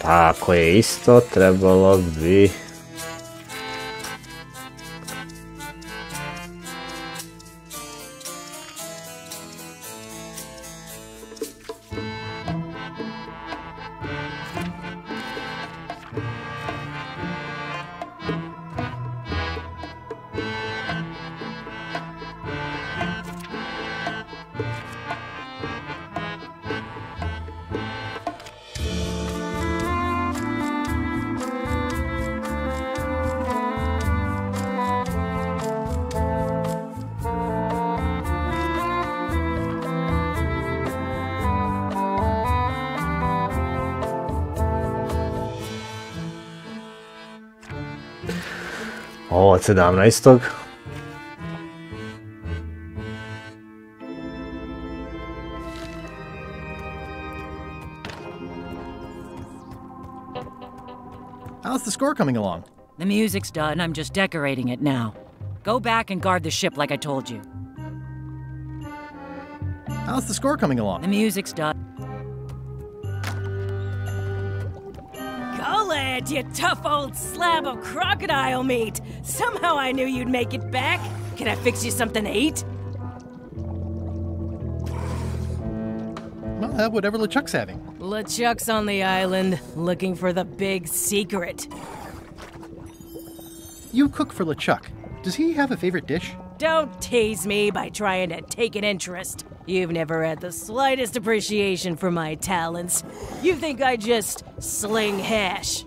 Tako je isto, trebalo bi... Ovo od 17. How's the score coming along? The music's done, I'm just decorating it now. Go back and guard the ship like I told you. How's the score coming along? The music's done. Go, lad, you tough old slab of crocodile meat! Somehow I knew you'd make it back. Can I fix you something to eat? Well, whatever LeChuck's having. LeChuck's on the island, looking for the big secret. You cook for LeChuck. Does he have a favorite dish? Don't tease me by trying to take an interest. You've never had the slightest appreciation for my talents. You think I just sling hash.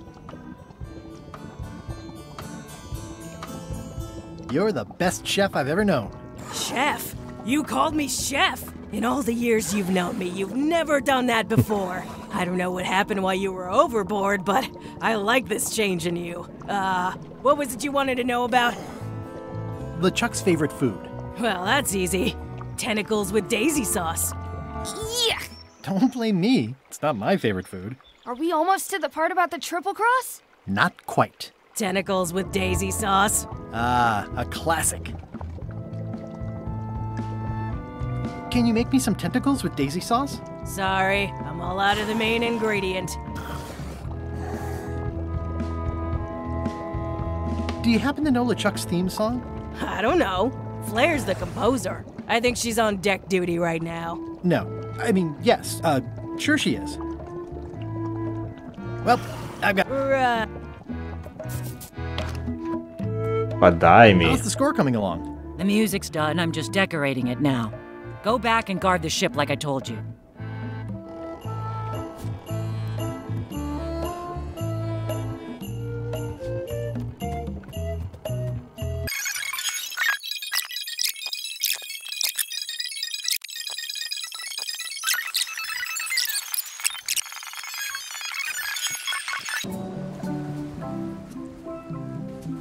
You're the best chef I've ever known. Chef? You called me chef? In all the years you've known me, you've never done that before. I don't know what happened while you were overboard, but I like this change in you. What was it you wanted to know about? LeChuck's favorite food. Well, that's easy. Tentacles with daisy sauce. Yeah! Don't blame me. It's not my favorite food. Are we almost to the part about the triple cross? Not quite. Tentacles with daisy sauce. Ah, a classic. Can you make me some tentacles with daisy sauce? Sorry, I'm all out of the main ingredient. Do you happen to know LeChuck's theme song? I don't know. Flair's the composer. I think she's on deck duty right now. No. I mean, yes. Sure she is. Well, I've got... Pa daj mi. How's the score coming along? The music's done, I'm just decorating it now. Go back and guard the ship like I told you.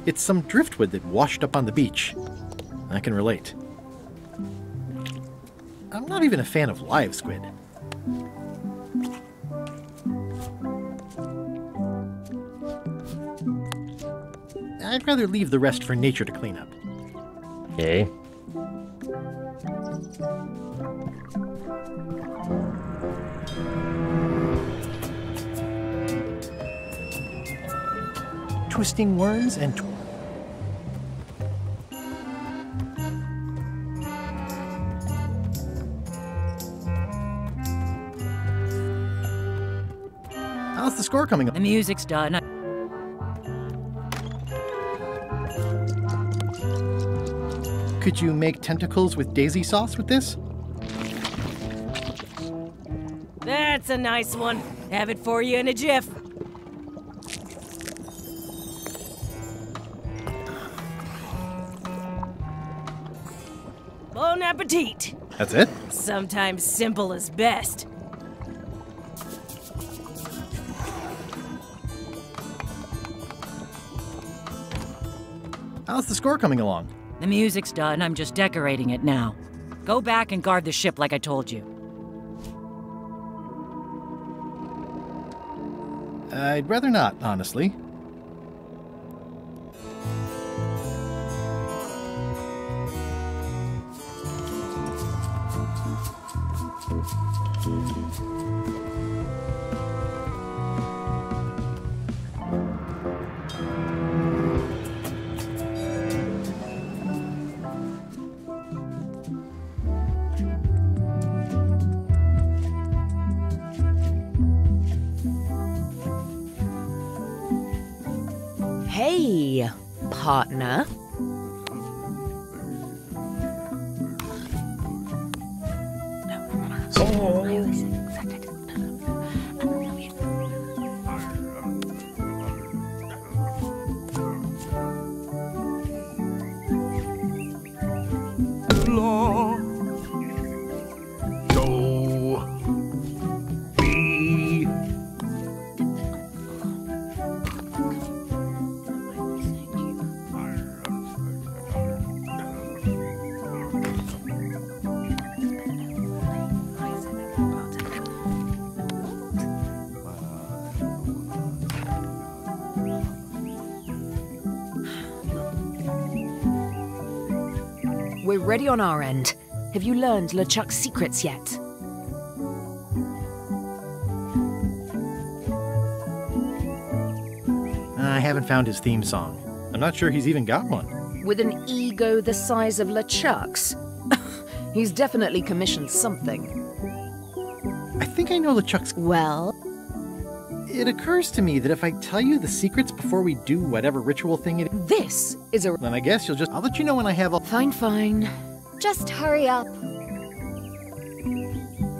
It's some driftwood that washed up on the beach. I can relate. I'm not even a fan of live squid. I'd rather leave the rest for nature to clean up. Okay. Twisting worms and... How's the score coming up? The music's done. Could you make tentacles with daisy sauce with this? That's a nice one. Have it for you in a jiff. Bon appetit. That's it? Sometimes simple is best. How's the score coming along? The music's done, I'm just decorating it now. Go back and guard the ship like I told you. I'd rather not, honestly. Hey, partner. We're ready on our end. Have you learned LeChuck's secrets yet? I haven't found his theme song. I'm not sure he's even got one. With an ego the size of LeChuck's? He's definitely commissioned something. I think I know LeChuck's... Well? It occurs to me that if I tell you the secrets before we do whatever ritual thing it is... This is a... Then I guess you'll just... I'll let you know when I have a... Fine, fine. Just hurry up.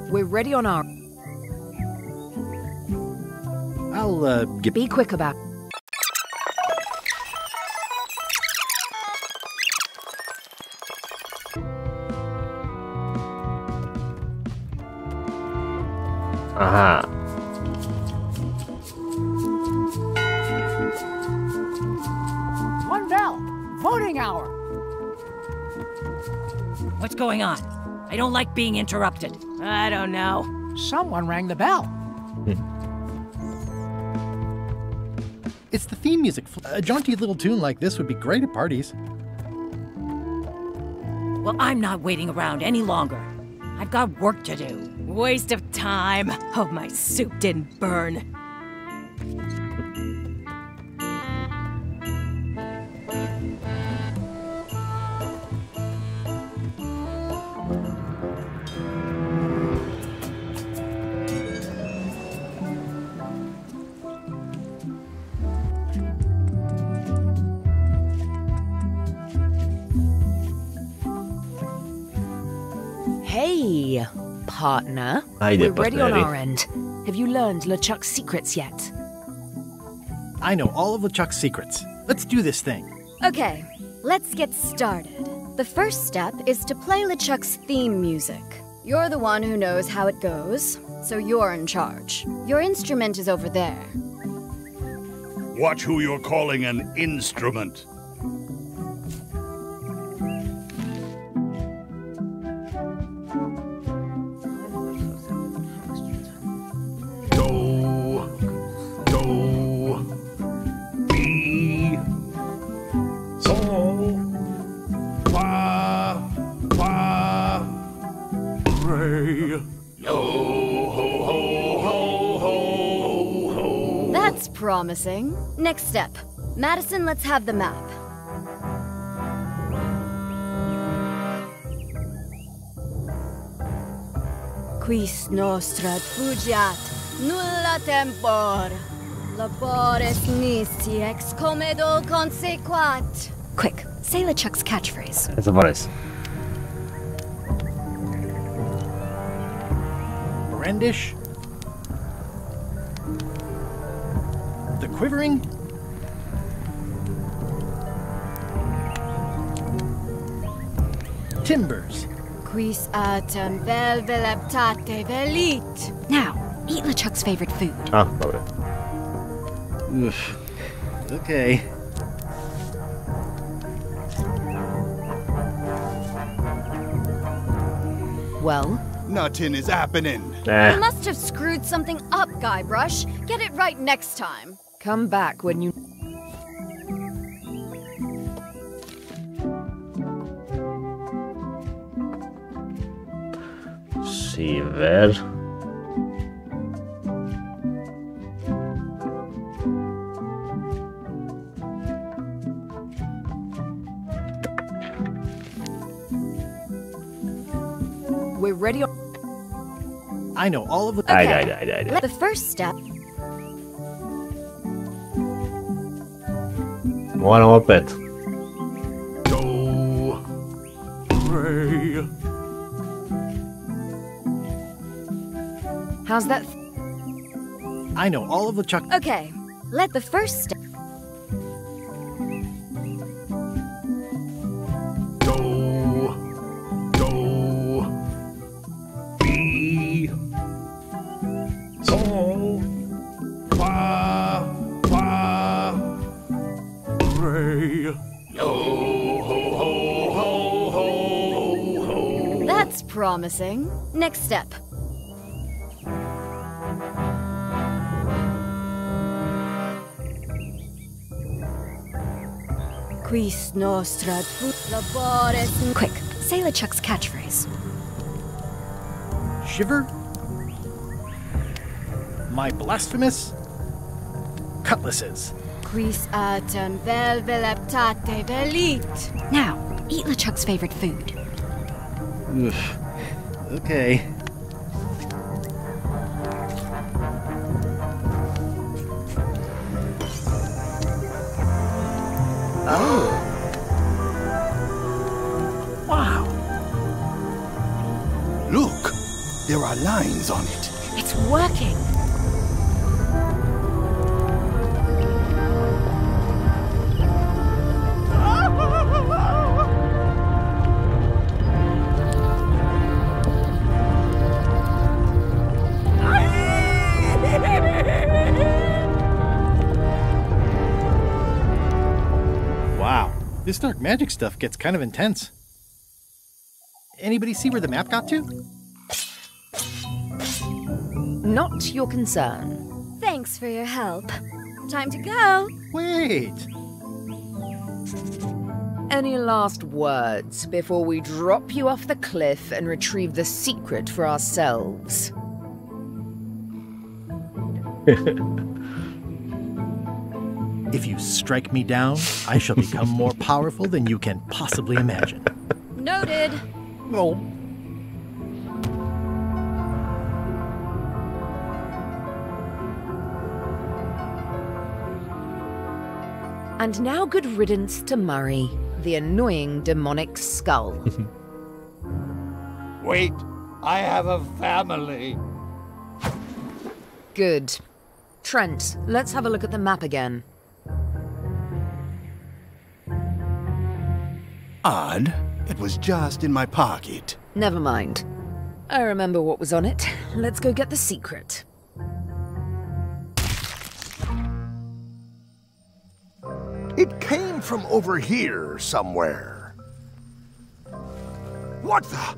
We're ready on our... I'll, get... Be quick about... Aha. One bell. Voting hour. What's going on? I don't like being interrupted. I don't know. Someone rang the bell. It's the theme music. A jaunty little tune like this would be great at parties. Well, I'm not waiting around any longer. I've got work to do. Waste of time. Hope my soup didn't burn. Hey, partner. We're ready on our end. Have you learned LeChuck's secrets yet? I know all of LeChuck's secrets. Let's do this thing. Okay, let's get started. The first step is to play LeChuck's theme music. You're the one who knows how it goes, so you're in charge. Your instrument is over there. Watch who you're calling an instrument. That's promising. Next step. Madison, let's have the map. Quis nostra fugiat, nulla tempor. Labores nisi ex comedo consequat. Quick, say LeChuck's catchphrase. It's a Boris. Brandish. The quivering. Timbers. Quis autem vel veleptate velit. Now, eat LeChuck's favorite food. Ah, dobra. Oof. Okay. Well? Nothing is happening. You must have screwed something up, Guybrush. Get it right next time. Come back when you... See where? We're ready. I know all of the... Okay. The first step... Moram opet. Do, re. How's that? I know all of LeChuck. Okay, let the first step... That's promising. Next step. Quis nostra labores... Quick, Say LeChuck's catchphrase. Shiver? My blasphemous cutlasses. Quis autem vel veleptate velit. Now, eat LeChuck's favorite food. Oof. Okay. Oh. Wow. Look, there are lines on it. It's working. Wow, this dark magic stuff gets kind of intense. Anybody see where the map got to? Not your concern. Thanks for your help. Time to go. Wait. Any last words before we drop you off the cliff and retrieve the secret for ourselves? If you strike me down, I shall become more powerful than you can possibly imagine. Noted. Oh. And now good riddance to Murray, the annoying demonic skull. Wait, I have a family. Good. Trent, let's have a look at the map again. Odd. It was just in my pocket. Never mind. I remember what was on it. Let's go get the secret. It came from over here somewhere. What the?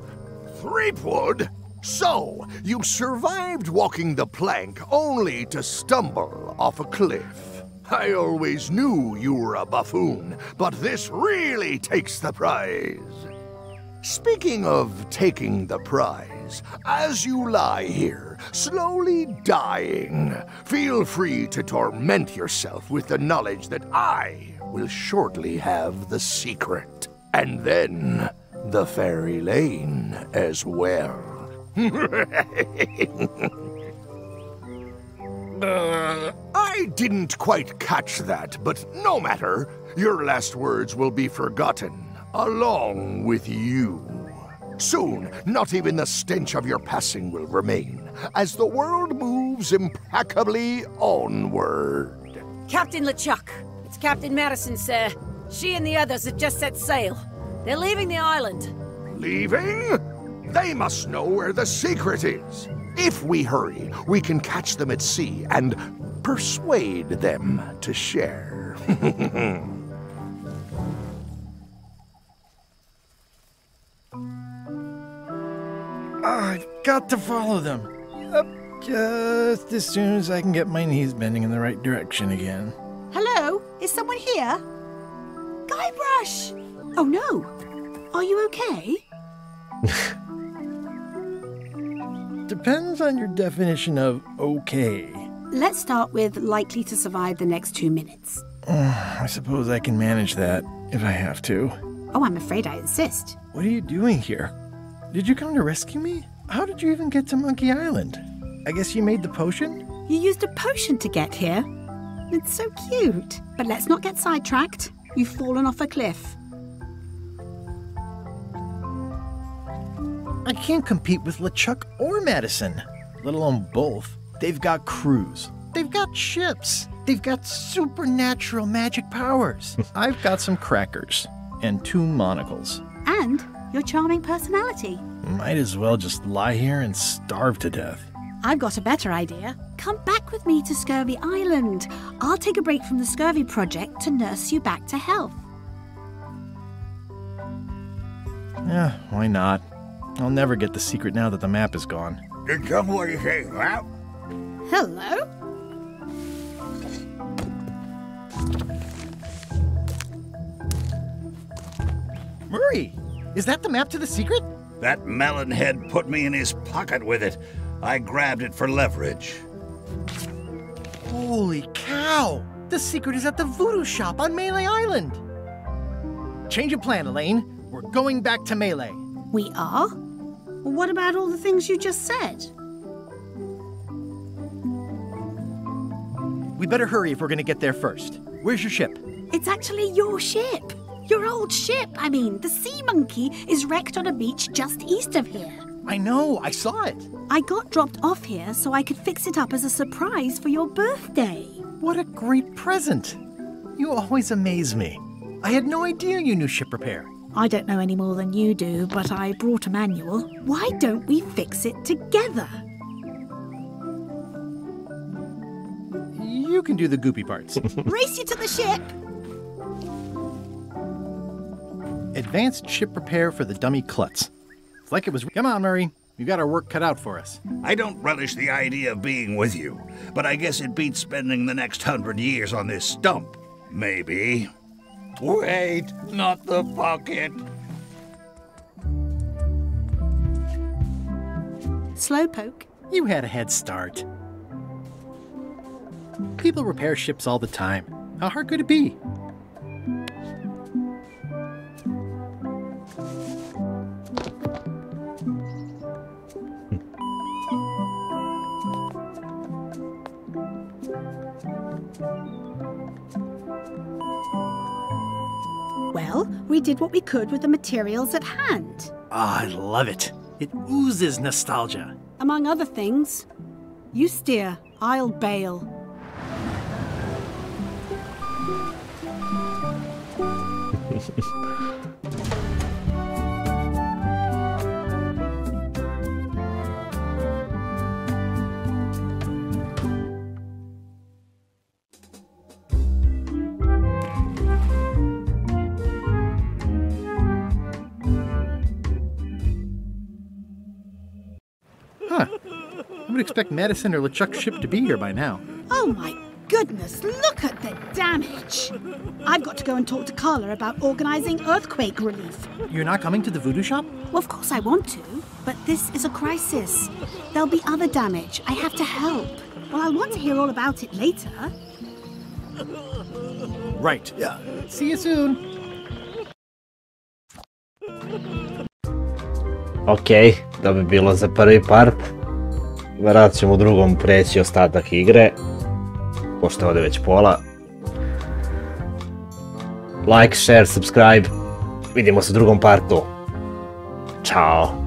Threepwood? So, you survived walking the plank only to stumble off a cliff. I always knew you were a buffoon, but this really takes the prize. Speaking of taking the prize, as you lie here, slowly dying, feel free to torment yourself with the knowledge that I will shortly have the secret. And then the fairy lane as well. I didn't quite catch that, but no matter. Your last words will be forgotten, along with you. Soon, not even the stench of your passing will remain, as the world moves impeccably onward. Captain LeChuck, it's Captain Madison, sir. She and the others have just set sail. They're leaving the island. Leaving? They must know where the secret is. If we hurry, we can catch them at sea and persuade them to share. I've got to follow them. Up just as soon as I can get my knees bending in the right direction again. Hello? Is someone here? Guybrush! Oh no. Are you okay? Depends on your definition of okay. Let's start with likely to survive the next 2 minutes. I suppose I can manage that if I have to. Oh, I'm afraid I insist. What are you doing here? Did you come to rescue me? How did you even get to Monkey Island? I guess you made the potion? You used a potion to get here. It's so cute. But let's not get sidetracked. You've fallen off a cliff. I can't compete with LeChuck or Madison, let alone both. They've got crews. They've got ships. They've got supernatural magic powers. I've got some crackers and 2 monocles. And your charming personality. Might as well just lie here and starve to death. I've got a better idea. Come back with me to Scurvy Island. I'll take a break from the Scurvy project to nurse you back to health. Yeah, why not? I'll never get the secret now that the map is gone. Did somebody say map? Hello? Murray! Is that the map to the secret? That melonhead put me in his pocket with it. I grabbed it for leverage. Holy cow! The secret is at the voodoo shop on Melee Island! Change of plan, Elaine. We're going back to Melee. We are? Well, what about all the things you just said? We better hurry if we're gonna get there first. Where's your ship? It's actually your ship. Your old ship, I mean. The Sea Monkey is wrecked on a beach just east of here. I know, I saw it. I got dropped off here so I could fix it up as a surprise for your birthday. What a great present. You always amaze me. I had no idea you knew ship repair. I don't know any more than you do, but I brought a manual. Why don't we fix it together? You can do the goopy parts. Race you to the ship! Advanced ship repair for the dummy klutz. It's like it was... Come on, Murray. We've got our work cut out for us. I don't relish the idea of being with you, but I guess it beats spending the next 100 years on this stump. Maybe. Wait, not the pocket. Slowpoke. You had a head start. People repair ships all the time. How hard could it be? Well, we did what we could with the materials at hand. Ah, I love it. It oozes nostalgia. Among other things, you steer, I'll bail. Huh. I would expect Madison or LeChuck's ship to be here by now. Oh my goodness, look at the damage! I've got to go and talk to Carla about organizing earthquake relief. You're not coming to the voodoo shop? Well, of course I want to, but this is a crisis. There'll be other damage. I have to help. Well, I'll want to hear all about it later. Right. Yeah. See you soon. Ok, da bi bilo za prvi part. Vjerojatno ćemo u drugom preći ostatak igre. Pošto je ovdje već pola. Like, share, subscribe. Vidimo se u drugom partu. Ćao.